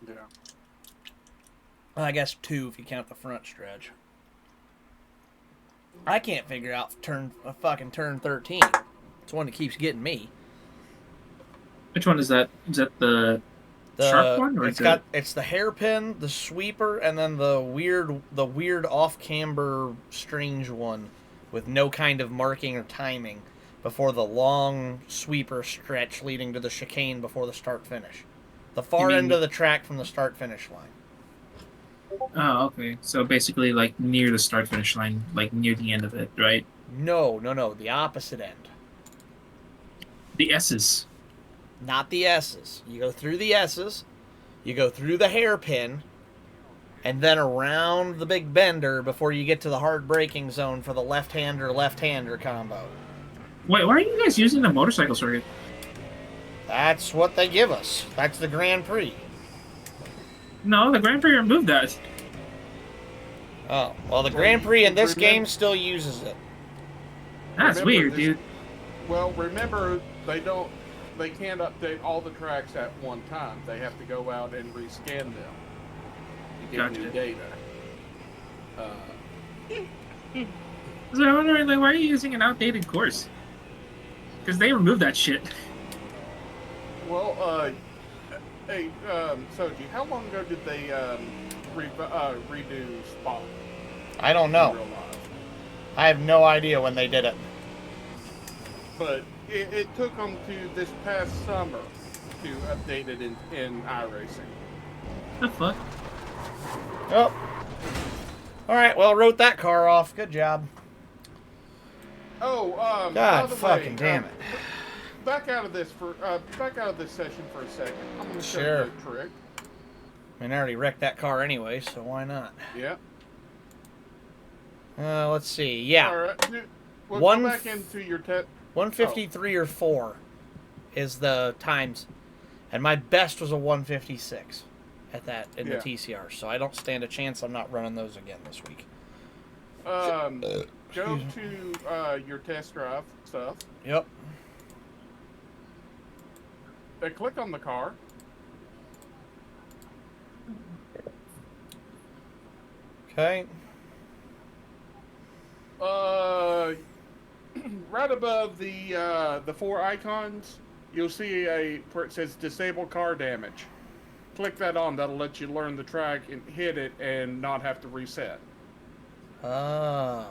Yeah. Well, I guess two if you count the front stretch. I can't figure out fucking turn 13. It's one that keeps getting me. Which one is that? Is that the sharp one, or it's the hairpin, the sweeper, and then the weird off camber strange one with no kind of marking or timing before the long sweeper stretch leading to the chicane before the start finish. The far end of the track from the start finish line. Oh, okay. So basically, like near the start finish line, like near the end of it, right? No, the opposite end. The S's. Not the S's. You go through the S's, you go through the hairpin, and then around the big bender before you get to the hard braking zone for the left-hander combo. Wait, why are you guys using the motorcycle circuit? That's what they give us. That's the Grand Prix. No, the Grand Prix removed that. Oh, well, the Grand Prix in this game still uses it. That's weird, dude. Well, remember, they can't update all the tracks at one time. They have to go out and rescan them to get new data. So I'm wondering, like, why are you using an outdated course? Because they removed that shit. Well, hey, Soji, how long ago did they redo Spot? I don't know. I have no idea when they did it. But it took them to this past summer to update it in iRacing. The fuck? Oh. Alright, well, wrote that car off. Good job. Oh, God fucking damn it. Back out of this session for a second. I'm gonna show Sure. you a trick. I mean, I already wrecked that car anyway, so why not? Yeah. Let's see. Yeah. Alright. We'll One go back into your 153 or 4 is the times. And my best was a 156 at that in the TCR. So I don't stand a chance I'm not running those again this week. Go to your test drive stuff. Yep. Click on the car. Okay. Right above the 4 icons, you'll see where it says disable car damage. Click that on. That'll let you learn the track and hit it and not have to reset. Oh,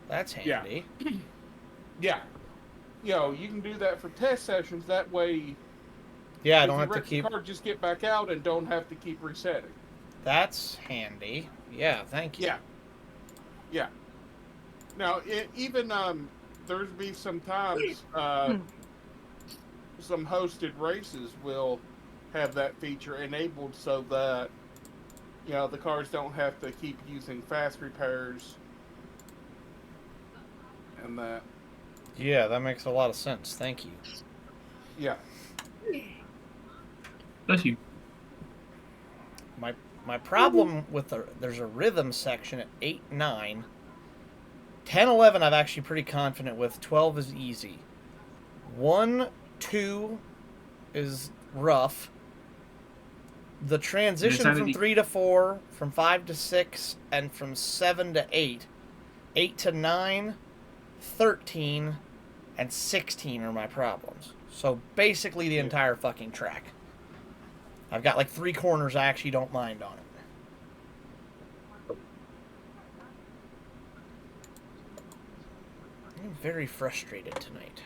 that's handy. Yeah. You can do that for test sessions. That way, yeah, I don't have to keep. The car, just get back out and don't have to keep resetting. That's handy. Yeah, thank you. Yeah. Now, even there's be some times some hosted races will have that feature enabled so that the cars don't have to keep using fast repairs and that. Yeah, that makes a lot of sense. Thank you. Yeah. Bless you. My problem with there's a rhythm section at 8, 9. 10, 11 I'm actually pretty confident with. 12 is easy. 1, 2 is rough. The transition from Insanity. 3 to 4, from 5 to 6, and from 7 to 8, 8 to 9, 13, and 16 are my problems. So basically the entire fucking track. I've got like 3 corners I actually don't mind on it. I'm very frustrated tonight.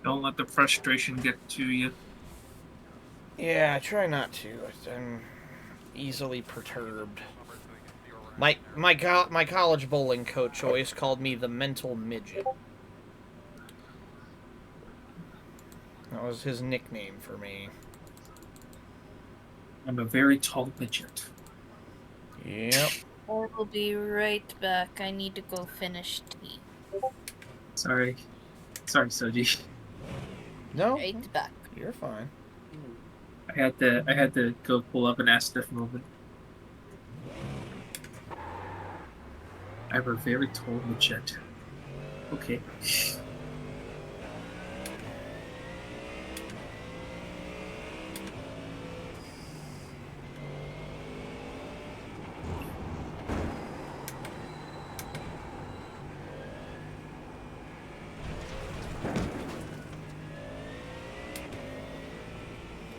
Don't let the frustration get to you. Yeah, I try not to. I'm easily perturbed. My college bowling coach always called me the mental midget. That was his nickname for me. I'm a very tall midget. Yep. I'll be right back. I need to go finish tea. Sorry, Soji. No, Right back. you're fine. I had to go pull up an Astif moment. I'm a very tall midget. Okay.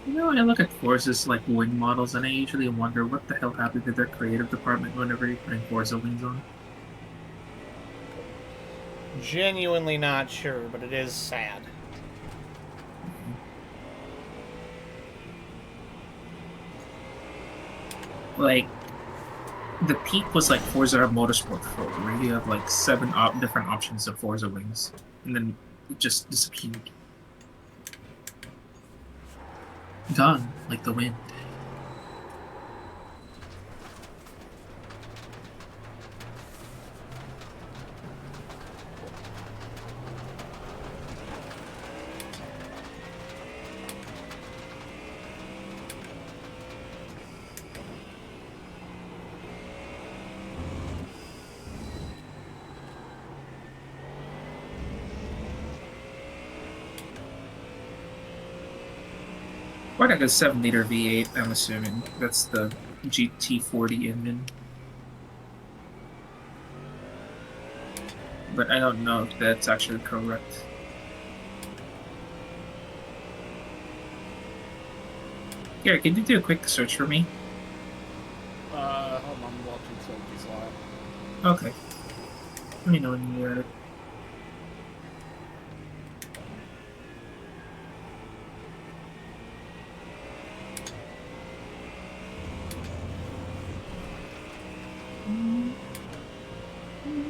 You know, I look at Forza's like wing models, and I usually wonder what the hell happened to their creative department whenever you're putting Forza wings on. Genuinely not sure, but it is sad. Like, the peak was like Forza Motorsport 4, where you have like 7 different options of Forza wings, and then it just disappeared. Gone, like the wind. Quite like a 7-liter V8, I'm assuming. That's the GT40 engine. But I don't know if that's actually correct. Here, can you do a quick search for me? Hold on, I'm watching Sophie's live. Okay. Let me know when you're...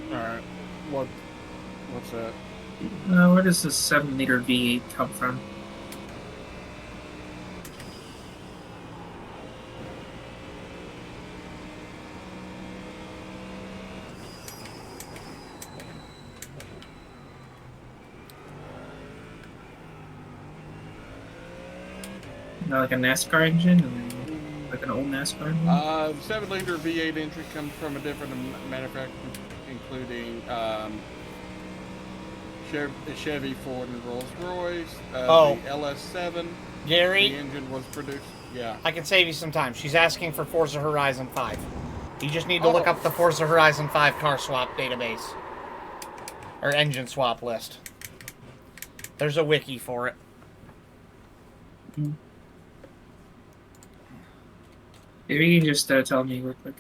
Alright. What's that? where does this 7-liter V8 come from? Not like a NASCAR engine? Or like an old NASCAR engine? 7-liter V8 engine comes from a different manufacturer, including Chevy, Ford, and Rolls-Royce. Oh. The LS7. Gary? The engine was produced. Yeah. I can save you some time. She's asking for Forza Horizon 5. You just need to look up the Forza Horizon 5 car swap database. Or engine swap list. There's a wiki for it. If you can just tell me real quick.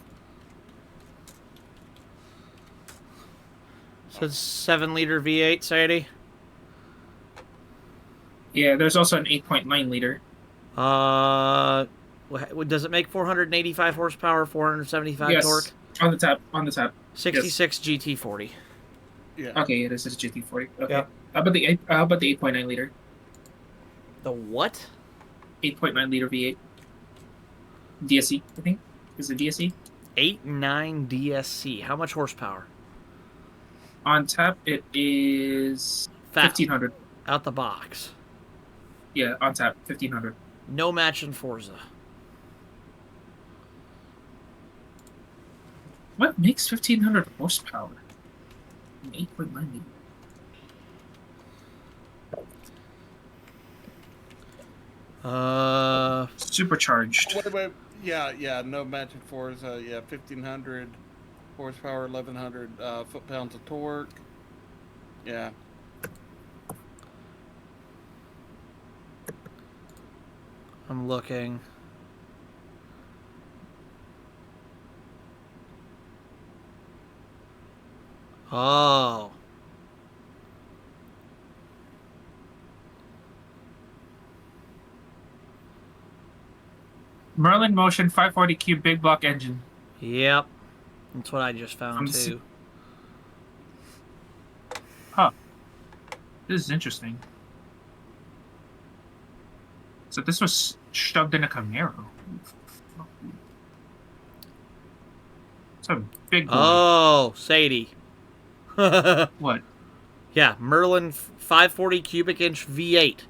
So it's 7-liter V8, Sadie? Yeah, there's also an 8.9 liter. Does it make 485 horsepower, 475 Yes, torque? on the tab. 66 GT40. Yeah. Okay, this is GT40. Okay. Yep. How about the 8.9 liter? The what? 8.9 liter V8. DSC, I think. Is it DSC? 8.9 DSC. How much horsepower? On tap, it is 1500. Out the box. Yeah, on tap, 1500. No match in Forza. What makes 1500 horsepower? An 8.9 liter. Supercharged. Wait. Yeah, no Magic Forza. Yeah, 1,500 horsepower, 1,100 foot-pounds of torque. Yeah. I'm looking. Oh. Merlin Motion 540 cube big block engine. Yep. That's what I just found I'm too. Huh. This is interesting. So this was shoved in a Camaro. It's a big boy. Oh, Sadie. What? Yeah, Merlin 540 cubic inch V8.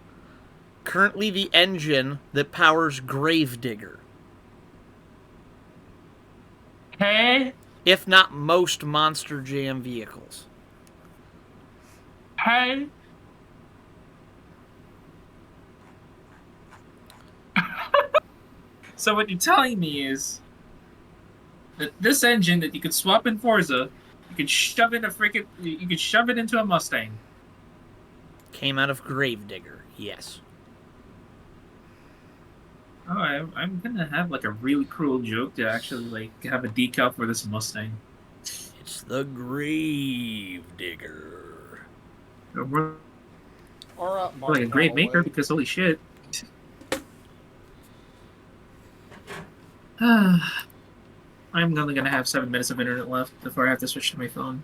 Currently the engine that powers Gravedigger. Hey? If not most Monster Jam vehicles. Hey? So what you're telling me is that this engine that you could swap in Forza, you could shove in you could shove it into a Mustang. Came out of Gravedigger, yes. Oh, I'm gonna have like a really cruel joke to actually like have a decal for this Mustang. It's the Gravedigger. We're Or like a grave maker because holy shit. I'm only gonna have 7 minutes of internet left before I have to switch to my phone.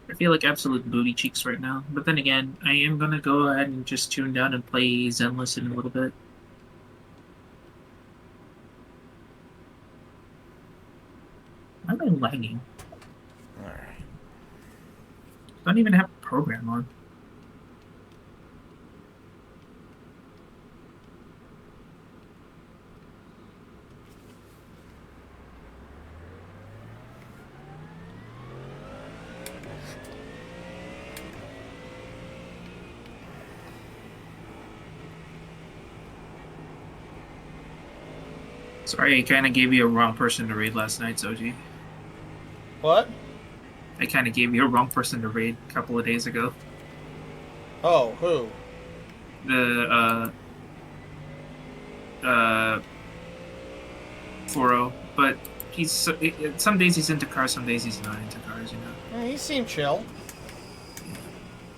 I feel like absolute booty cheeks right now, but then again, I am gonna go ahead and just tune down and play Zenless in a little bit. Why am I lagging? Alright. Don't even have a program on. Sorry, I kind of gave you a wrong person to raid last night, Soji. What? I kind of gave you a wrong person to raid a couple of days ago. Oh, who? The, Foro. But he's, some days he's into cars, some days he's not into cars, you know? He seemed chill.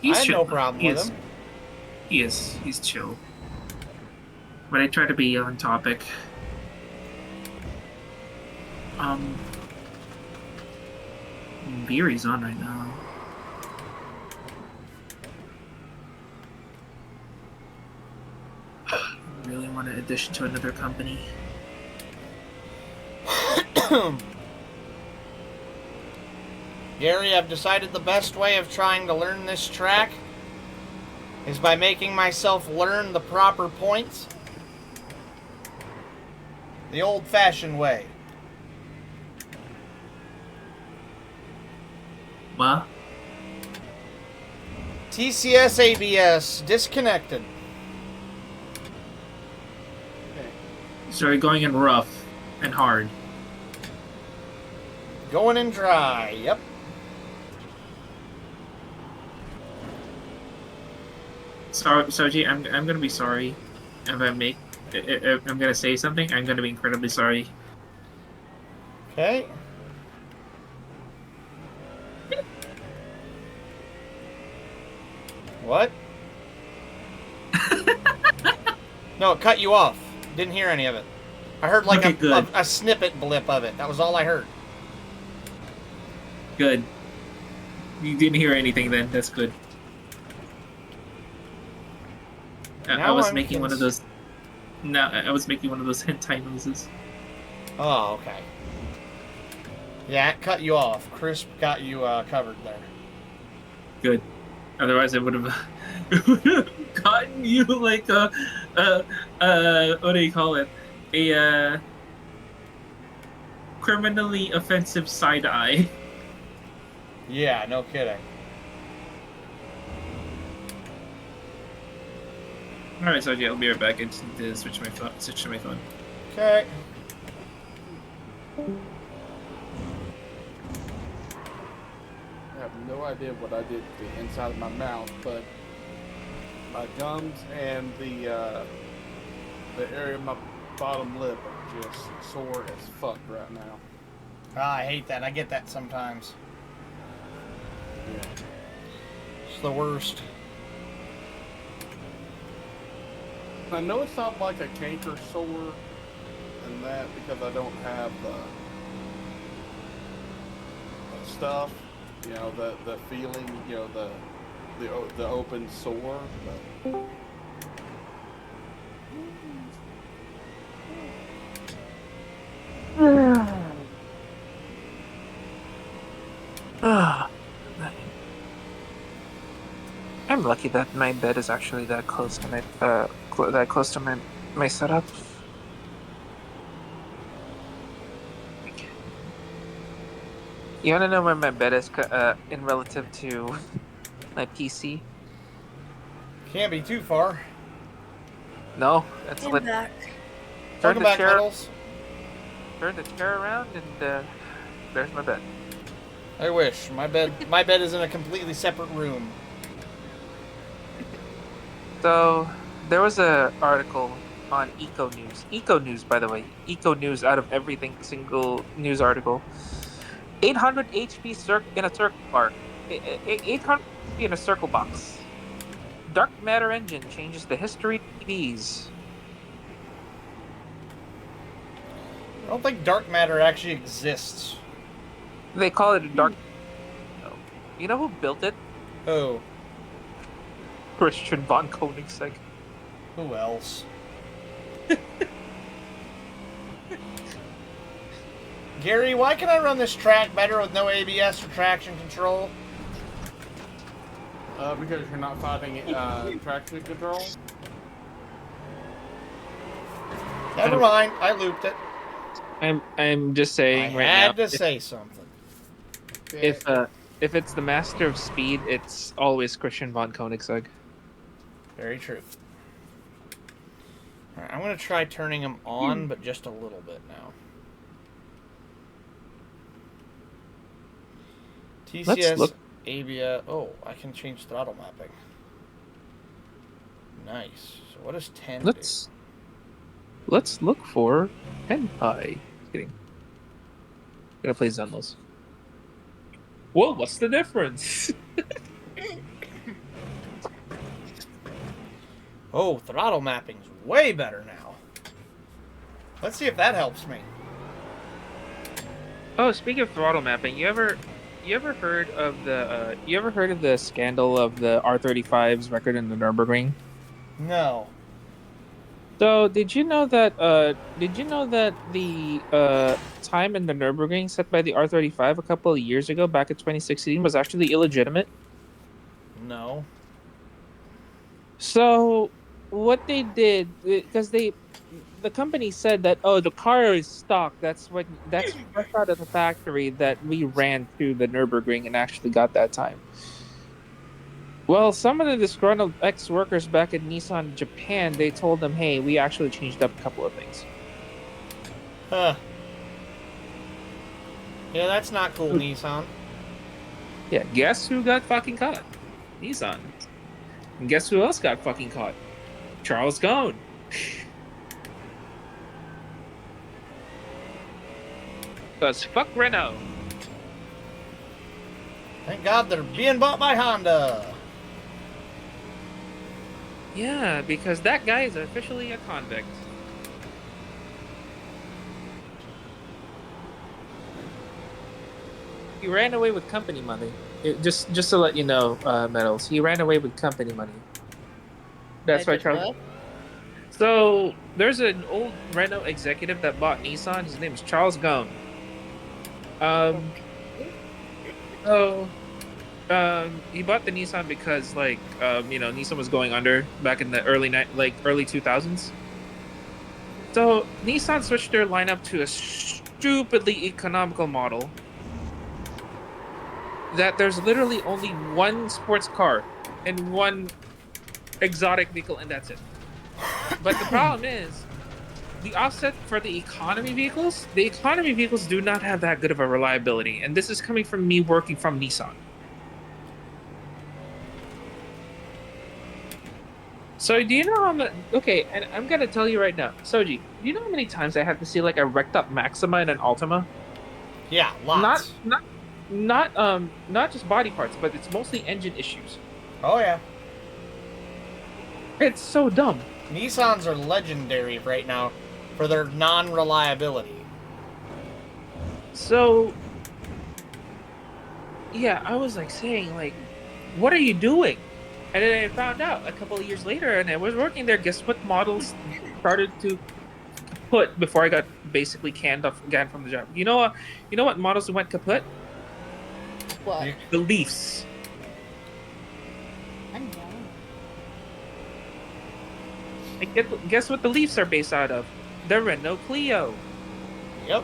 He's I had chill. no problem He with is. him. He is. He's chill. But I try to be on topic. Beery's on right now. I really want to addition to another company. Gary, I've decided the best way of trying to learn this track is by making myself learn the proper points the old-fashioned way. What? TCS ABS disconnected. Sorry, going in rough and hard. Going in dry, yep. Sorry, Soji, I'm gonna be sorry if I'm gonna say something. I'm gonna be incredibly sorry. Okay. What? No, it cut you off. Didn't hear any of it. I heard like Okay, a snippet blip of it. That was all I heard. Good. You didn't hear anything then. That's good. I Now was I'm making one of those. No, I was making one of those hentai noises. Oh, okay. Yeah, it cut you off. Crisp got you covered there. Good. Otherwise, I would have gotten you like a what do you call it? A criminally offensive side eye. Yeah, no kidding. Alright, so yeah, I'll be right back. I just need to switch to my phone. Okay. I have no idea what I did to the inside of my mouth, but my gums and the area of my bottom lip are just sore as fuck right now. Ah, I hate that. I get that sometimes. Yeah. It's the worst. I know it's not like a canker sore and that because I don't have the stuff, you know, the feeling, you know, the open sore. But I'm lucky that my bed is actually that close to my my setup. You wanna know where my bed is in relative to my PC? Can't be too far. No, that's In lit. back. Turn Welcome the back, chair. Metals. Turn the chair around, and there's my bed. I wish. My bed is in a completely separate room. So there was a article on Eco News. Eco News, by the way, Eco News out of everything single news article. 800 HP in a circle bar. 800 HP in a circle box. Dark matter engine changes the history of EVs. I don't think dark matter actually exists. They call it a dark. You know who built it? Oh. Christian von Koenigsegg. Who else? Gary, why can I run this track better with no ABS or traction control? because you're not fighting traction control. Never mind, I looped it. I'm just saying I right had now. to say something. If it's the master of speed, it's always Christian von Koenigsegg. Very true. Alright, I'm going to try turning them on, but just a little bit now. TCS, ABS. Oh, I can change throttle mapping. Nice. So what does 10 do? Let's look for hentai. Kidding. Gonna play Zenlos. Well, what's the difference? Oh, throttle mapping's way better now. Let's see if that helps me. Oh, speaking of throttle mapping, you ever heard of the scandal of the R35's record in the Nürburgring? No. So, did you know that the time in the Nürburgring set by the R35 a couple of years ago, back in 2016, was actually illegitimate? No. So, what they did, because the company said that, oh, the car is stock. That's fresh out of the factory that we ran to the Nürburgring and actually got that time. Well, some of the disgruntled ex-workers back at Nissan Japan, they told them, hey, we actually changed up a couple of things. Huh. Yeah, that's not cool, Nissan. Yeah, guess who got fucking caught? Nissan. And guess who else got fucking caught? Charles Ghosn. Because fuck Renault. Thank God they're being bought by Honda. Yeah, because that guy is officially a convict. He ran away with company money. Just to let you know, Metals, he ran away with company money. That's why Charles. So there's an old Renault executive that bought Nissan. His name is Charles Ghosn. He bought the Nissan because, Nissan was going under back in the early 2000s. So Nissan switched their lineup to a stupidly economical model. That there's literally only one sports car and one exotic vehicle, and that's it. But the problem is, the offset for the economy vehicles do not have that good of a reliability. And this is coming from me working from Nissan. So do you know how much? Okay, and I'm gonna tell you right now, Soji. Do you know how many times I had to see like a wrecked up Maxima and an Altima? Yeah, lots. Not just body parts, but it's mostly engine issues. Oh yeah. It's so dumb. Nissans are legendary right now for their non-reliability. So, yeah, I was like saying, like, what are you doing? And then I found out a couple of years later, and I was working there. Guess what models started to kaput before I got basically canned from the job? You know what models went kaput? What? The Leafs. I know. And guess what the Leafs are based out of? The Renault Clio. Yep.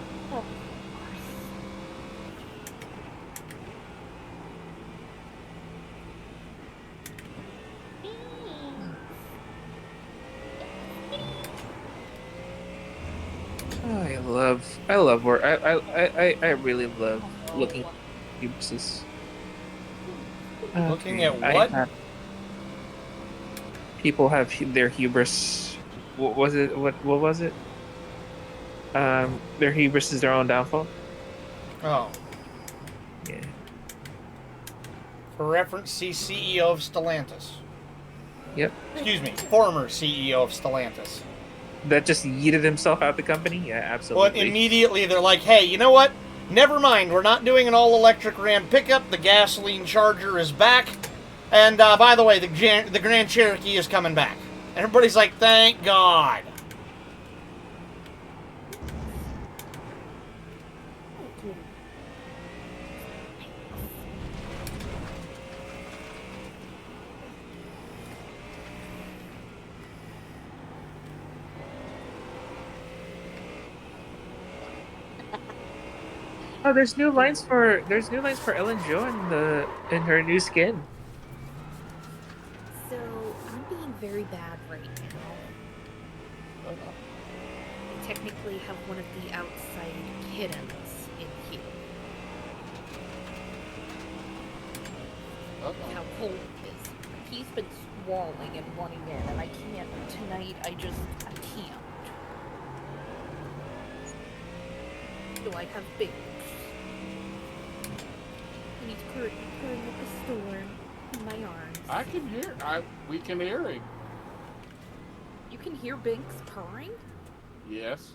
Oh, I love work. I really love looking at hubuses. Looking at what? People have their hubris. What was it? What was it? Their hubris is their own downfall. Oh. Yeah. For reference, see CEO of Stellantis. Yep. Excuse me, former CEO of Stellantis. That just yeeted himself out the company? Yeah, absolutely. But immediately they're like, hey, you know what? Never mind, we're not doing an all-electric Ram pickup. The gasoline Charger is back. And by the way, the Grand Cherokee is coming back. And everybody's like, thank God. Oh, there's new lines for Ellen Jo in her new skin. So, I'm being very bad right now. I technically have one of the outside kittens in here. How cold it is. He's been squalling and wanting in, and I can't. Tonight, I can't. So I have Binks. And he's currently pulling up a storm in my arms. I can hear. We can hear him. You can hear Binks purring? Yes.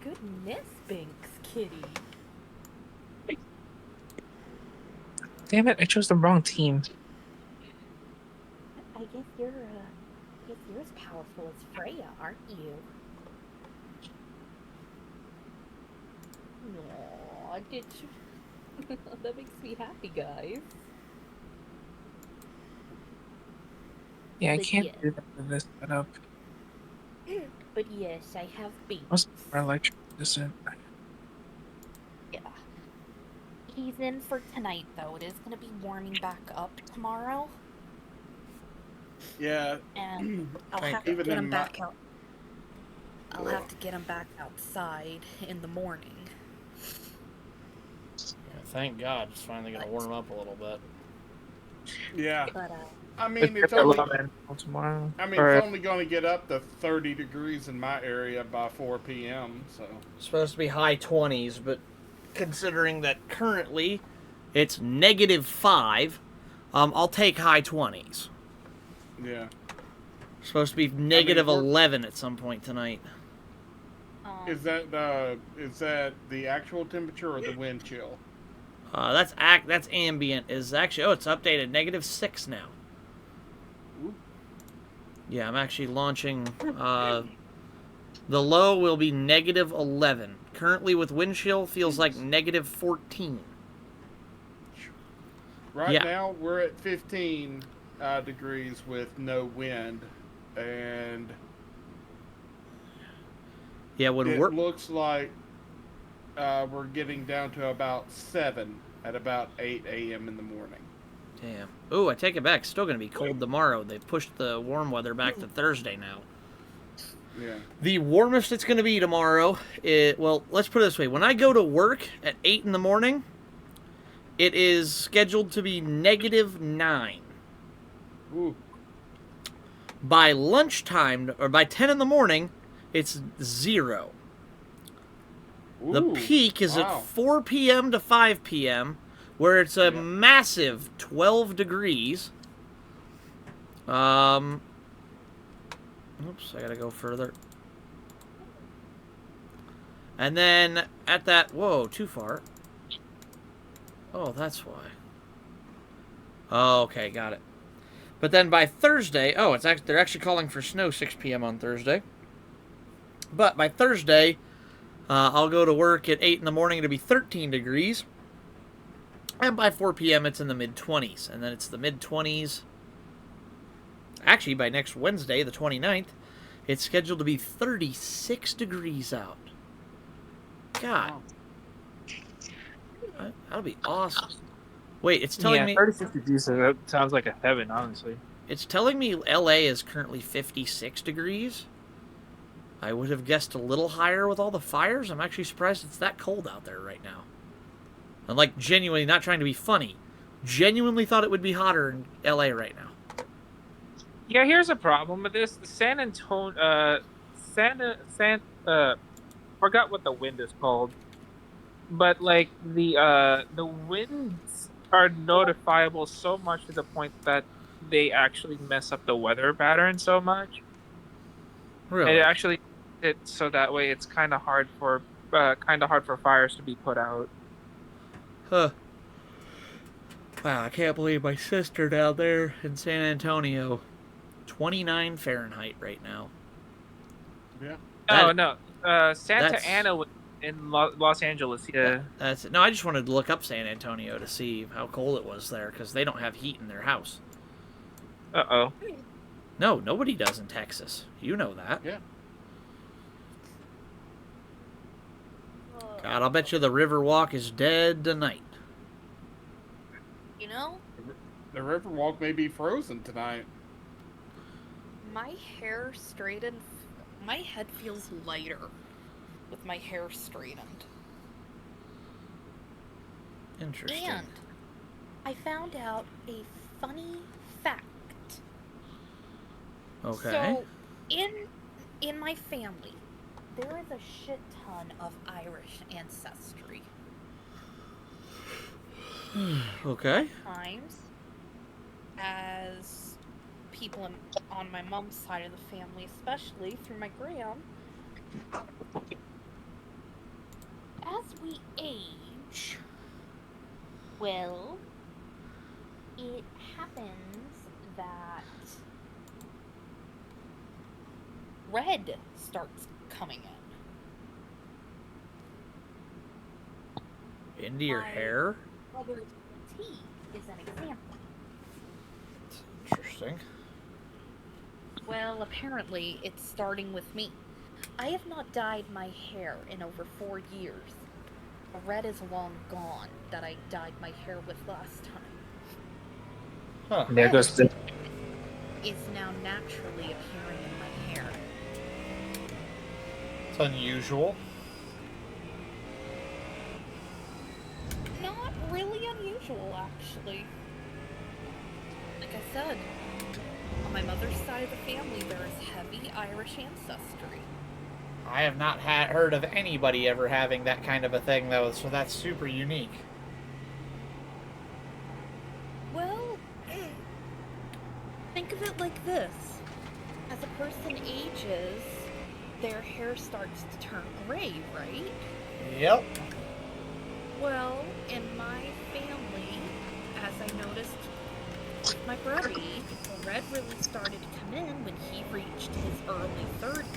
Goodness, Binks, kitty. Damn it! I chose the wrong team. I guess you're as powerful as Freya, aren't you? Aww, did you? That makes me happy, guys. Yeah, I But can't yeah. do that with this setup. But yes, I have Binks. Most of our electric isn't. Yeah. He's in for tonight, though. It is going to be warming back up tomorrow. Yeah. And I'll Thank have to even get in him my- back out. I'll have to get him back outside in the morning. Thank God, it's finally going to warm up a little bit. Yeah. But, I mean, it's only. I mean, it's only going to get up to 30 degrees in my area by 4 p.m. So. It's supposed to be high 20s, but considering that currently it's -5, I'll take high 20s. Yeah. It's supposed to be -11 at some point tonight. Is that the actual temperature or the wind chill? That's ambient. Is actually it's updated -6 now. Ooh. Yeah, I'm actually launching. The low will be -11. Currently with wind chill feels like -14. Right now we're at 15 degrees with no wind, and yeah, when it we're looks like we're getting down to about 7 at about 8 a.m. in the morning. Damn. Ooh, I take it back. It's still going to be cold tomorrow. They pushed the warm weather back to Thursday now. Yeah. The warmest it's going to be tomorrow, well, let's put it this way. When I go to work at 8 in the morning, it is scheduled to be -9. Ooh. By lunchtime, or by 10 in the morning, it's 0. The Ooh, peak is wow. at 4 p.m. to 5 p.m., where it's a massive 12 degrees. Oops, I gotta go further. And then at that, whoa, too far. Oh, that's why. Oh, okay, got it. But then by Thursday, they're actually calling for snow 6 p.m. on Thursday. But by Thursday, I'll go to work at 8 in the morning. It'll be 13 degrees. And by 4 p.m., it's in the mid-20s. And then it's the mid-20s. Actually, by next Wednesday, the 29th, it's scheduled to be 36 degrees out. God. That'll be awesome. Wait, it's telling me... 36 degrees sounds like a heaven, honestly. It's telling me LA is currently 56 degrees. I would have guessed a little higher with all the fires. I'm actually surprised it's that cold out there right now. I'm like genuinely not trying to be funny. Genuinely thought it would be hotter in LA right now. Yeah, here's a problem with this. San Antonio, forgot what the wind is called, but like the winds are notifiable so much to the point that they actually mess up the weather pattern so much. Really? It actually so that way it's kind of hard for fires to be put out. Huh. Wow, I can't believe my sister down there in San Antonio. 29 Fahrenheit right now. Yeah. No. Santa Ana in Los Angeles. Yeah. That's it. No, I just wanted to look up San Antonio to see how cold it was there because they don't have heat in their house. Uh-oh. No, nobody does in Texas. You know that. Yeah. God, I'll bet you the Riverwalk is dead tonight. You know, The Riverwalk may be frozen tonight. my hair straightened. My head feels lighter with my hair straightened. Interesting. And I found out a funny fact. Okay. So, in my family, there is a shit ton of Irish ancestry. Okay. Times, as people on my mom's side of the family, especially through my gram, as we age, well, it happens that red starts coming in. Into your hair? Whether it's tea is an example. Interesting. Well, apparently it's starting with me. I have not dyed my hair in over 4 years. The red is long gone that I dyed my hair with last time. Huh. There goes the... Is now naturally appearing in my hair. It's unusual. Not really unusual, actually. Like I said, on my mother's side of the family, there is heavy Irish ancestry. I have not heard of anybody ever having that kind of a thing, though, so that's super unique. Well, think of it like this. As a person ages, their hair starts to turn gray, right? Yep. Well, in my family, as I noticed with my brother, the red really started to come in when he reached his early 30s.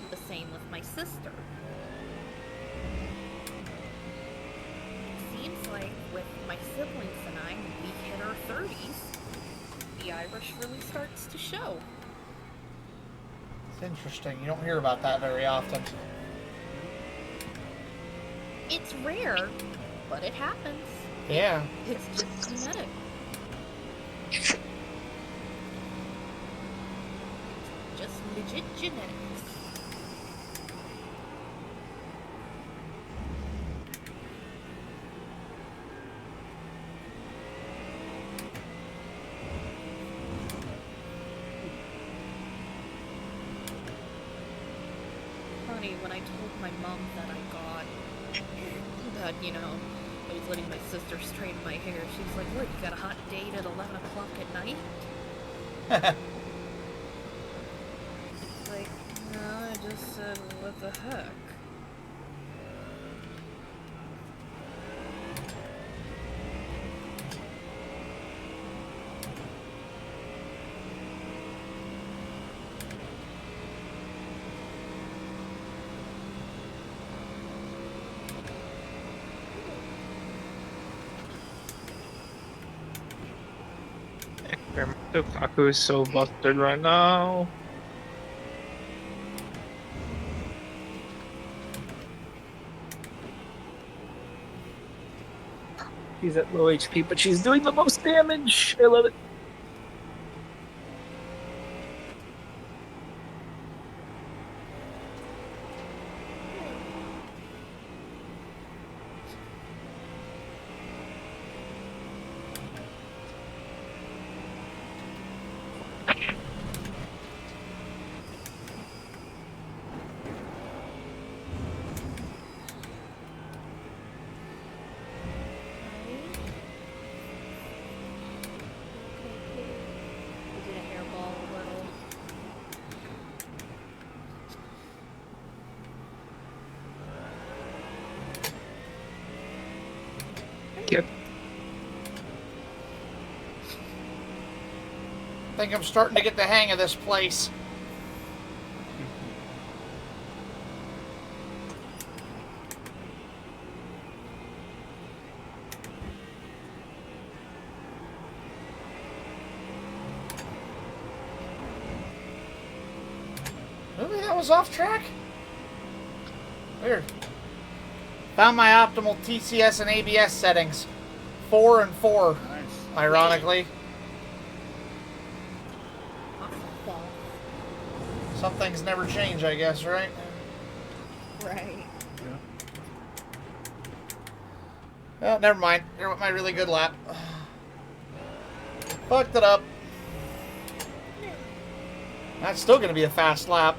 The same with my sister. It seems like with my siblings and I, when we hit our 30s, the Irish really starts to show. It's interesting. You don't hear about that very often. It's rare, but it happens. Yeah. It's just genetic. Just legit genetics. Funny, when I told my mom that I got that, you know, I was letting my sister straighten my hair, she was like, "What, you got a hot date at 11 o'clock at night?" It's like, no, I just said, what the heck? Lukaku is so busted right now. She's at low HP, but she's doing the most damage. I love it. We did a hairball a little. Yep. I think I'm starting to get the hang of this place. Really? That was off track? Weird. Found my optimal TCS and ABS settings. 4 and 4, Nice. ironically. Some things never change, I guess, right? Right. Oh, never mind. There went my really good lap. Fucked it up. That's still going to be a fast lap.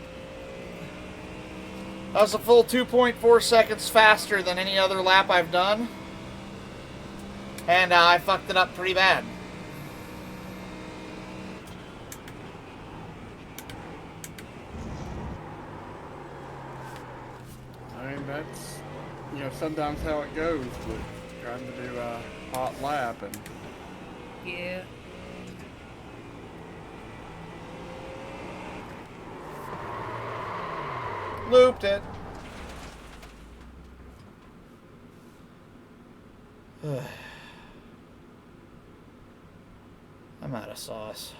That was a full 2.4 seconds faster than any other lap I've done. And I fucked it up pretty bad. I mean, that's, you know, sometimes how it goes with trying to do a hot lap. And Yeah. Looped it. I'm out of sauce.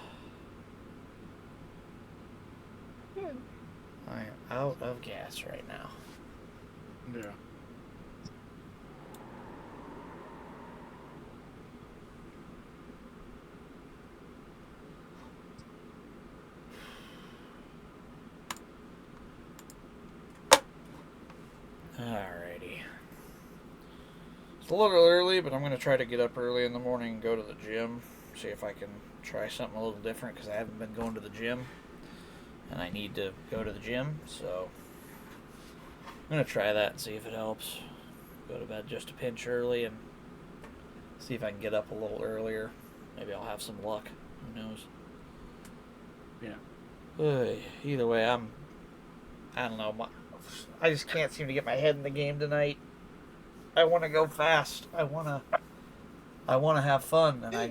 I am out of gas right now. yeah. Alrighty. It's a little early, but I'm going to try to get up early in the morning and go to the gym. See if I can try something a little different, because I haven't been going to the gym. And I need to go to the gym, so I'm going to try that and see if it helps. Go to bed just a pinch early and see if I can get up a little earlier. Maybe I'll have some luck. Who knows? Yeah. Either way, I don't know. I just can't seem to get my head in the game tonight. I want to go fast. I want to have fun, and I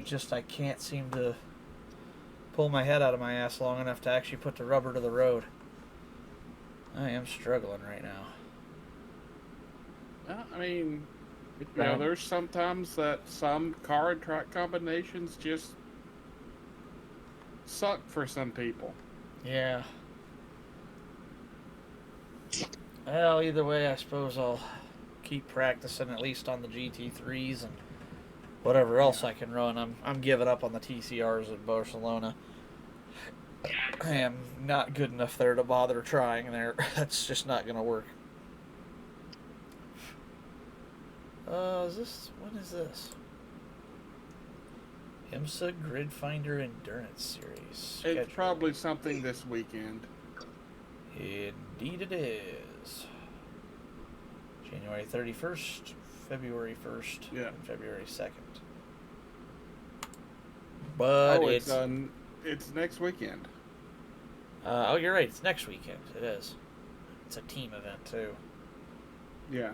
can't seem to pull my head out of my ass long enough to actually put the rubber to the road. I am struggling right now. I mean, you know, there's sometimes that some car and track combinations just suck for some people. Yeah. Well, either way, I suppose I'll keep practicing at least on the GT3s and Whatever else I can run, I'm giving up on the TCRs in Barcelona. I am not good enough there to bother trying there. That's just not going to work. When is this? IMSA Grid Finder Endurance Series. It's probably something this weekend. Indeed it is. January 31st, February 1st, and February 2nd. But it's next weekend. Oh, you're right. It's next weekend. It is. It's a team event, too. Yeah.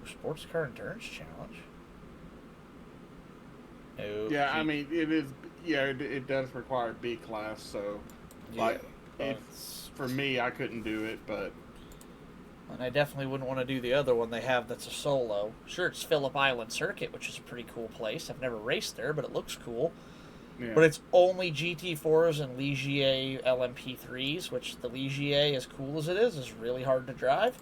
Sports Car Endurance Challenge. No. Yeah, I mean, it is. Yeah, it does require B class, so like, it's for me, I couldn't do it, but. And I definitely wouldn't want to do the other one they have that's a solo. Sure, it's Phillip Island Circuit, which is a pretty cool place. I've never raced there, but it looks cool. Yeah. But it's only GT4s and Ligier LMP3s, which the Ligier, as cool as it is really hard to drive.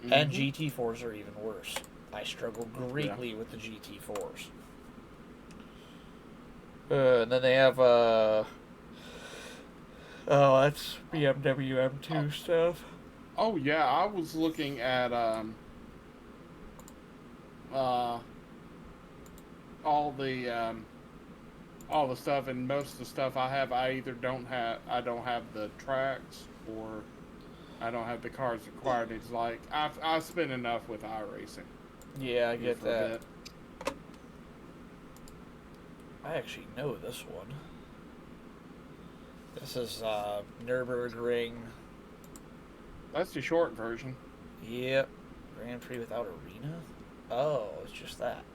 And GT4s are even worse. I struggle greatly with the GT4s. And then they have, that's BMW M2 stuff. Oh yeah, I was looking at all the stuff, and most of the stuff I have, I either don't have the tracks, or I don't have the cars required. It's like I've spent enough with iRacing. Yeah, I get that. I actually know this one. This is Nürburgring. That's the short version. Yep. Grand Prix without arena? Oh, it's just that.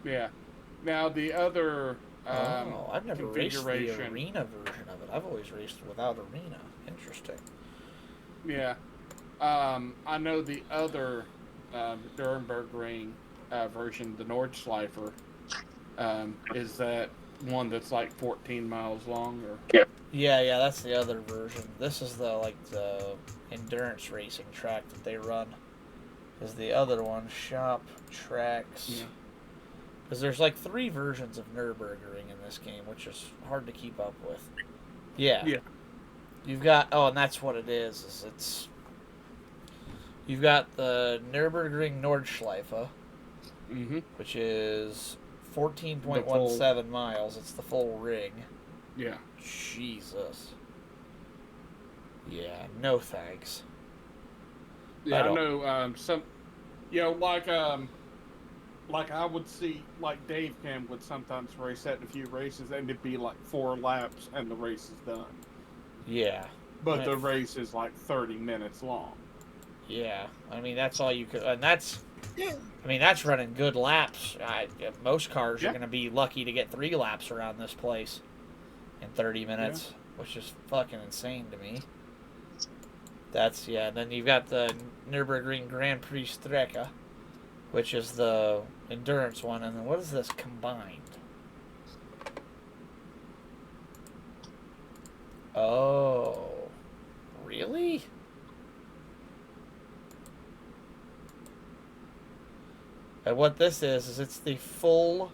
Yeah. Now the other I've never raced the configuration. arena version of it. I've always raced without arena. Interesting. Yeah. I know the other Nürburgring version, the Nordschleifer, is that one that's like 14 miles long, or Yeah, that's the other version. This is the endurance racing track that they run. Is the other one shop tracks? Yeah. Because there's like 3 versions of Nürburgring in this game, which is hard to keep up with. Yeah. Yeah. You've got and that's what it is you've got the Nürburgring Nordschleife, which is 14.17 miles. It's the full ring. Yeah. Jesus. Yeah, no thanks. Yeah, I know some, like I would see, like Dave Cam would sometimes race that in a few races, and it'd be like 4 laps and the race is done. Yeah. But the race is like 30 minutes long. Yeah, I mean, that's all you could, and that's running good laps. Most cars are going to be lucky to get 3 laps around this place in 30 minutes, which is fucking insane to me. And then you've got the Nürburgring Grand Prix Strecke, which is the endurance one, and then what is this combined? Oh, really? And what this is it's the full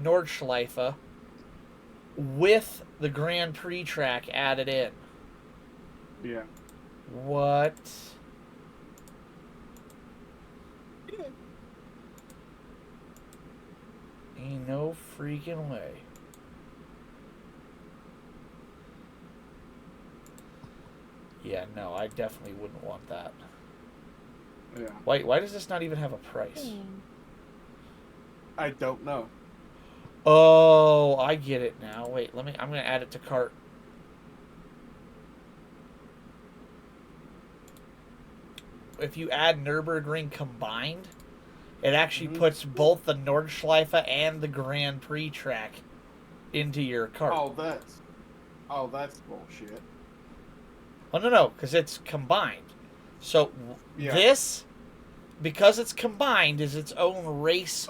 Nordschleife with the Grand Prix track added in. Yeah. What? Ain't no freaking way. Yeah, no, I definitely wouldn't want that. Yeah. Why does this not even have a price? I don't know. Oh, I get it now. Wait, I'm going to add it to cart. If you add Nürburgring combined, it actually puts both the Nordschleife and the Grand Prix track into your cart. Oh, that's bullshit. Oh, no, because it's combined. So this, because it's combined, is its own race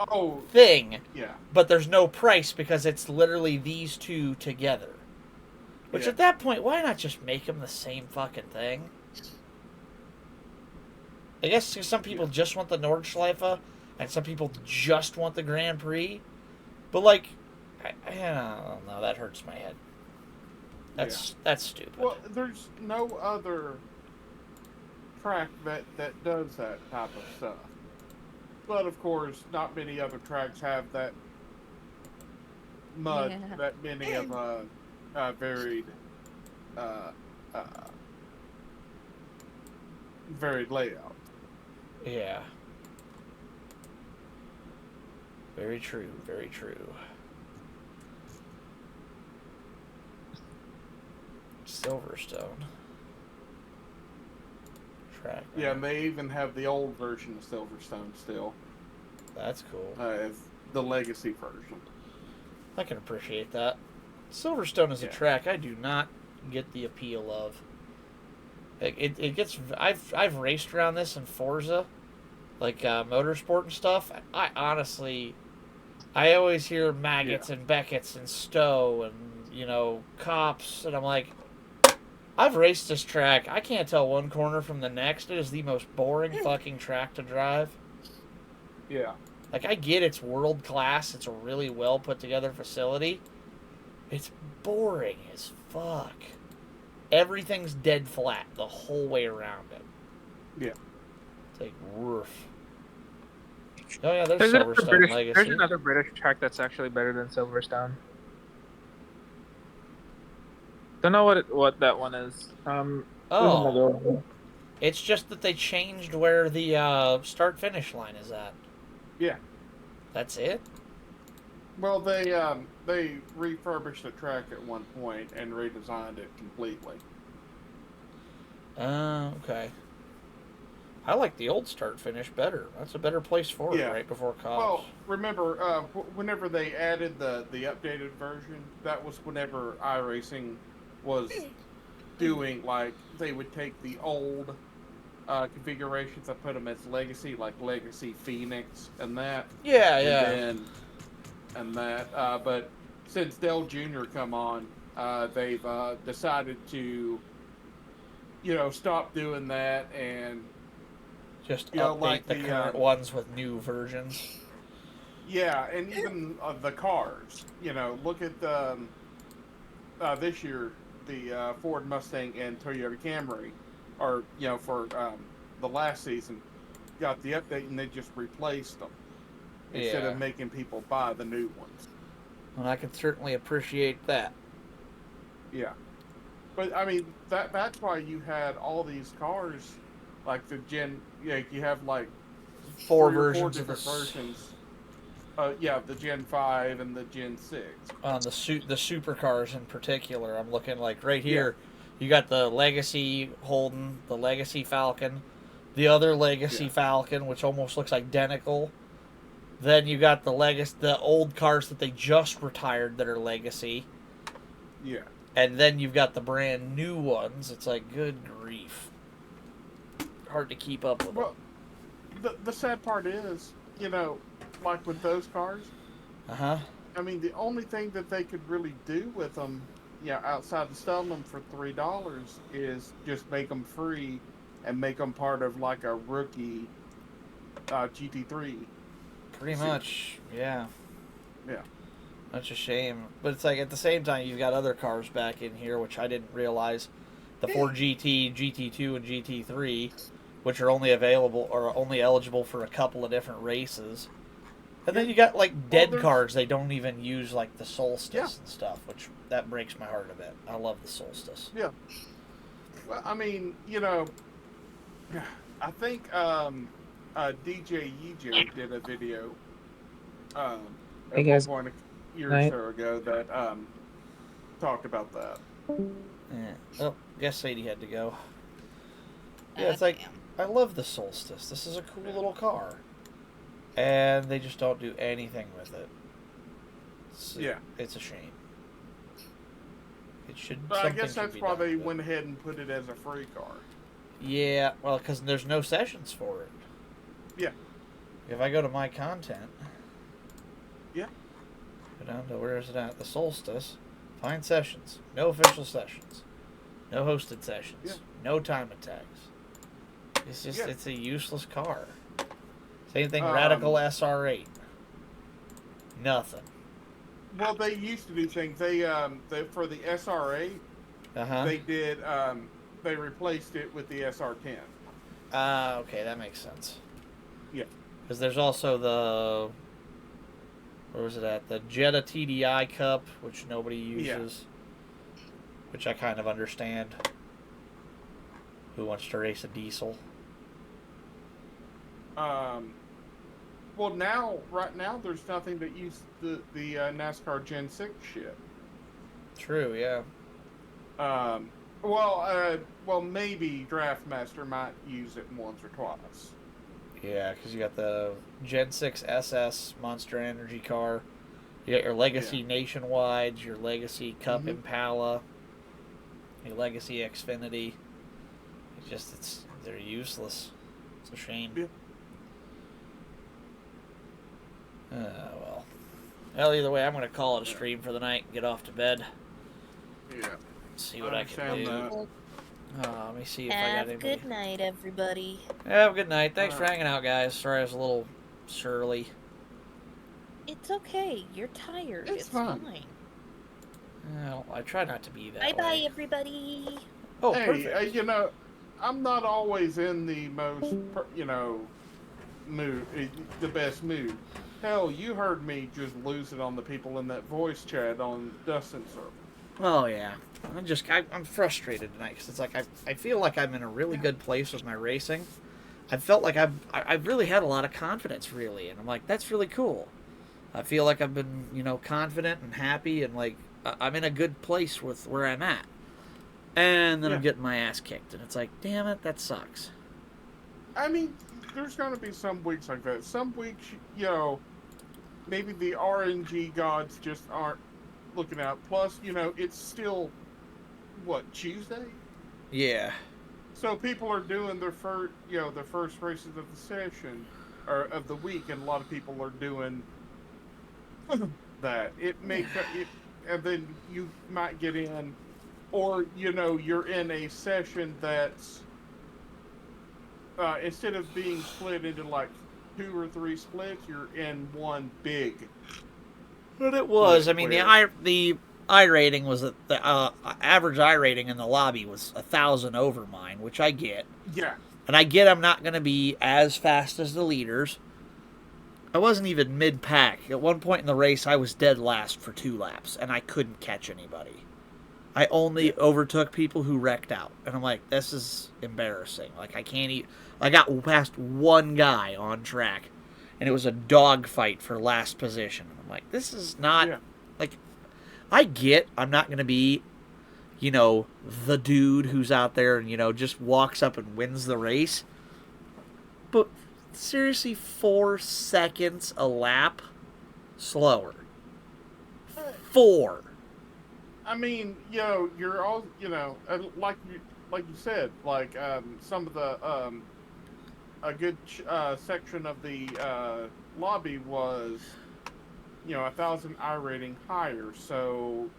thing. Yeah. But there's no price because it's literally these two together. Which at that point, why not just make them the same fucking thing? I guess 'cause some people just want the Nordschleife, and some people just want the Grand Prix. But like, I don't know. That hurts my head. That's stupid. Well, there's no other track that does that type of stuff. But of course, not many other tracks have that that many of varied layout. Yeah. Very true. Very true. Silverstone. Track. Yeah, and they even have the old version of Silverstone still. That's cool. As the legacy version. I can appreciate that. Silverstone is a track I do not get the appeal of. It gets. I've raced around this in Forza, like motorsport and stuff. I honestly, I always hear maggots and Beckett's and Stowe and cops, and I'm like, I've raced this track. I can't tell one corner from the next. It is the most boring fucking track to drive. Yeah. Like, I get it's world class. It's a really well put together facility. It's boring as fuck. Everything's dead flat the whole way around it. Yeah. It's like, woof. Oh yeah, there's There's Silverstone Legacy. There's another British track that's actually better than Silverstone. Don't know what that one is. Oh. It's just that they changed where the start-finish line is at. Yeah. That's it? Well, they refurbished the track at one point and redesigned it completely. Okay. I like the old start-finish better. That's a better place for it, right before cops. Well, remember, whenever they added the updated version, that was whenever iRacing was doing, like, they would take the old configurations and put them as Legacy, like Legacy Phoenix and that. Yeah. But since Dale Jr. come on, they've decided to, stop doing that and just update like the current ones with new versions. Yeah, and even the cars. Look at this year, the Ford Mustang and Toyota Camry, or for the last season, got the update and they just replaced them instead of making people buy the new ones. And I can certainly appreciate that. Yeah, but I mean that's why you had all these cars, like the Gen. Yeah, you have like four different versions. The Gen 5 and the Gen 6. The supercars in particular, I'm looking like right here. You got the Legacy Holden, the Legacy Falcon, the other Legacy Falcon, which almost looks identical. Then you got the old cars that they just retired that are Legacy. Yeah. And then you've got the brand new ones. It's like, good grief. Hard to keep up with. Well, the sad part is, like with those cars. I mean, the only thing that they could really do with them, outside of selling them for $3, is just make them free and make them part of like a rookie GT3. Pretty much, yeah. Yeah. That's a shame. But it's like, at the same time, you've got other cars back in here, which I didn't realize. The Ford GT, GT2, and GT3, which are only available or only eligible for a couple of different races. And then you got, like, dead cars they don't even use, like the Solstice and stuff, which that breaks my heart a bit. I love the Solstice. Yeah. Well, I mean, I think DJ Yijay did a video Hey guys. a year or so ago that talked about that. Yeah. Oh, guess Sadie had to go. Yeah, it's like, I love the Solstice. This is a cool little car. And they just don't do anything with it. It's a shame. It should. But I guess that's why they went ahead and put it as a free car. Yeah, well, because there's no sessions for it. Yeah. If I go to my content. Yeah. Go down to, where is it at? The Solstice. Find sessions. No official sessions. No hosted sessions. Yeah. No time attacks. It's just Yeah. it's a useless car. Same thing. Um, Radical SR8. Nothing. Well, they used to do things. They for the SR8, they did they replaced it with the SR10. Okay, that makes sense. Yeah. Because there's also the, where was it at? The Jetta TDI Cup, which nobody uses. Which I kind of understand. Who wants to race a diesel? Well, right now, there's nothing that uses the NASCAR Gen 6 shit. True, yeah. Well, maybe DraftMaster might use it once or twice. Yeah, because you got the Gen 6 SS Monster Energy car. You got your Legacy Nationwides, your Legacy Cup Impala, your Legacy Xfinity. They're useless. It's a shame. Yeah. Well. Well, either way, I'm going to call it a stream for the night and get off to bed. Yeah. See what I can do. Let me see if I got Have a anybody. good night, everybody. Have a good night. Thanks for hanging out, guys. Sorry I was a little surly. It's okay. You're tired. It's fine. Well, I try not to be that Bye bye, way. everybody. Oh, hey, perfect. I'm not always in the most, mood, the best mood. Hell, you heard me just lose it on the people in that voice chat on Dustin's server. Oh, yeah. I'm frustrated tonight because it's like I feel like I'm in a really good place with my racing. I felt like I've really had a lot of confidence, really, and I'm like, that's really cool. I feel like I've been, confident and happy, and like I'm in a good place with where I'm at. And then I'm getting my ass kicked, and it's like, damn it, that sucks. I mean, there's going to be some weeks like that. Some weeks, maybe the RNG gods just aren't looking out. Plus, it's still, Tuesday? Yeah. So people are doing their first, their first races of the session, or of the week, and a lot of people are doing that. It makes it, and then you might get in, or you're in a session that's instead of being split into like 2 or 3 splits, you're in one big. But it was. I mean, the I rating was the average I rating in the lobby was 1,000 over mine, which I get. Yeah. And I get I'm not going to be as fast as the leaders. I wasn't even mid-pack. At one point in the race, I was dead last for 2 laps, and I couldn't catch anybody. I only overtook people who wrecked out. And I'm like, this is embarrassing. Like, I can't eat. I got past one guy on track, and it was a dogfight for last position. And I'm like, this is not... Yeah. Like, I get I'm not going to be, the dude who's out there and, just walks up and wins the race. But seriously, 4 seconds a lap slower. 4. I mean, you're all, like you said, like some of the a good section of the lobby was, 1,000 I rating higher. So,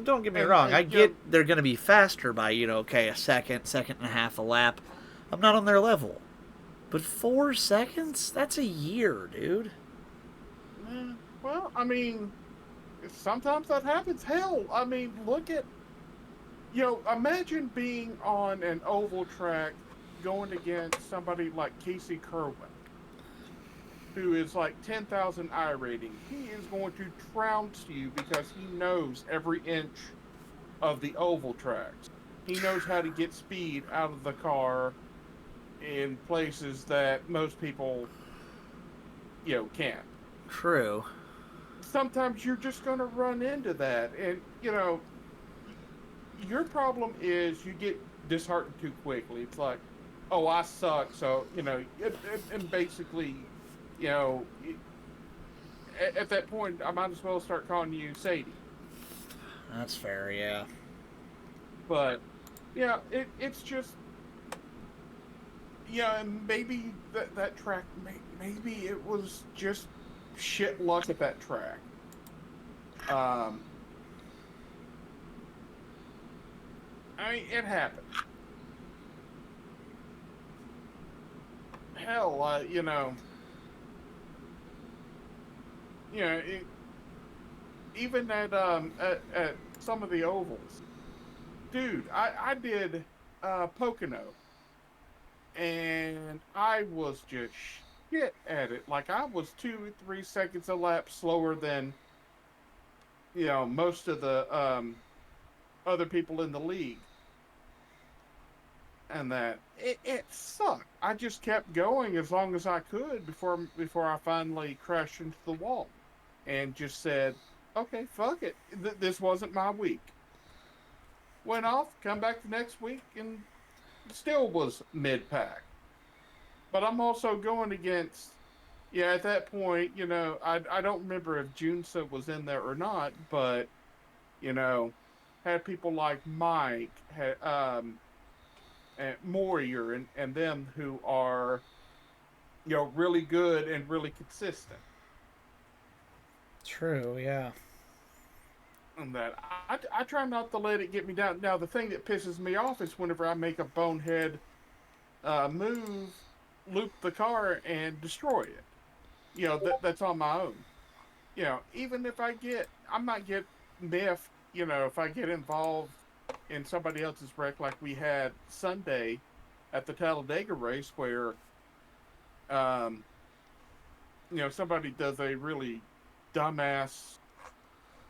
Don't get me wrong. I get they're going to be faster by, a second and a half a lap. I'm not on their level. But 4 seconds? That's a year, dude. Well, I mean, sometimes that happens. Hell, I mean, look at, imagine being on an oval track going against somebody like Casey Kerwin, who is like 10,000 I rating. He is going to trounce you because he knows every inch of the oval tracks. He knows how to get speed out of the car in places that most people, can't. True. Sometimes you're just going to run into that. And, your problem is you get disheartened too quickly. It's like, oh, I suck. So, and basically, at that point, I might as well start calling you Sadie. That's fair, yeah. But, it's just, and maybe that track, maybe it was just shit luck at that track. I mean, it happened. hell, even at some of the ovals, dude, I did Pocono, and I was just shit at it. Like, I was 2-3 seconds a lap slower than most of the other people in the league. And that it sucked. I just kept going as long as I could before I finally crashed into the wall, and just said, "Okay, fuck it. This wasn't my week." Went off, come back the next week, and still was mid-pack. But I'm also going against, at that point, I don't remember if Junsa was in there or not, but had people like Mike, had and Moyer and them who are really good and really consistent. True, yeah. And that I try not to let it get me down. Now the thing that pisses me off is whenever I make a bonehead move, loop the car and destroy it. That's on my own. Even if I might get miffed, if I get involved in somebody else's wreck, like we had Sunday at the Talladega race, where somebody does a really dumbass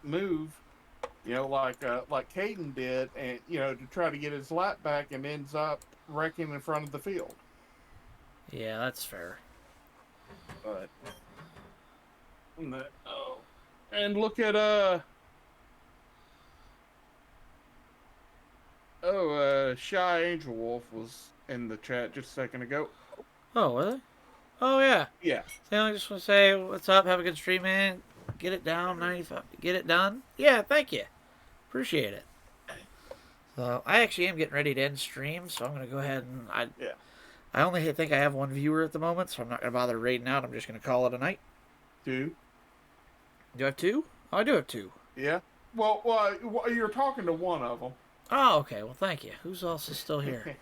move, like Caden did, and to try to get his lap back, and ends up wrecking in front of the field. Yeah, that's fair. But and look at Shy Angel Wolf was in the chat just a second ago. Oh, really? Oh, yeah. Yeah. So I just want to say, what's up? Have a good stream, man. Get it down, 95. Get it done. Yeah, thank you. Appreciate it. So I actually am getting ready to end stream, so I'm going to go ahead and... I only think I have one viewer at the moment, so I'm not going to bother raiding out. I'm just going to call it a night. 2. Do I have 2? Oh, I do have 2. Yeah. Well, you're talking to one of them. Oh, okay. Well, thank you. Who's else is still here?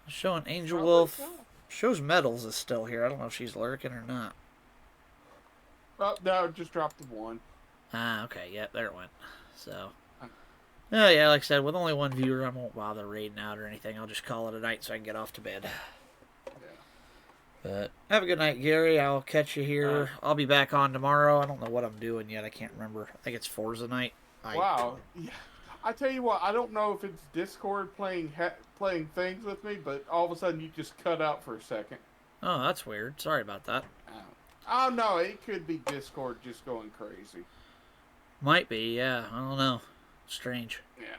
Showing Angel Wolf. Shows Metals is still here. I don't know if she's lurking or not. Oh, no, just dropped the 1. Ah, okay. Yeah, there it went. So... yeah, like I said, with only one viewer, I won't bother raiding out or anything. I'll just call it a night so I can get off to bed. Yeah. But have a good night, Gary. I'll catch you here. I'll be back on tomorrow. I don't know what I'm doing yet. I can't remember. I think it's Forza night. Wow. Yeah. I tell you what, I don't know if it's Discord playing things with me, but all of a sudden you just cut out for a second. Oh, that's weird. Sorry about that. Oh, no, it could be Discord just going crazy. Might be, yeah. I don't know. Strange. Yeah.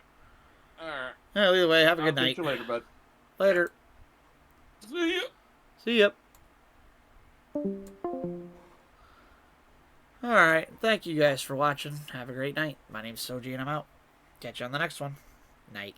Alright. Yeah, either way, have a good night. See you later, bud. Later. See ya. See ya. Alright, thank you guys for watching. Have a great night. My name's Soji and I'm out. Catch you on the next one. Night.